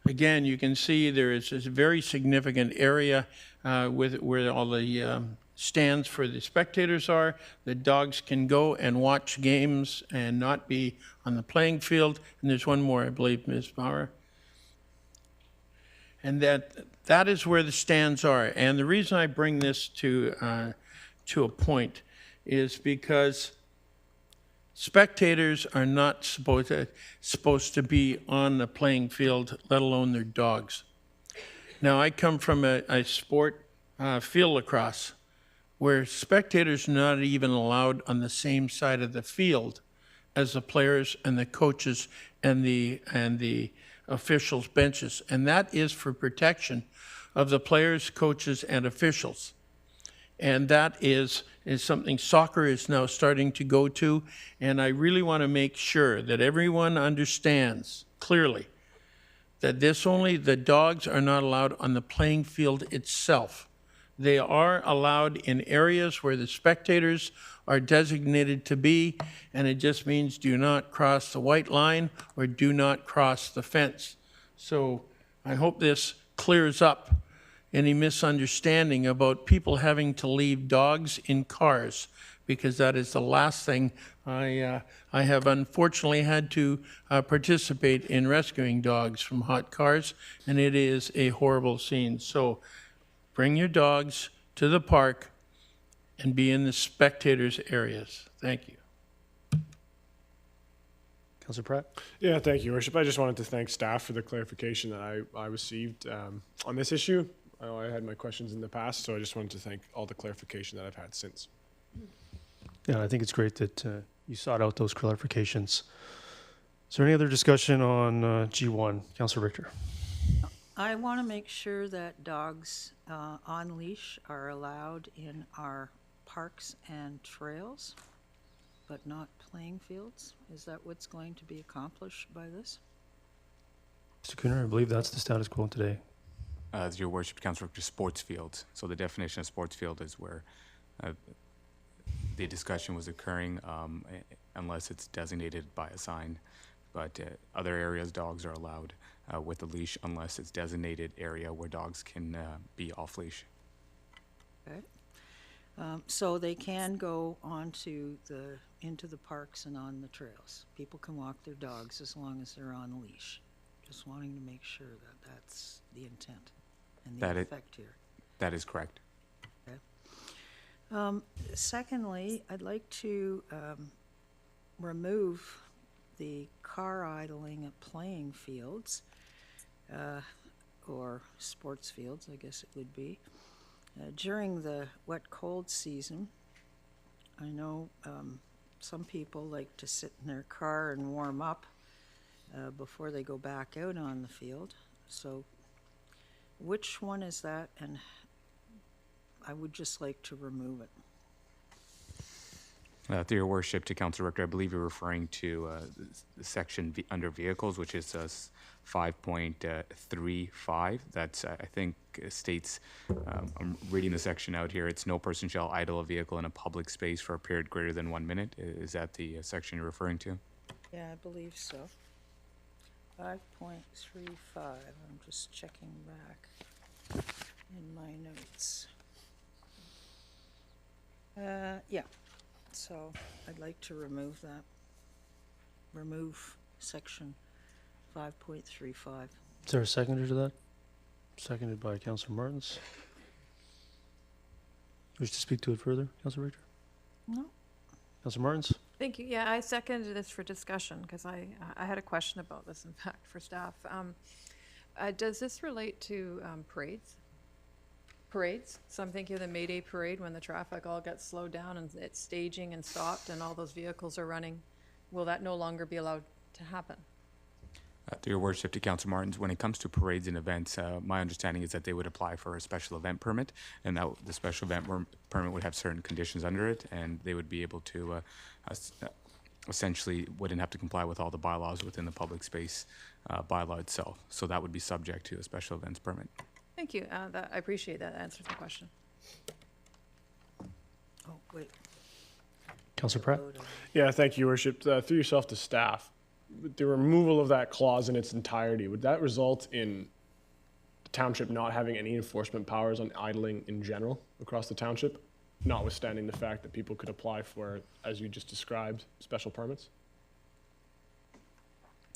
Again, you can see there is this very significant area where all the stands for the spectators are, the dogs can go and watch games and not be on the playing field. And there's one more, I believe, Ms. Bauer. And that is where the stands are. And the reason I bring this to a point is because spectators are not supposed to be on the playing field, let alone their dogs. Now, I come from a sport, field lacrosse, where spectators are not even allowed on the same side of the field as the players and the coaches and the officials' benches. And that is for protection of the players, coaches, and officials. And that is something soccer is now starting to go to. And I really want to make sure that everyone understands clearly that the dogs are not allowed on the playing field itself. They are allowed in areas where the spectators are designated to be, and it just means do not cross the white line or do not cross the fence. So I hope this clears up any misunderstanding about people having to leave dogs in cars, because that is the last thing. I have unfortunately had to participate in rescuing dogs from hot cars, and it is a horrible scene. So bring your dogs to the park and be in the spectators' areas. Thank you. Councilor Pratt? Yeah, thank you, Your Worship. I just wanted to thank staff for the clarification that I received on this issue. I know I had my questions in the past, so I just wanted to thank all the clarification that I've had since. Yeah, I think it's great that you sought out those clarifications. Is there any other discussion on G1? Councilor Richter? I want to make sure that dogs on leash are allowed in our parks and trails, but not playing fields. Is that what's going to be accomplished by this? Mr. Cooner, I believe that's the status quo today. Your Worship, Councilor Richter, sports fields. So the definition of sports field is where the discussion was occurring unless it's designated by a sign. But other areas, dogs are allowed with a leash unless it's designated area where dogs can be off leash. Okay. So they can go into the parks and on the trails. People can walk their dogs as long as they're on a leash. Just wanting to make sure that that's the intent and the effect here. That is correct. Okay. Secondly, I'd like to remove the car idling at playing fields, or sports fields, I guess it would be. During the wet, cold season, I know some people like to sit in their car and warm up before they go back out on the field. So which one is that? And I would just like to remove it. Through your worship, to Councilor Richter, I believe you're referring to the section under vehicles, which is 5.35. That's, I think, states, I'm reading the section out here, it's no person shall idle a vehicle in a public space for a period greater than 1 minute. Is that the section you're referring to? Yeah, I believe so. 5.35, I'm just checking back in my notes. Yeah, so I'd like to remove that. Remove section 5.35. Is there a seconder to that? Seconded by Councilor Martins. Wish to speak to it further, Councilor Richter? No. Councilor Martins? Thank you. Yeah, I seconded this for discussion because I had a question about this, in fact, for staff. Does this relate to parades? So I'm thinking of the May Day parade when the traffic all gets slowed down and it's staging and stopped and all those vehicles are running. Will that no longer be allowed to happen? Through your worship, to Councilor Martins, when it comes to parades and events, my understanding is that they would apply for a special event permit, and that the special event permit would have certain conditions under it, and they would be able to essentially wouldn't have to comply with all the bylaws within the public space bylaw itself. So that would be subject to a special events permit. Thank you. I appreciate that. Answers the question. Oh, wait. Councilor Pratt? Yeah, thank you, Your Worship. Through yourself to staff, the removal of that clause in its entirety, would that result in the township not having any enforcement powers on idling in general across the township? notwithstanding the fact that people could apply for, as you just described, special permits?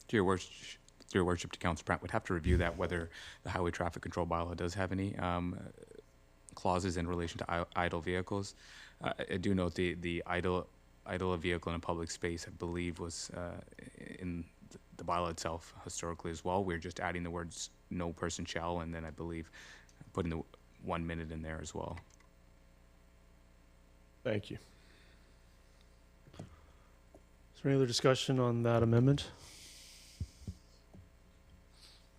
To your worship, to Councilor Pratt, would have to review that, whether the highway traffic control bylaw does have any clauses in relation to idle vehicles. I do note the idle a vehicle in a public space, I believe, was in the bylaw itself historically as well. We're just adding the words "no person shall," and then I believe putting the 1 minute in there as well. Thank you. Is there any other discussion on that amendment?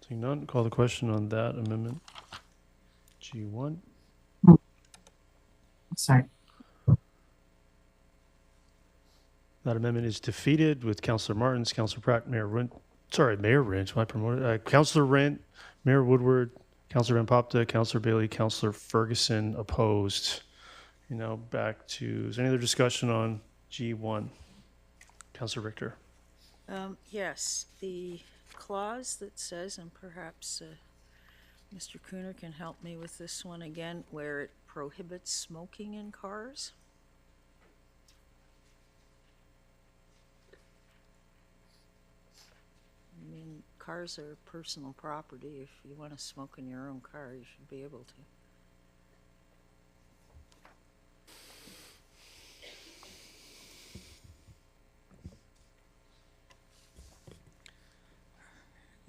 Seeing none, call the question on that amendment. G1. Sorry. That amendment is defeated with Councillor Martins, Councillor Pratt, Mayor Rent, why promoted? Councillor Rent, Mayor Woodward, Councillor Van Popta, Councillor Bailey, Councillor Ferguson opposed. Back to, is there any other discussion on G1? Councillor Richter. Yes, the clause that says, and perhaps Mr. Cooner can help me with this one again, where it prohibits smoking in cars. I mean, cars are personal property. If you want to smoke in your own car, you should be able to.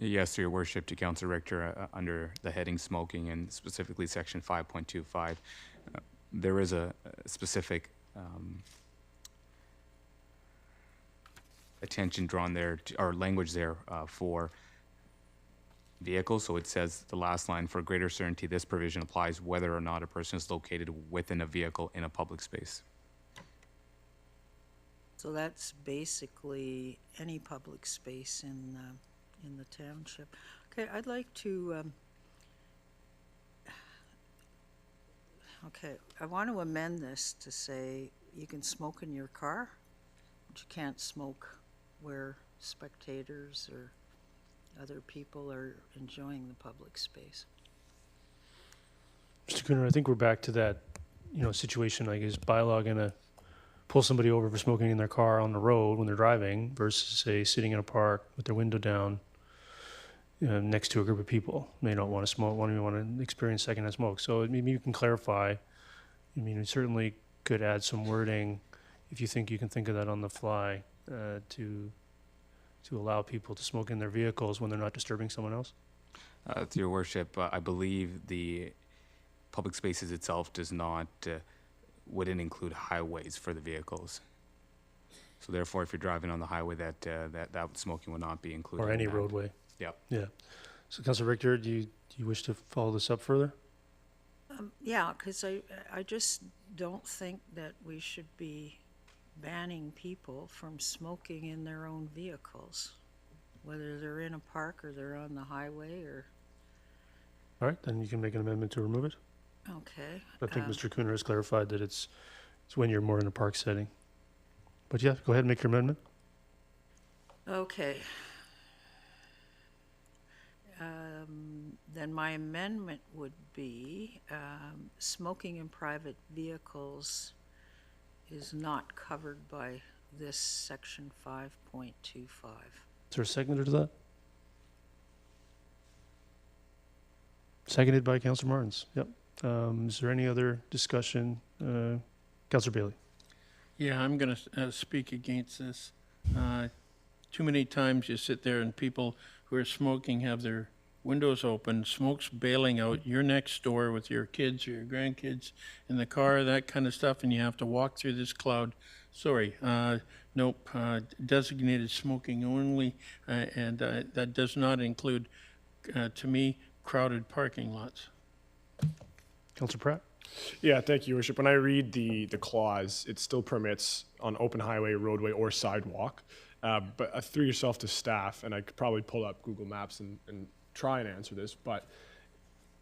Yes, to your worship, to Councilor Richter, under the heading smoking and specifically section 5.25, there is a specific attention drawn there, or language there for vehicles. So it says the last line, for greater certainty, this provision applies whether or not a person is located within a vehicle in a public space. So that's basically any public space in the township. Okay, I'd like to, I want to amend this to say you can smoke in your car, but you can't smoke where spectators or other people are enjoying the public space. Mr. Cooner, I think we're back to that, situation, like, is bylaw gonna pull somebody over for smoking in their car on the road when they're driving versus, say, sitting in a park with their window down next to a group of people? They don't want to smoke, want to experience secondhand smoke. So maybe you can clarify. I mean, it certainly could add some wording if you think you can think of that on the fly to allow people to smoke in their vehicles when they're not disturbing someone else. To your worship, I believe the public spaces itself does not, wouldn't include highways for the vehicles. So therefore, if you're driving on the highway, that smoking would not be included. Or any in that. roadway. Yep. Yeah. So, Councilor Richter, do you wish to follow this up further? Yeah, because I just don't think that we should be banning people from smoking in their own vehicles, whether they're in a park or they're on the highway or... All right, then you can make an amendment to remove it. Okay. I think Mr. Cooner has clarified that it's when you're more in a park setting. But yeah, go ahead and make your amendment. Okay. Then my amendment would be smoking in private vehicles is not covered by this section 5.25. Is there a seconder to that? Seconded by Councilor Martins. Yep. Is there any other discussion? Councilor Bailey. Yeah, I'm going to speak against this. Too many times you sit there and people who are smoking have their windows open, smoke's bailing out, you're next door with your kids or your grandkids in the car, that kind of stuff, and you have to walk through this cloud. Sorry, nope, designated smoking only, and that does not include, to me, crowded parking lots. Councilor Pratt? Yeah, thank you, Your Worship. When I read the clause, it still permits on open highway, roadway, or sidewalk. But through yourself to staff, and I could probably pull up Google Maps and try and answer this, but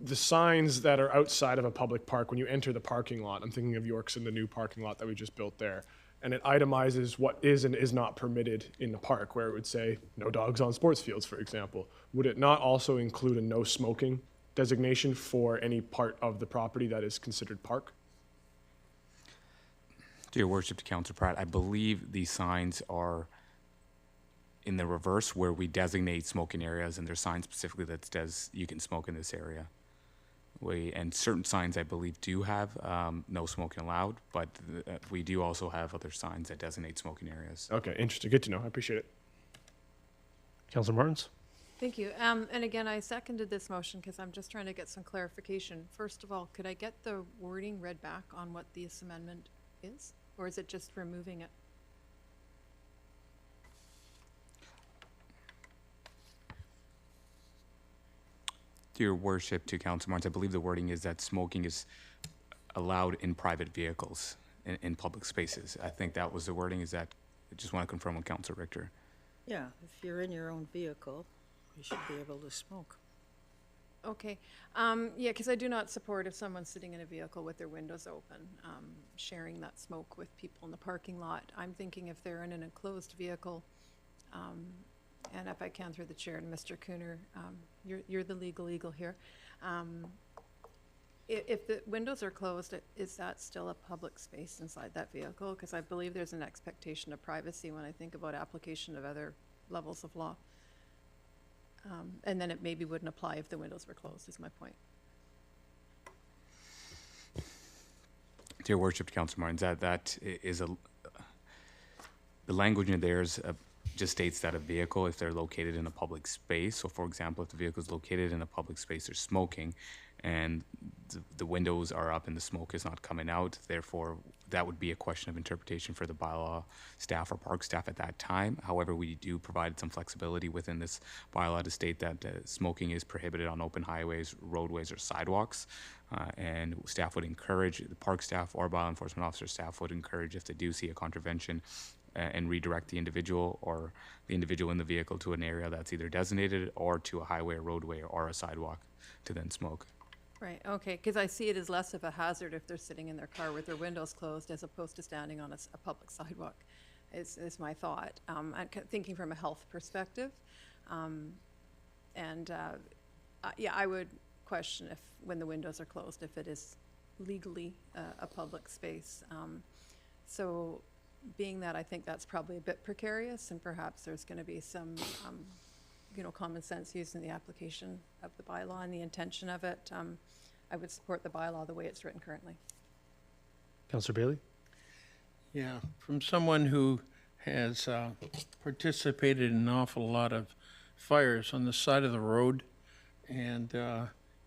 the signs that are outside of a public park, when you enter the parking lot, I'm thinking of York's and the new parking lot that we just built there, and it itemizes what is and is not permitted in the park, where it would say no dogs on sports fields, for example. Would it not also include a no smoking designation for any part of the property that is considered park? To your worship, to Councillor Pratt, I believe these signs are in the reverse, where we designate smoking areas, and there's signs specifically that says you can smoke in this area. And certain signs, I believe, do have no smoking allowed, but we do also have other signs that designate smoking areas. Okay, interesting. Good to know. I appreciate it. Councillor Martins? Thank you. And again, I seconded this motion because I'm just trying to get some clarification. First of all, could I get the wording read back on what this amendment is? Or is it just removing it? To your worship, to Councillor Martins, I believe the wording is that smoking is allowed in private vehicles, in public spaces. I think that was the wording. Is that, I just want to confirm with Councillor Richter. Yeah, if you're in your own vehicle, you should be able to smoke. Okay. Yeah, because I do not support if someone's sitting in a vehicle with their windows open, sharing that smoke with people in the parking lot. I'm thinking if they're in an enclosed vehicle, and if I can through the chair to Mr. Cooner, you're the legal eagle here. If the windows are closed, is that still a public space inside that vehicle? Because I believe there's an expectation of privacy when I think about application of other levels of law. And then it maybe wouldn't apply if the windows were closed, is my point. To your worship, Councillor Martins, that is the language in there is just states that a vehicle, if they're located in a public space, so for example, if the vehicle is located in a public space, they're smoking, and the windows are up and the smoke is not coming out, therefore that would be a question of interpretation for the bylaw staff or park staff at that time. However, we do provide some flexibility within this bylaw to state that smoking is prohibited on open highways, roadways, or sidewalks, and staff would encourage, the park staff or bylaw enforcement officer staff would encourage, if they do see a contravention, and redirect the individual or the individual in the vehicle to an area that's either designated or to a highway or roadway or a sidewalk to then smoke. Right, okay, because I see it as less of a hazard if they're sitting in their car with their windows closed as opposed to standing on a public sidewalk, is my thought. I'm thinking from a health perspective. Yeah, I would question if, when the windows are closed, if it is legally a public space. So being that I think that's probably a bit precarious, and perhaps there's going to be some common sense used in the application of the bylaw and the intention of it, I would support the bylaw the way it's written currently. Councillor Bailey? Yeah, from someone who has participated in an awful lot of fires on the side of the road and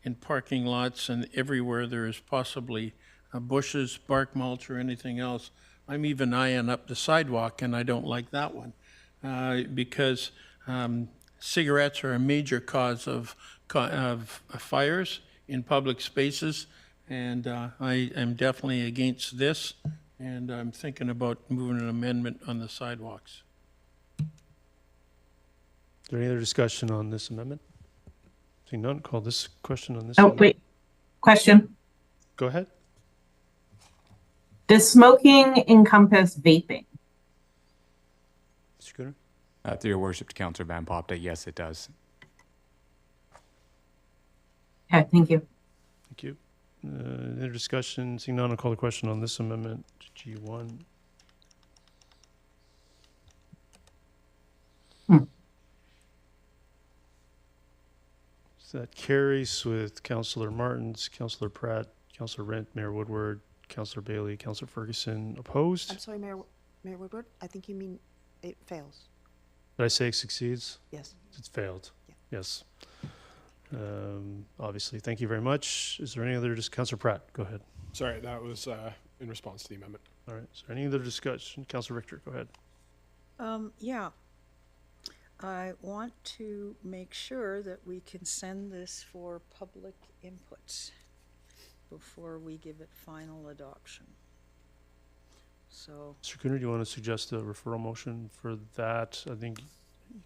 in parking lots and everywhere there is possibly bushes, bark mulch, or anything else. I'm even eyeing up the sidewalk, and I don't like that one because cigarettes are a major cause of fires in public spaces, and I am definitely against this, and I'm thinking about moving an amendment on the sidewalks. Is there any other discussion on this amendment? Seeing none, call this question on this. Oh, wait. Question. Go ahead. Does smoking encompass vaping? Mr. Cooner? Through your worship, to Councillor Van Popta, yes, it does. Okay, thank you. Thank you. Any other discussion? Seeing none, I'll call the question on this amendment, G1. So that carries with Councillor Martins, Councillor Pratt, Councillor Rent, Mayor Woodward, Councillor Bailey, Councillor Ferguson. Opposed? I'm sorry, Mayor Woodward, I think you mean it fails. Did I say it succeeds? Yes. It's failed. Yes. Obviously, thank you very much. Is there any other, Councillor Pratt, go ahead. Sorry, that was in response to the amendment. All right. Is there any other discussion? Councillor Richter, go ahead. Yeah. I want to make sure that we can send this for public input before we give it final adoption. So, Mr. Cooner, do you want to suggest a referral motion for that? I think,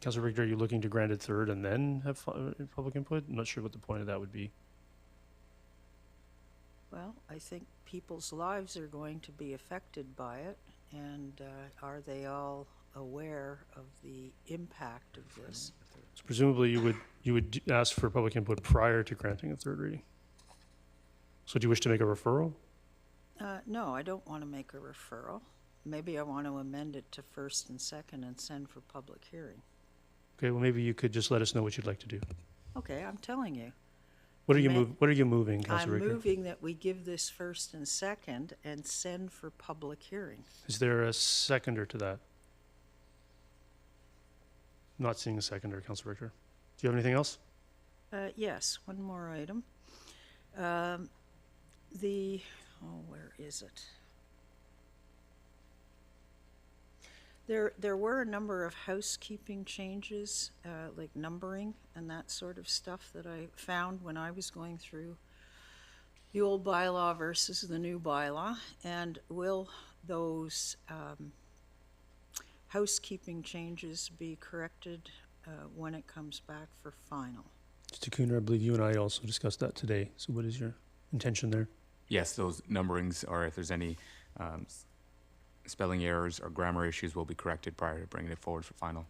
Councillor Richter, are you looking to grant it third and then have public input? I'm not sure what the point of that would be. well, I think people's lives are going to be affected by it, and are they all aware of the impact of this? So presumably you would ask for public input prior to granting a third reading. So do you wish to make a referral? No, I don't want to make a referral. Maybe I want to amend it to first and second and send for public hearing. Okay, well, maybe you could just let us know what you'd like to do. Okay, I'm telling you. What are you moving, Councilor I'm Ricker? moving that we give this first and second and send for public hearing. Is there a seconder to that? Not seeing a seconder, Councilor Ricker. Do you have anything else? Yes, one more item. Where is it? There were a number of housekeeping changes, like numbering and that sort of stuff that I found when I was going through the old bylaw versus the new bylaw. And will those housekeeping changes be corrected when it comes back for final? Mr. Cooner, I believe you and I also discussed that today. So what is your intention there? Yes, those numberings, or if there's any spelling errors or grammar issues, will be corrected prior to bringing it forward for final.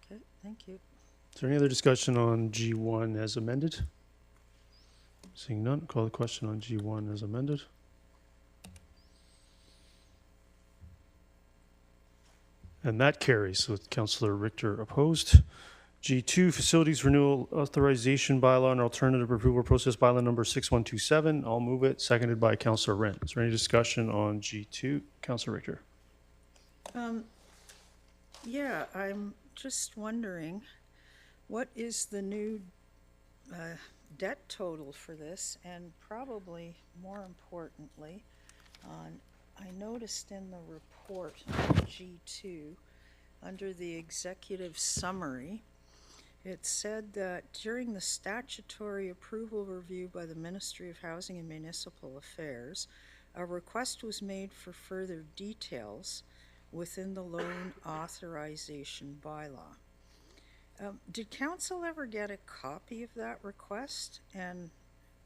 Okay, thank you. Is there any other discussion on G1 as amended? Seeing none, call the question on G1 as amended. And that carries with Councillor Richter opposed. G2, Facilities Renewal Authorization Bylaw and Alternative Approval Process Bylaw number 6127. I'll move it, seconded by Councillor Rent. Is there any discussion on G2? Councillor Richter. Yeah, I'm just wondering, what is the new debt total for this? And probably more importantly, I noticed in the report, G2, under the executive summary, it said that during the statutory approval review by the Ministry of Housing and Municipal Affairs, a request was made for further details within the loan authorization bylaw. Did council ever get a copy of that request? And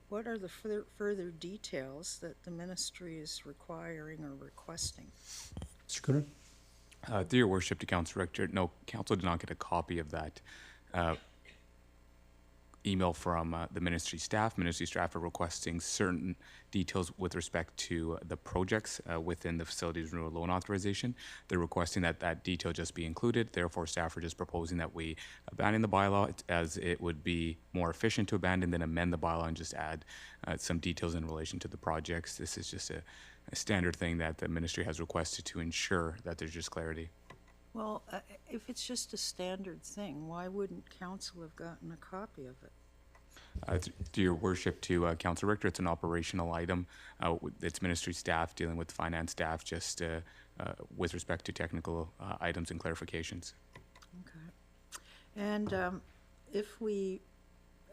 what are the further details that the ministry is requiring or requesting? Mr. Cooner? Through your worship to Councilor Richter, no, council did not get a copy of that email from the ministry staff. Ministry staff are requesting certain details with respect to the projects within the facilities renewal loan authorization. They're requesting that that detail just be included. Therefore, staff are just proposing that we abandon the bylaw, as it would be more efficient to abandon than amend the bylaw and just add some details in relation to the projects. This is just a standard thing that the ministry has requested to ensure that there's just clarity. Well, if it's just a standard thing, why wouldn't council have gotten a copy of it? To your worship to Councilor Richter, it's an operational item. It's ministry staff dealing with finance staff just with respect to technical items and clarifications. Okay. And if we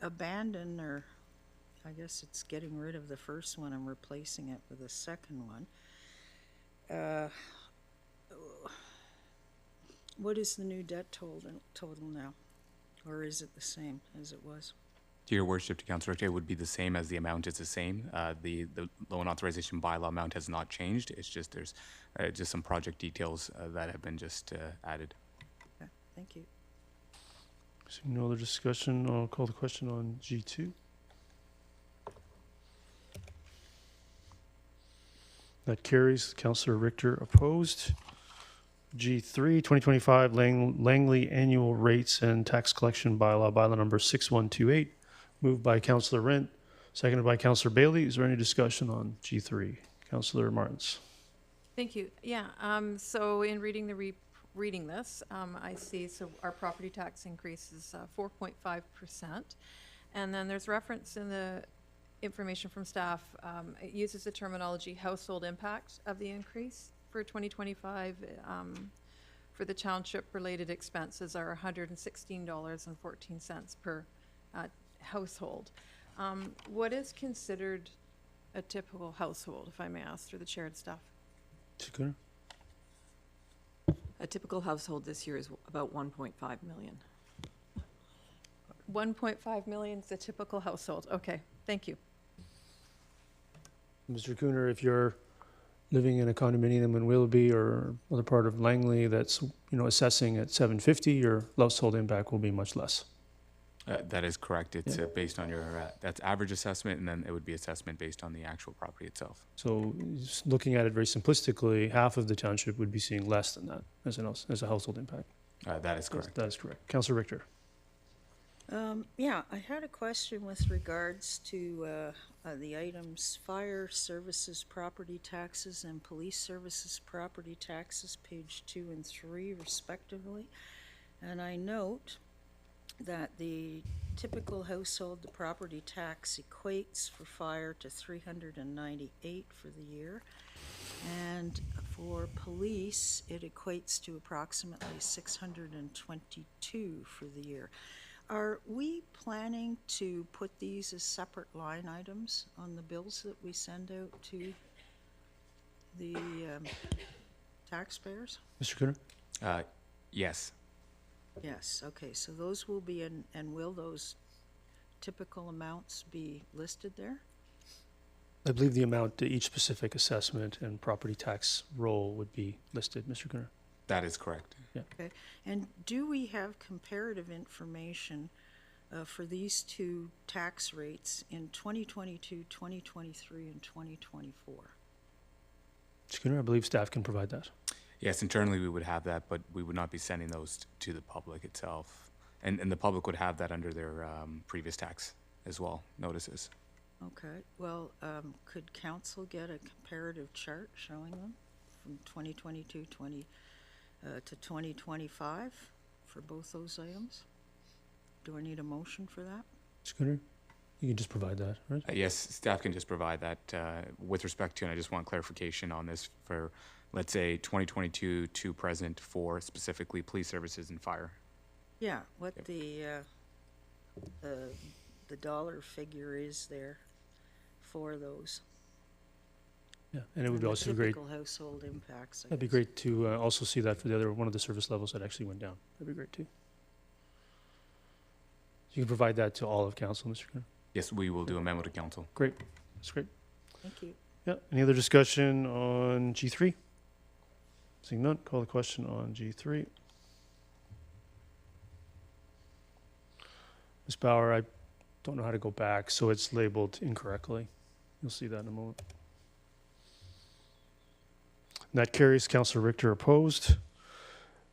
abandon, or I guess it's getting rid of the first one and replacing it with a second one, what is the new debt total now? Or is it the same as it was? To your worship to Councilor Richter, it would be the same as the amount is the same. The loan authorization bylaw amount has not changed. It's just there's just some project details that have been just added. Okay, thank you. Seeing no other discussion, I'll call the question on G2. That carries. Councillor Richter opposed. G3, 2025 Langley Annual Rates and Tax Collection Bylaw, bylaw number 6128. Moved by Councillor Rent, seconded by Councillor Bailey. Is there any discussion on G3? Councillor Martins. Thank you. Yeah, so in reading this, I see, so our property tax increase is 4.5%. And then there's reference in the information from staff, it uses the terminology household impact of the increase for 2025. For the township related expenses are $116.14 per household. What is considered a typical household, if I may ask, through the chair and staff? A typical household this year is about 1.5 million. 1.5 million is a typical household. Okay, thank you. Mr. Cooner, if you're living in a condominium in Willoughby or other part of Langley that's assessing at $750, your household impact will be much less. That is correct. It's based on your, that's average assessment, and then it would be assessment based on the actual property itself. So just looking at it very simplistically, half of the township would be seeing less than that as a household impact. That is correct. That is correct. Councillor Richter. Yeah, I had a question with regards to the items fire services property taxes and police services property taxes, page 2 and 3 respectively. And I note that the typical household, the property tax equates for fire to $398 for the year. And for police, it equates to approximately $622 for the year. Are we planning to put these as separate line items on the bills that we send out to the taxpayers? Mr. Cooner? Yes. Yes, okay, so those will be in, and will those typical amounts be listed there? I believe the amount to each specific assessment and property tax roll would be listed, Mr. Cooner. That is correct. Yeah. Okay, and do we have comparative information for these two tax rates in 2022, 2023, and 2024? Mr. Cooner, I believe staff can provide that. Yes, internally we would have that, but we would not be sending those to the public itself. And the public would have that under their previous tax as well, notices. Okay, well, could council get a comparative chart showing them from 2022 to 2025 for both those items? Do I need a motion for that? Mr. Cooner, you can just provide that, right? Yes, staff can just provide that with respect to, and I just want clarification on this for, let's say, 2022 to present for specifically police services and fire. Yeah, what the dollar figure is there for those. Yeah, and it would be also be great. Typical household impacts. That'd be great to also see that for the other one of the service levels that actually went down. That'd be great too. You can provide that to all of council, Mr. Cooner. Yes, we will do a memo to council. Great, that's great. Thank you. Yeah, any other discussion on G3? Seeing none, call the question on G3. Ms. Bauer, I don't know how to go back, so it's labeled incorrectly. You'll see that in a moment. And that carries. Councillor Richter opposed.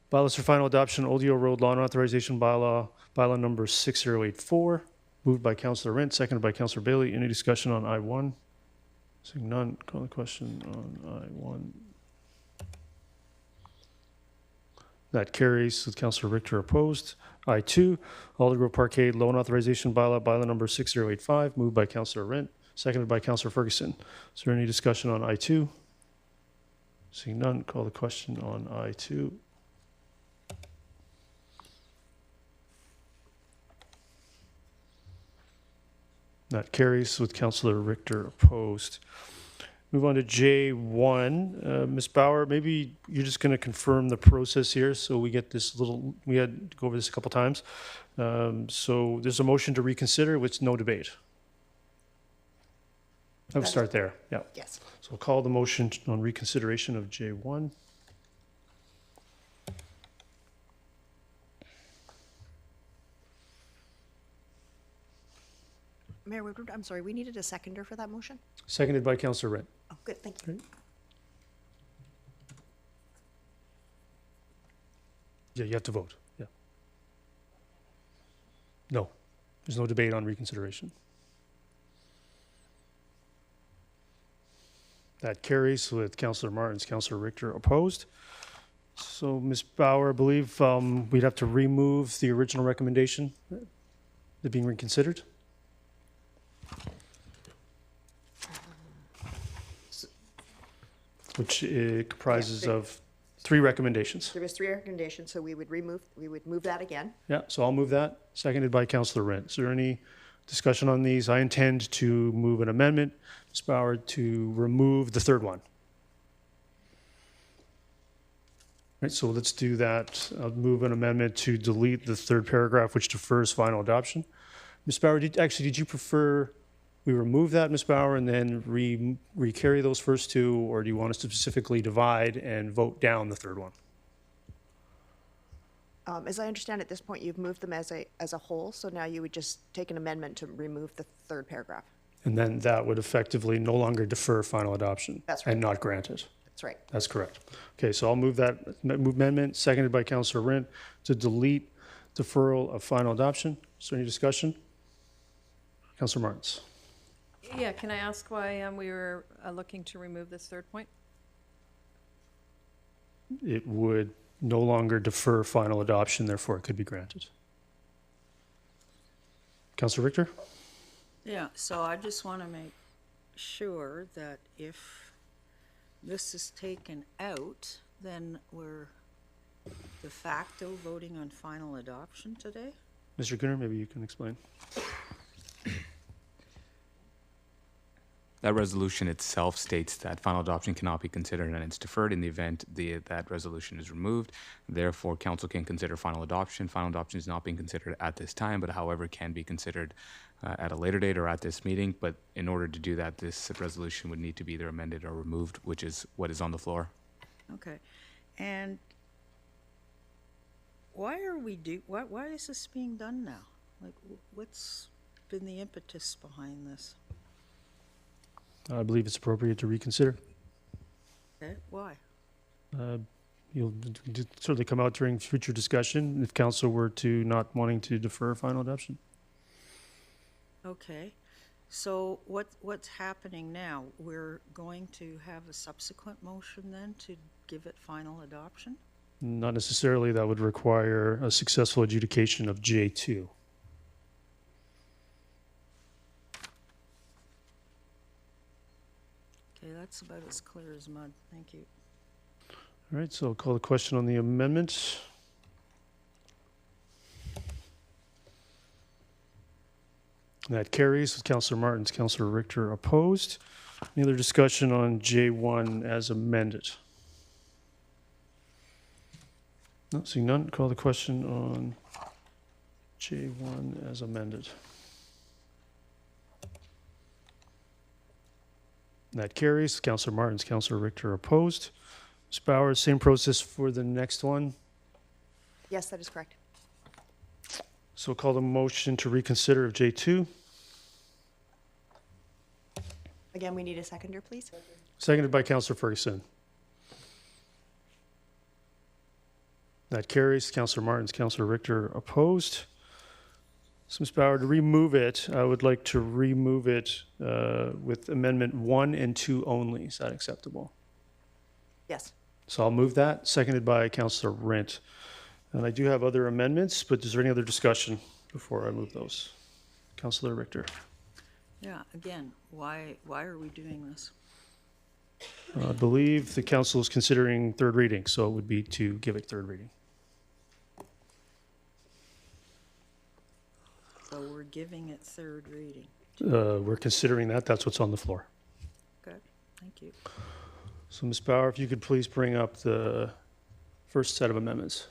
Bylaws for final adoption, Oldeo Road Lawn Authorization Bylaw, bylaw number 6084. Moved by Councillor Rent, seconded by Councillor Bailey. Any discussion on I1? Seeing none, call the question on I1. That carries with Councillor Richter opposed. I2, Aldergrove Parkade Loan Authorization Bylaw, bylaw number 6085. Moved by Councillor Rent, seconded by Councillor Ferguson. Is there any discussion on I2? Seeing none, call the question on I2. That carries with Councillor Richter opposed. Move on to J1. Ms. Bauer, maybe you're just going to confirm the process here so we get this little, we had to go over this a couple times. So there's a motion to reconsider with no debate. I'll start there. Yeah. Yes. So we'll call the motion on reconsideration of J1. Mayor Woodward, I'm sorry, we needed a seconder for that motion? Seconded by Councillor Rent. Oh, good, thank you. Right. Yeah, you have to vote. Yeah. No, there's no debate on reconsideration. That carries with Councillor Martins, Councillor Richter opposed. So, Ms. Bauer, I believe we'd have to remove the original recommendation, that being reconsidered. Which comprises of 3 recommendations. There was 3 recommendations, so we would move that again. Yeah, so I'll move that, seconded by Councillor Rent. Is there any discussion on these? I intend to move an amendment, Ms. Bauer, to remove the 3rd one. Right, so let's do that. I'll move an amendment to delete the 3rd paragraph, which defers final adoption. Ms. Bauer, did you prefer we remove that, Ms. Bauer, and then re-carry those first 2, or do you want us to specifically divide and vote down the 3rd one? As I understand, at this point, you've moved them as a whole, so now you would just take an amendment to remove the third paragraph. And then that would effectively no longer defer final adoption. That's right. And not grant it. That's right. That's correct. Okay, so I'll move that amendment, seconded by Councillor Rint, to delete deferral of final adoption. Is there any discussion? Councillor Martins. Yeah, can I ask why we were looking to remove this third point? It would no longer defer final adoption, therefore it could be granted. Councillor Richter? Yeah, so I just want to make sure that if this is taken out, then we're de facto voting on final adoption today? Mr. Cooner, maybe you can explain. That resolution itself states that final adoption cannot be considered and it's deferred in the event that resolution is removed. Therefore, council can consider final adoption. Final adoption is not being considered at this time, but however can be considered at a later date or at this meeting. But in order to do that, this resolution would need to be either amended or removed, which is what is on the floor. Okay. And why is this being done now? Like, what's been the impetus behind this? I believe it's appropriate to reconsider. Okay, why? You'll certainly come out during future discussion if council were to not wanting to defer final adoption. Okay, so what's happening now? We're going to have a subsequent motion then to give it final adoption? Not necessarily. That would require a successful adjudication of J2. Okay, that's about as clear as mud. Thank you. All right, so I'll call the question on the amendment. That carries with Councillor Martins, Councillor Richter opposed. Any other discussion on J1 as amended? No, seeing none, call the question on J1 as amended. That carries. Councillor Martins, Councillor Richter opposed. Ms. Bowers, same process for the next one. Yes, that is correct. So we'll call the motion to reconsider of J2. Again, we need a seconder, please. Seconded by Councillor Ferguson. That carries. Councillor Martins, Councillor Richter opposed. So Ms. Bauer, to remove it, I would like to remove it with Amendment 1 and 2 only. Is that acceptable? Yes. So I'll move that, seconded by Councillor Rint. And I do have other amendments, but is there any other discussion before I move those? Councillor Richter. Yeah, again, why are we doing this? I believe the council is considering third reading, so it would be to give it third reading. So we're giving it third reading. We're considering that. That's what's on the floor. Good, thank you. So Ms. Bauer, if you could please bring up the first set of amendments.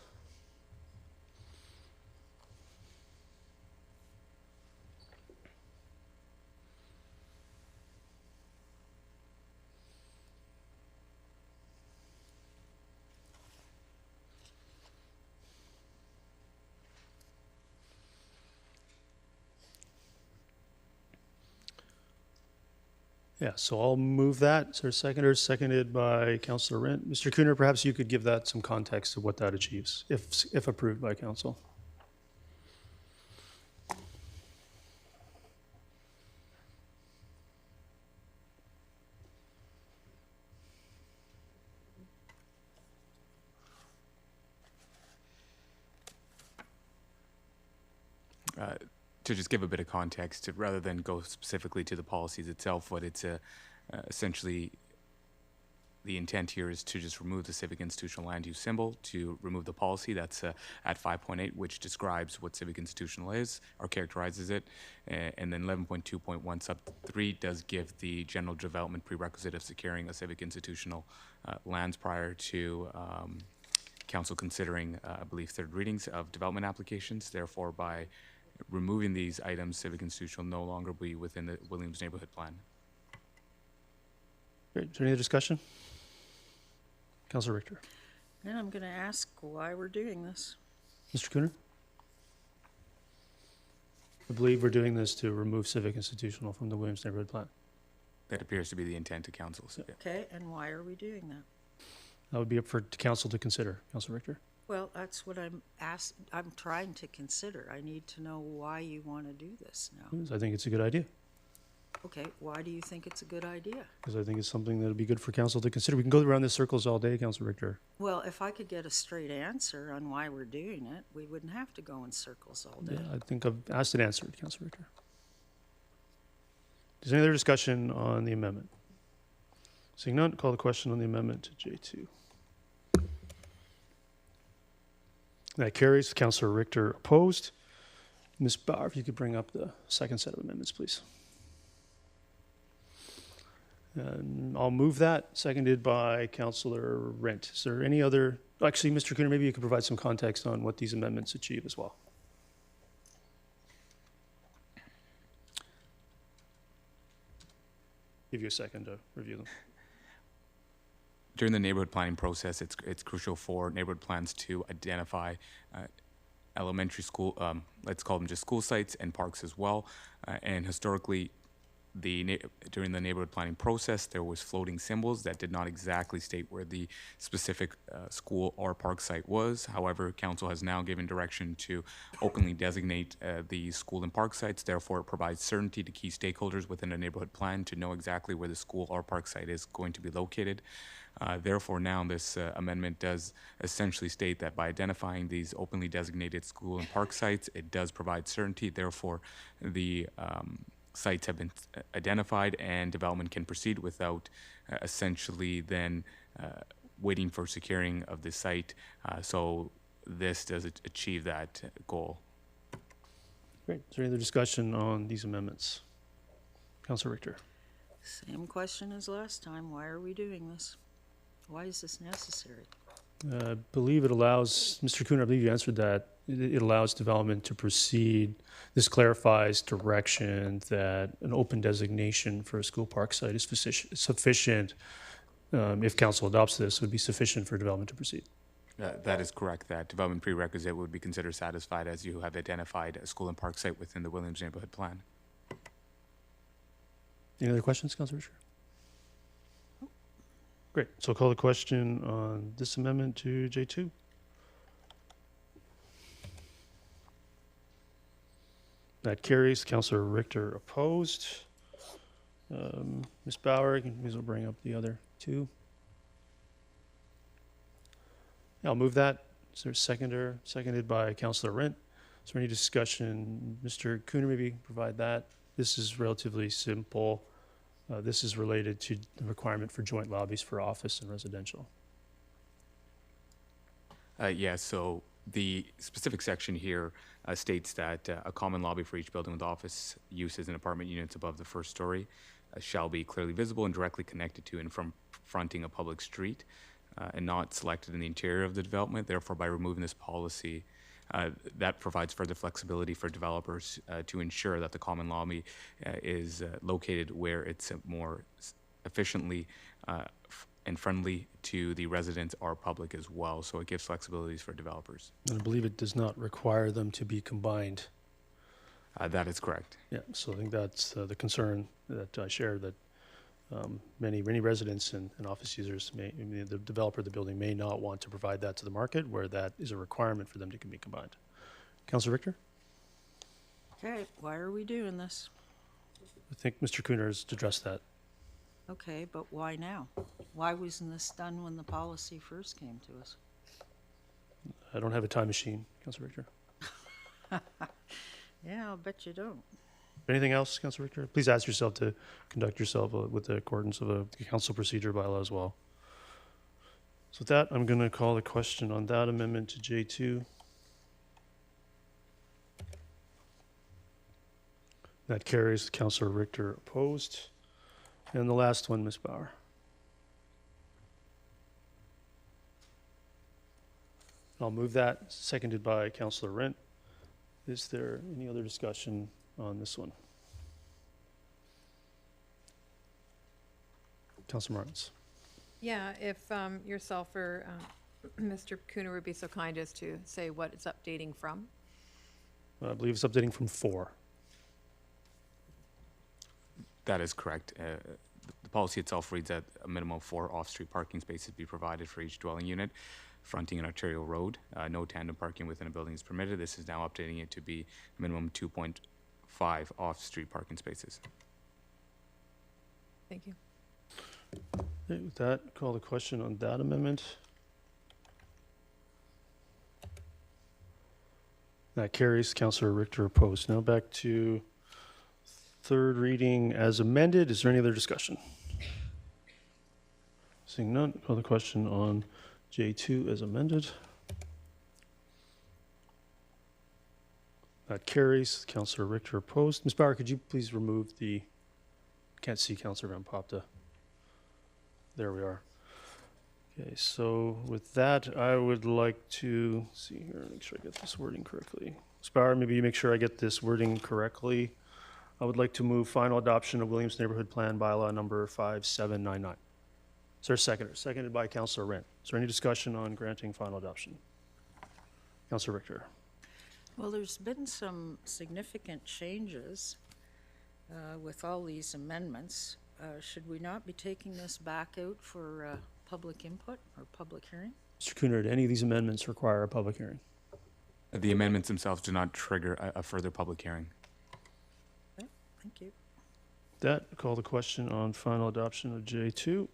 Yeah, so I'll move that. Is there a seconder? Seconded by Councillor Rint. Mr. Cooner, perhaps you could give that some context of what that achieves, if approved by council. To just give a bit of context, rather than go specifically to the policies itself, what it's essentially the intent here is to just remove the civic institutional land use symbol, to remove the policy that's at 5.8, which describes what civic institutional is or characterizes it, and then 11.2.1 sub 3 does give the general development prerequisite of securing a civic institutional lands prior to council considering, I believe, third readings of development applications. Therefore, by removing these items, civic institutional no longer be within the Williams neighborhood plan. Great. Is there any other discussion? Councillor Richter. And I'm going to ask why we're doing this. Mr. Cooner? I believe we're doing this to remove civic institutional from the Williams neighborhood plan. That appears to be the intent of council. So, yeah. Okay, and why are we doing that? That would be up for council to consider. Councilor Richter? Well, that's what I'm trying to consider. I need to know why you want to do this now. I think it's a good idea, Okay, why do you think it's a good idea? because I think it's something that would be good for council to consider. We can go around the circles all day, Councilor Richter. Well, if I could get a straight answer on why we're doing it, we wouldn't have to go in circles all day. Yeah, I think I've asked and answered, Councilor Richter. Is there any other discussion on the amendment? Seeing none, call the question on the amendment to J2. That carries. Councilor Richter opposed. Ms. Bauer, if you could bring up the second set of amendments, please. And I'll move that, seconded by Councilor Rent. Is there any other, actually, Mr. Cooner, maybe you could provide some context on what these amendments achieve as well. Give you a second to review them. During the neighborhood planning process, it's crucial for neighborhood plans to identify elementary school, let's call them just school sites and parks as well. And historically, during the neighborhood planning process, there was floating symbols that did not exactly state where the specific school or park site was. However, council has now given direction to openly designate the school and park sites. Therefore, it provides certainty to key stakeholders within a neighborhood plan to know exactly where the school or park site is going to be located. Therefore, now this amendment does essentially state that by identifying these openly designated school and park sites, it does provide certainty. Therefore, the sites have been identified and development can proceed without essentially then waiting for securing of the site. So this does achieve that goal. Great. Is there any other discussion on these amendments? Councilor Richter. Same question as last time. Why are we doing this? Why is this necessary? I believe it allows, Mr. Cooner, I believe you answered that. It allows development to proceed. This clarifies direction that an open designation for a school park site is sufficient. If council adopts this, would be sufficient for development to proceed. That is correct. That development prerequisite would be considered satisfied as you have identified a school and park site within the Williams neighborhood plan. Any other questions, Councilor Richter? Great. So I'll call the question on this amendment to J2. That carries. Councilor Richter opposed. Ms. Bauer, you can will bring up the other two. I'll move that. Is there a seconder? Seconded by Councilor Rent. Is there any discussion? Mr. Cooner, maybe provide that. This is relatively simple. This is related to the requirement for joint lobbies for office and residential. Yeah, so the specific section here states that a common lobby for each building with office uses and apartment units above the first story shall be clearly visible and directly connected to and from fronting a public street and not selected in the interior of the development. Therefore, by removing this policy, that provides further flexibility for developers to ensure that the common lobby is located where it's more efficiently and friendly to the residents or public as well. So it gives flexibilities for developers. And I believe it does not require them to be combined. That is correct. Yeah, so I think that's the concern that I share, that many residents and office users the developer of the building may not want to provide that to the market where that is a requirement for them to be combined. Councilor Richter? Okay, why are we doing this? I think Mr. Cooner has addressed that. Okay, but why now? Why wasn't this done when the policy first came to us? I don't have a time machine, Councilor Richter. Yeah, I'll bet you don't. Anything else, Councilor Richter? Please ask yourself to conduct yourself with the accordance of a council procedure bylaw as well. So with that, I'm going to call the question on that amendment to J2. That carries. Councilor Richter opposed. And the last one, Ms. Bauer. I'll move that, seconded by Councilor Rent. Is there any other discussion on this one? Councilor Martins. Yeah, if yourself or Mr. Cooner would be so kind as to say what it's updating from. I believe it's updating from 4. That is correct. The policy itself reads that a minimum of 4 off-street parking spaces be provided for each dwelling unit fronting an arterial road. No tandem parking within a building is permitted. This is now updating it to be minimum 2.5 off-street parking spaces. Thank you. Okay, with that, call the question on that amendment. That carries. Councillor Richter opposed. Now back to third reading as amended. Is there any other discussion? Seeing none, call the question on J2 as amended. That carries. Councillor Richter opposed. Ms. Bauer, could you please remove the, can't see Councillor Van Popta. There we are. Okay, so with that, I would like to see here, make sure I get this wording correctly. Ms. Bauer, maybe you make sure I get this wording correctly. I would like to move final adoption of Williams Neighborhood Plan Bylaw number 5799. Is there a seconder? Seconded by Councillor Wren. Is there any discussion on granting final adoption? Councillor Richter. Well, there's been some significant changes with all these amendments. Should we not be taking this back out for public input or public hearing? Mr. Cooner, do any of these amendments require a public hearing? The amendments themselves do not trigger a further public hearing. Okay, thank you. That, call the question on final adoption of J2.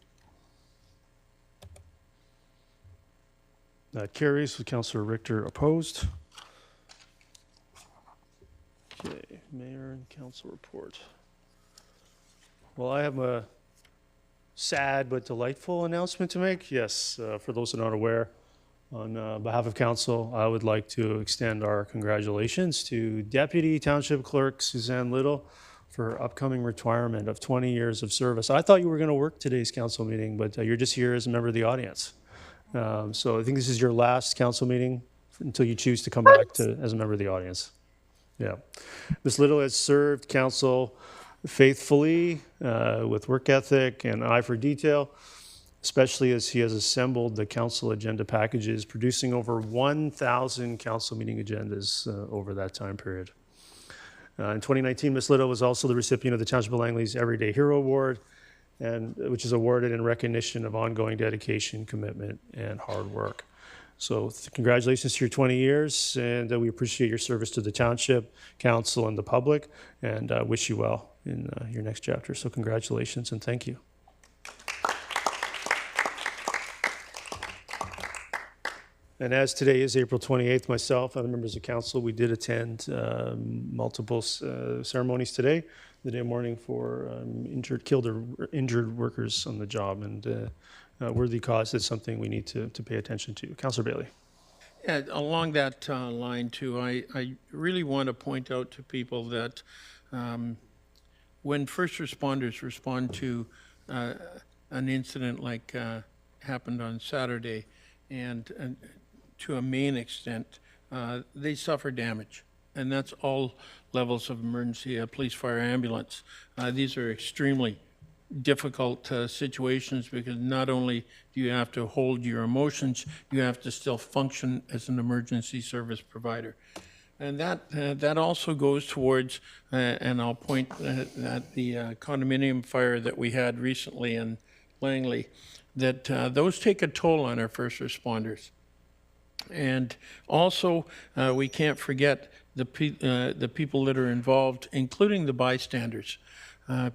That carries with Councillor Richter opposed. Okay, Mayor and Council report. Well, I have a sad but delightful announcement to make. Yes, for those who are not aware, on behalf of Council, I would like to extend our congratulations to Deputy Township Clerk Suzanne Little for her upcoming retirement of 20 years of service. I thought you were going to work today's Council meeting, but you're just here as a member of the audience. So I think this is your last Council meeting until you choose to come back as a member of the audience. Yeah. Ms. Little has served Council faithfully, with work ethic and eye for detail, especially as he has assembled the Council agenda packages, producing over 1,000 Council meeting agendas over that time period. In 2019, Ms. Little was also the recipient of the Township of Langley's Everyday Hero Award, which is awarded in recognition of ongoing dedication, commitment, and hard work. So congratulations to your 20 years, and we appreciate your service to the Township Council and the public, and wish you well in your next chapter. So congratulations and thank you. And as today is April 28th, myself and other members of Council, we did attend multiple ceremonies today, the day of mourning for killed or injured workers on the job, and worthy cause is something we need to pay attention to. Councillor Bailey. Yeah, along that line too, I really want to point out to people that when first responders respond to an incident like happened on Saturday, and to a main extent, they suffer damage. And that's all levels of emergency, police, fire, ambulance. These are extremely difficult situations because not only do you have to hold your emotions, you have to still function as an emergency service provider. And that also goes towards, and I'll point at the condominium fire that we had recently in Langley, that those take a toll on our first responders. And also, we can't forget the people that are involved, including the bystanders,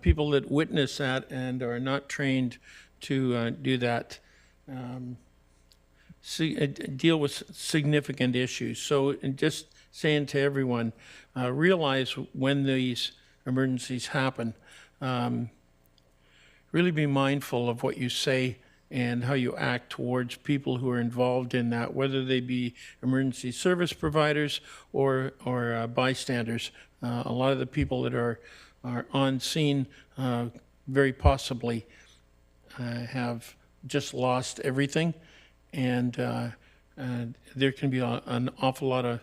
people that witness that and are not trained to do that, deal with significant issues. So just saying to everyone, realize when these emergencies happen, really be mindful of what you say and how you act towards people who are involved in that, whether they be emergency service providers or bystanders. A lot of the people that are on scene very possibly have just lost everything, and there can be an awful lot of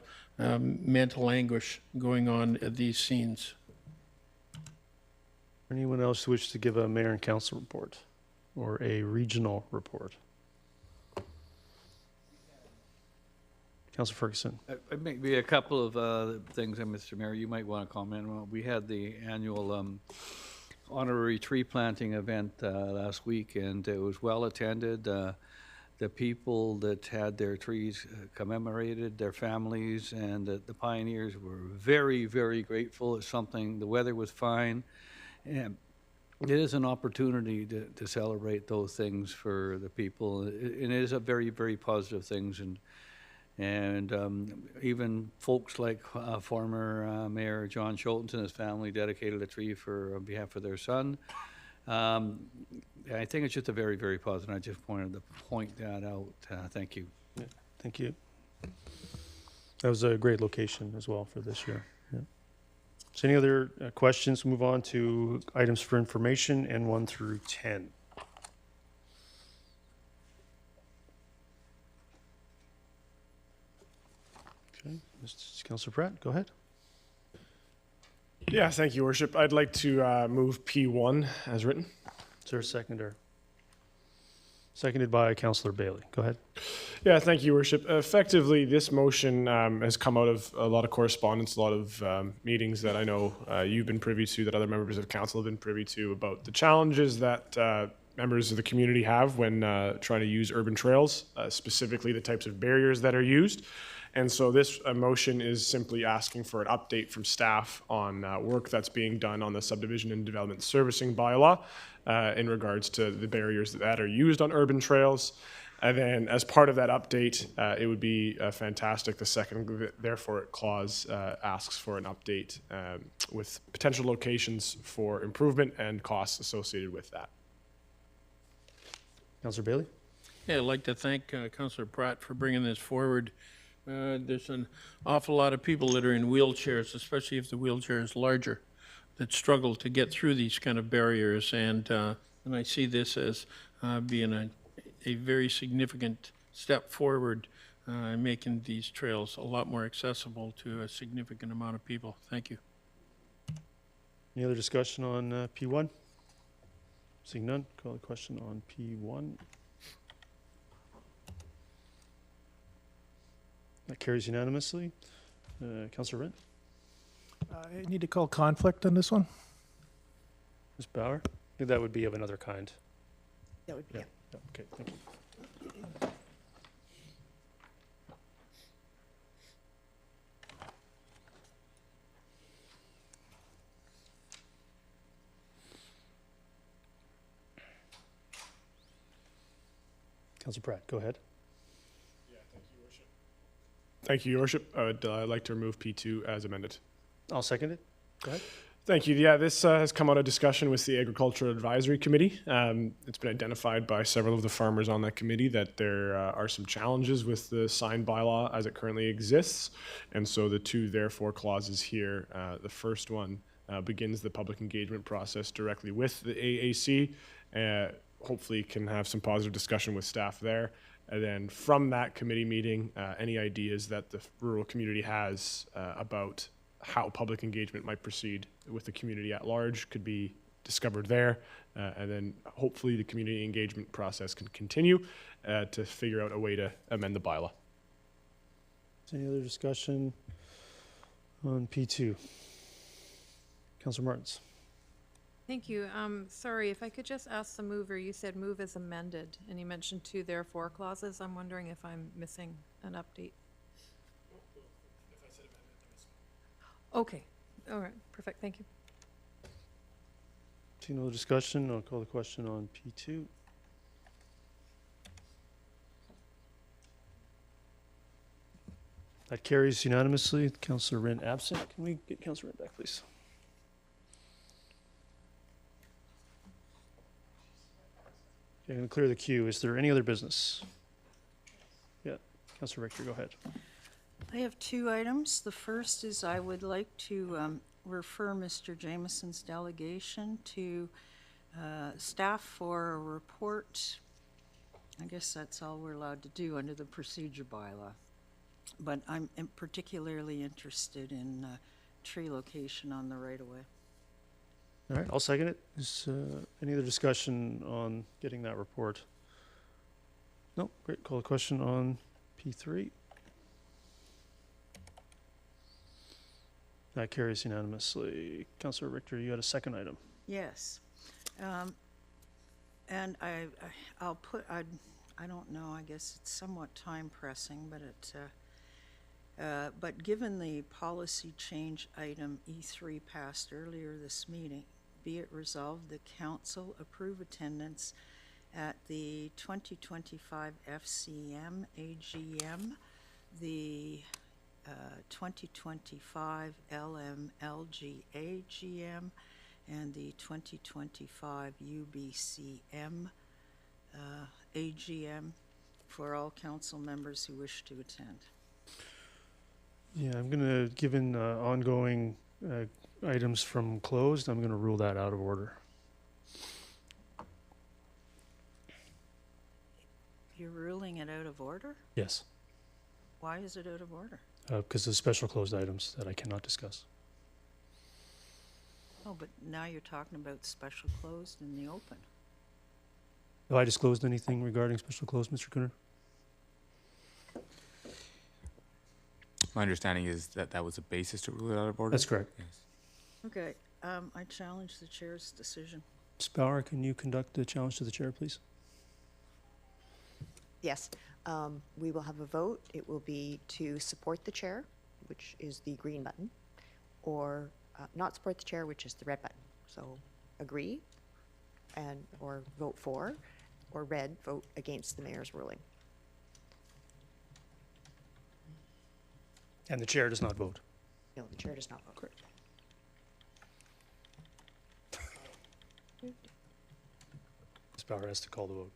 mental anguish going on at these scenes. Anyone else wish to give a mayor and council report or a regional report? Councilor Ferguson. Maybe a couple of things, Mr. Mayor, you might want to comment on. We had the annual honorary tree planting event last week, and it was well attended. The people that had their trees commemorated, their families, and the pioneers were very, very grateful. It's something, the weather was fine, and it is an opportunity to celebrate those things for the people. It is a very, very positive things, and even folks like former Mayor John Schultz and his family dedicated a tree on behalf of their son. I think it's just a very, very positive. I just wanted to point that out. Thank you. Yeah, thank you. That was a great location as well for this year. Yeah. So any other questions? Move on to items for information and 1 through 10. Okay, Councilor Pratt, go ahead. Yeah, thank you, Worship. I'd like to move P1 as written. Is there a seconder? Seconded by Councilor Bailey. Go ahead. Yeah, thank you, Worship. Effectively, this motion has come out of a lot of correspondence, a lot of meetings that I know you've been privy to, that other members of council have been privy to, about the challenges that members of the community have when trying to use urban trails, specifically the types of barriers that are used. And so this motion is simply asking for an update from staff on work that's being done on the subdivision and development servicing bylaw in regards to the barriers that are used on urban trails. And then as part of that update, it would be fantastic, the second therefore clause asks for an update with potential locations for improvement and costs associated with that. Councilor Bailey? Yeah, I'd like to thank Councilor Pratt for bringing this forward. There's an awful lot of people that are in wheelchairs, especially if the wheelchair is larger, that struggle to get through these kind of barriers. And I see this as being a very significant step forward in making these trails a lot more accessible to a significant amount of people. Thank you. Any other discussion on P1? Seeing none, call the question on P1. That carries unanimously. Councilor Rent? I need to call conflict on this one. Ms. Bauer? I think that would be of another kind. That would be. Yeah. Yeah. Okay, thank you. Councilor Pratt, go ahead. Thank you, Your Worship. I'd like to remove P2 as amended. I'll second it. Go ahead. Thank you. Yeah, this has come out of discussion with the Agricultural Advisory Committee. It's been identified by several of the farmers on that committee that there are some challenges with the sign bylaw as it currently exists. And so the two therefore clauses here, the first one begins the public engagement process directly with the AAC. Hopefully can have some positive discussion with staff there. And then from that committee meeting, any ideas that the rural community has about how public engagement might proceed with the community at large could be discovered there. And then hopefully the community engagement process can continue to figure out a way to amend the bylaw. Any other discussion on P2? Councilor Martins. Thank you. Sorry, if I could just ask the mover, you said move as amended, and you mentioned two therefore clauses. I'm wondering if I'm missing an update. Okay. All right. Perfect. Thank you. Seeing no other discussion, I'll call the question on P2. That carries unanimously. Councilor Wren absent. Can we get Councilor Wren back, please? Okay, I'm going to clear the queue. Is there any other business? Yeah. Councilor Richter, go ahead. I have two items. The first is I would like to refer Mr. Jameson's delegation to staff for a report. I guess that's all we're allowed to do under the procedure bylaw. But I'm particularly interested in tree location on the right-of-way. All right, I'll second it. Is any other discussion on getting that report? No? Great. Call the question on P3. That carries unanimously. Councillor Richter, you had a second item. Yes. And I'll put, I don't know, I guess it's somewhat time pressing, but given the policy change item E3 passed earlier this meeting, be it resolved the council approve attendance at the 2025 FCM AGM, the 2025 LMLG AGM, and the 2025 UBCM AGM for all council members who wish to attend. Yeah, I'm going to, given ongoing items from closed, I'm going to rule that out of order. You're ruling it out of order? Yes, Why is it out of order? because of special closed items that I cannot discuss. Oh, but now you're talking about special closed in the open. Have I disclosed anything regarding special closed, Mr. Cooner? My understanding is that that was a basis to rule it out of order? That's correct. Yes. Okay, I challenge the chair's decision. Ms. Bauer, can you conduct the challenge to the chair, please? Yes, we will have a vote. It will be to support the chair, which is the green button, or not support the chair, which is the red button. So agree and or vote for, or red, vote against the mayor's ruling. And the chair does not vote. No, the chair does not vote. Correct. Ms. Bauer has to call the vote.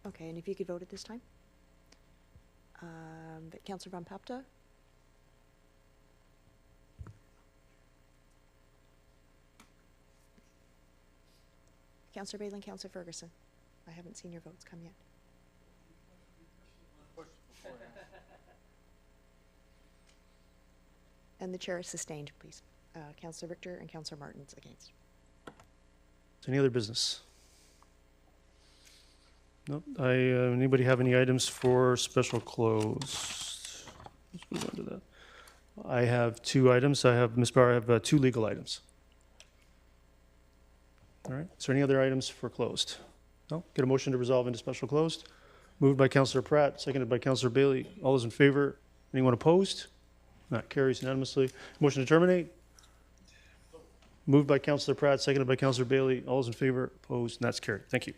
Okay, and if you could vote at this time. Councillor Van Papta? Councillor Bailey and Councillor Ferguson. I haven't seen your votes come yet. And the chair is sustained, please. Councillor Richter and Councillor Martin's against. Any other business? Nope. Anybody have any items for special close? Let's move on to that. I have two items. Ms. Bauer, I have two legal items. All right. Is there any other items for closed? No? Get a motion to resolve into special closed. Moved by Councillor Pratt, seconded by Councillor Bailey. All those in favor? Anyone opposed? That carries unanimously. Motion to terminate. Moved by Councillor Pratt, seconded by Councillor Bailey. All those in favor? Opposed? And that's carried. Thank you.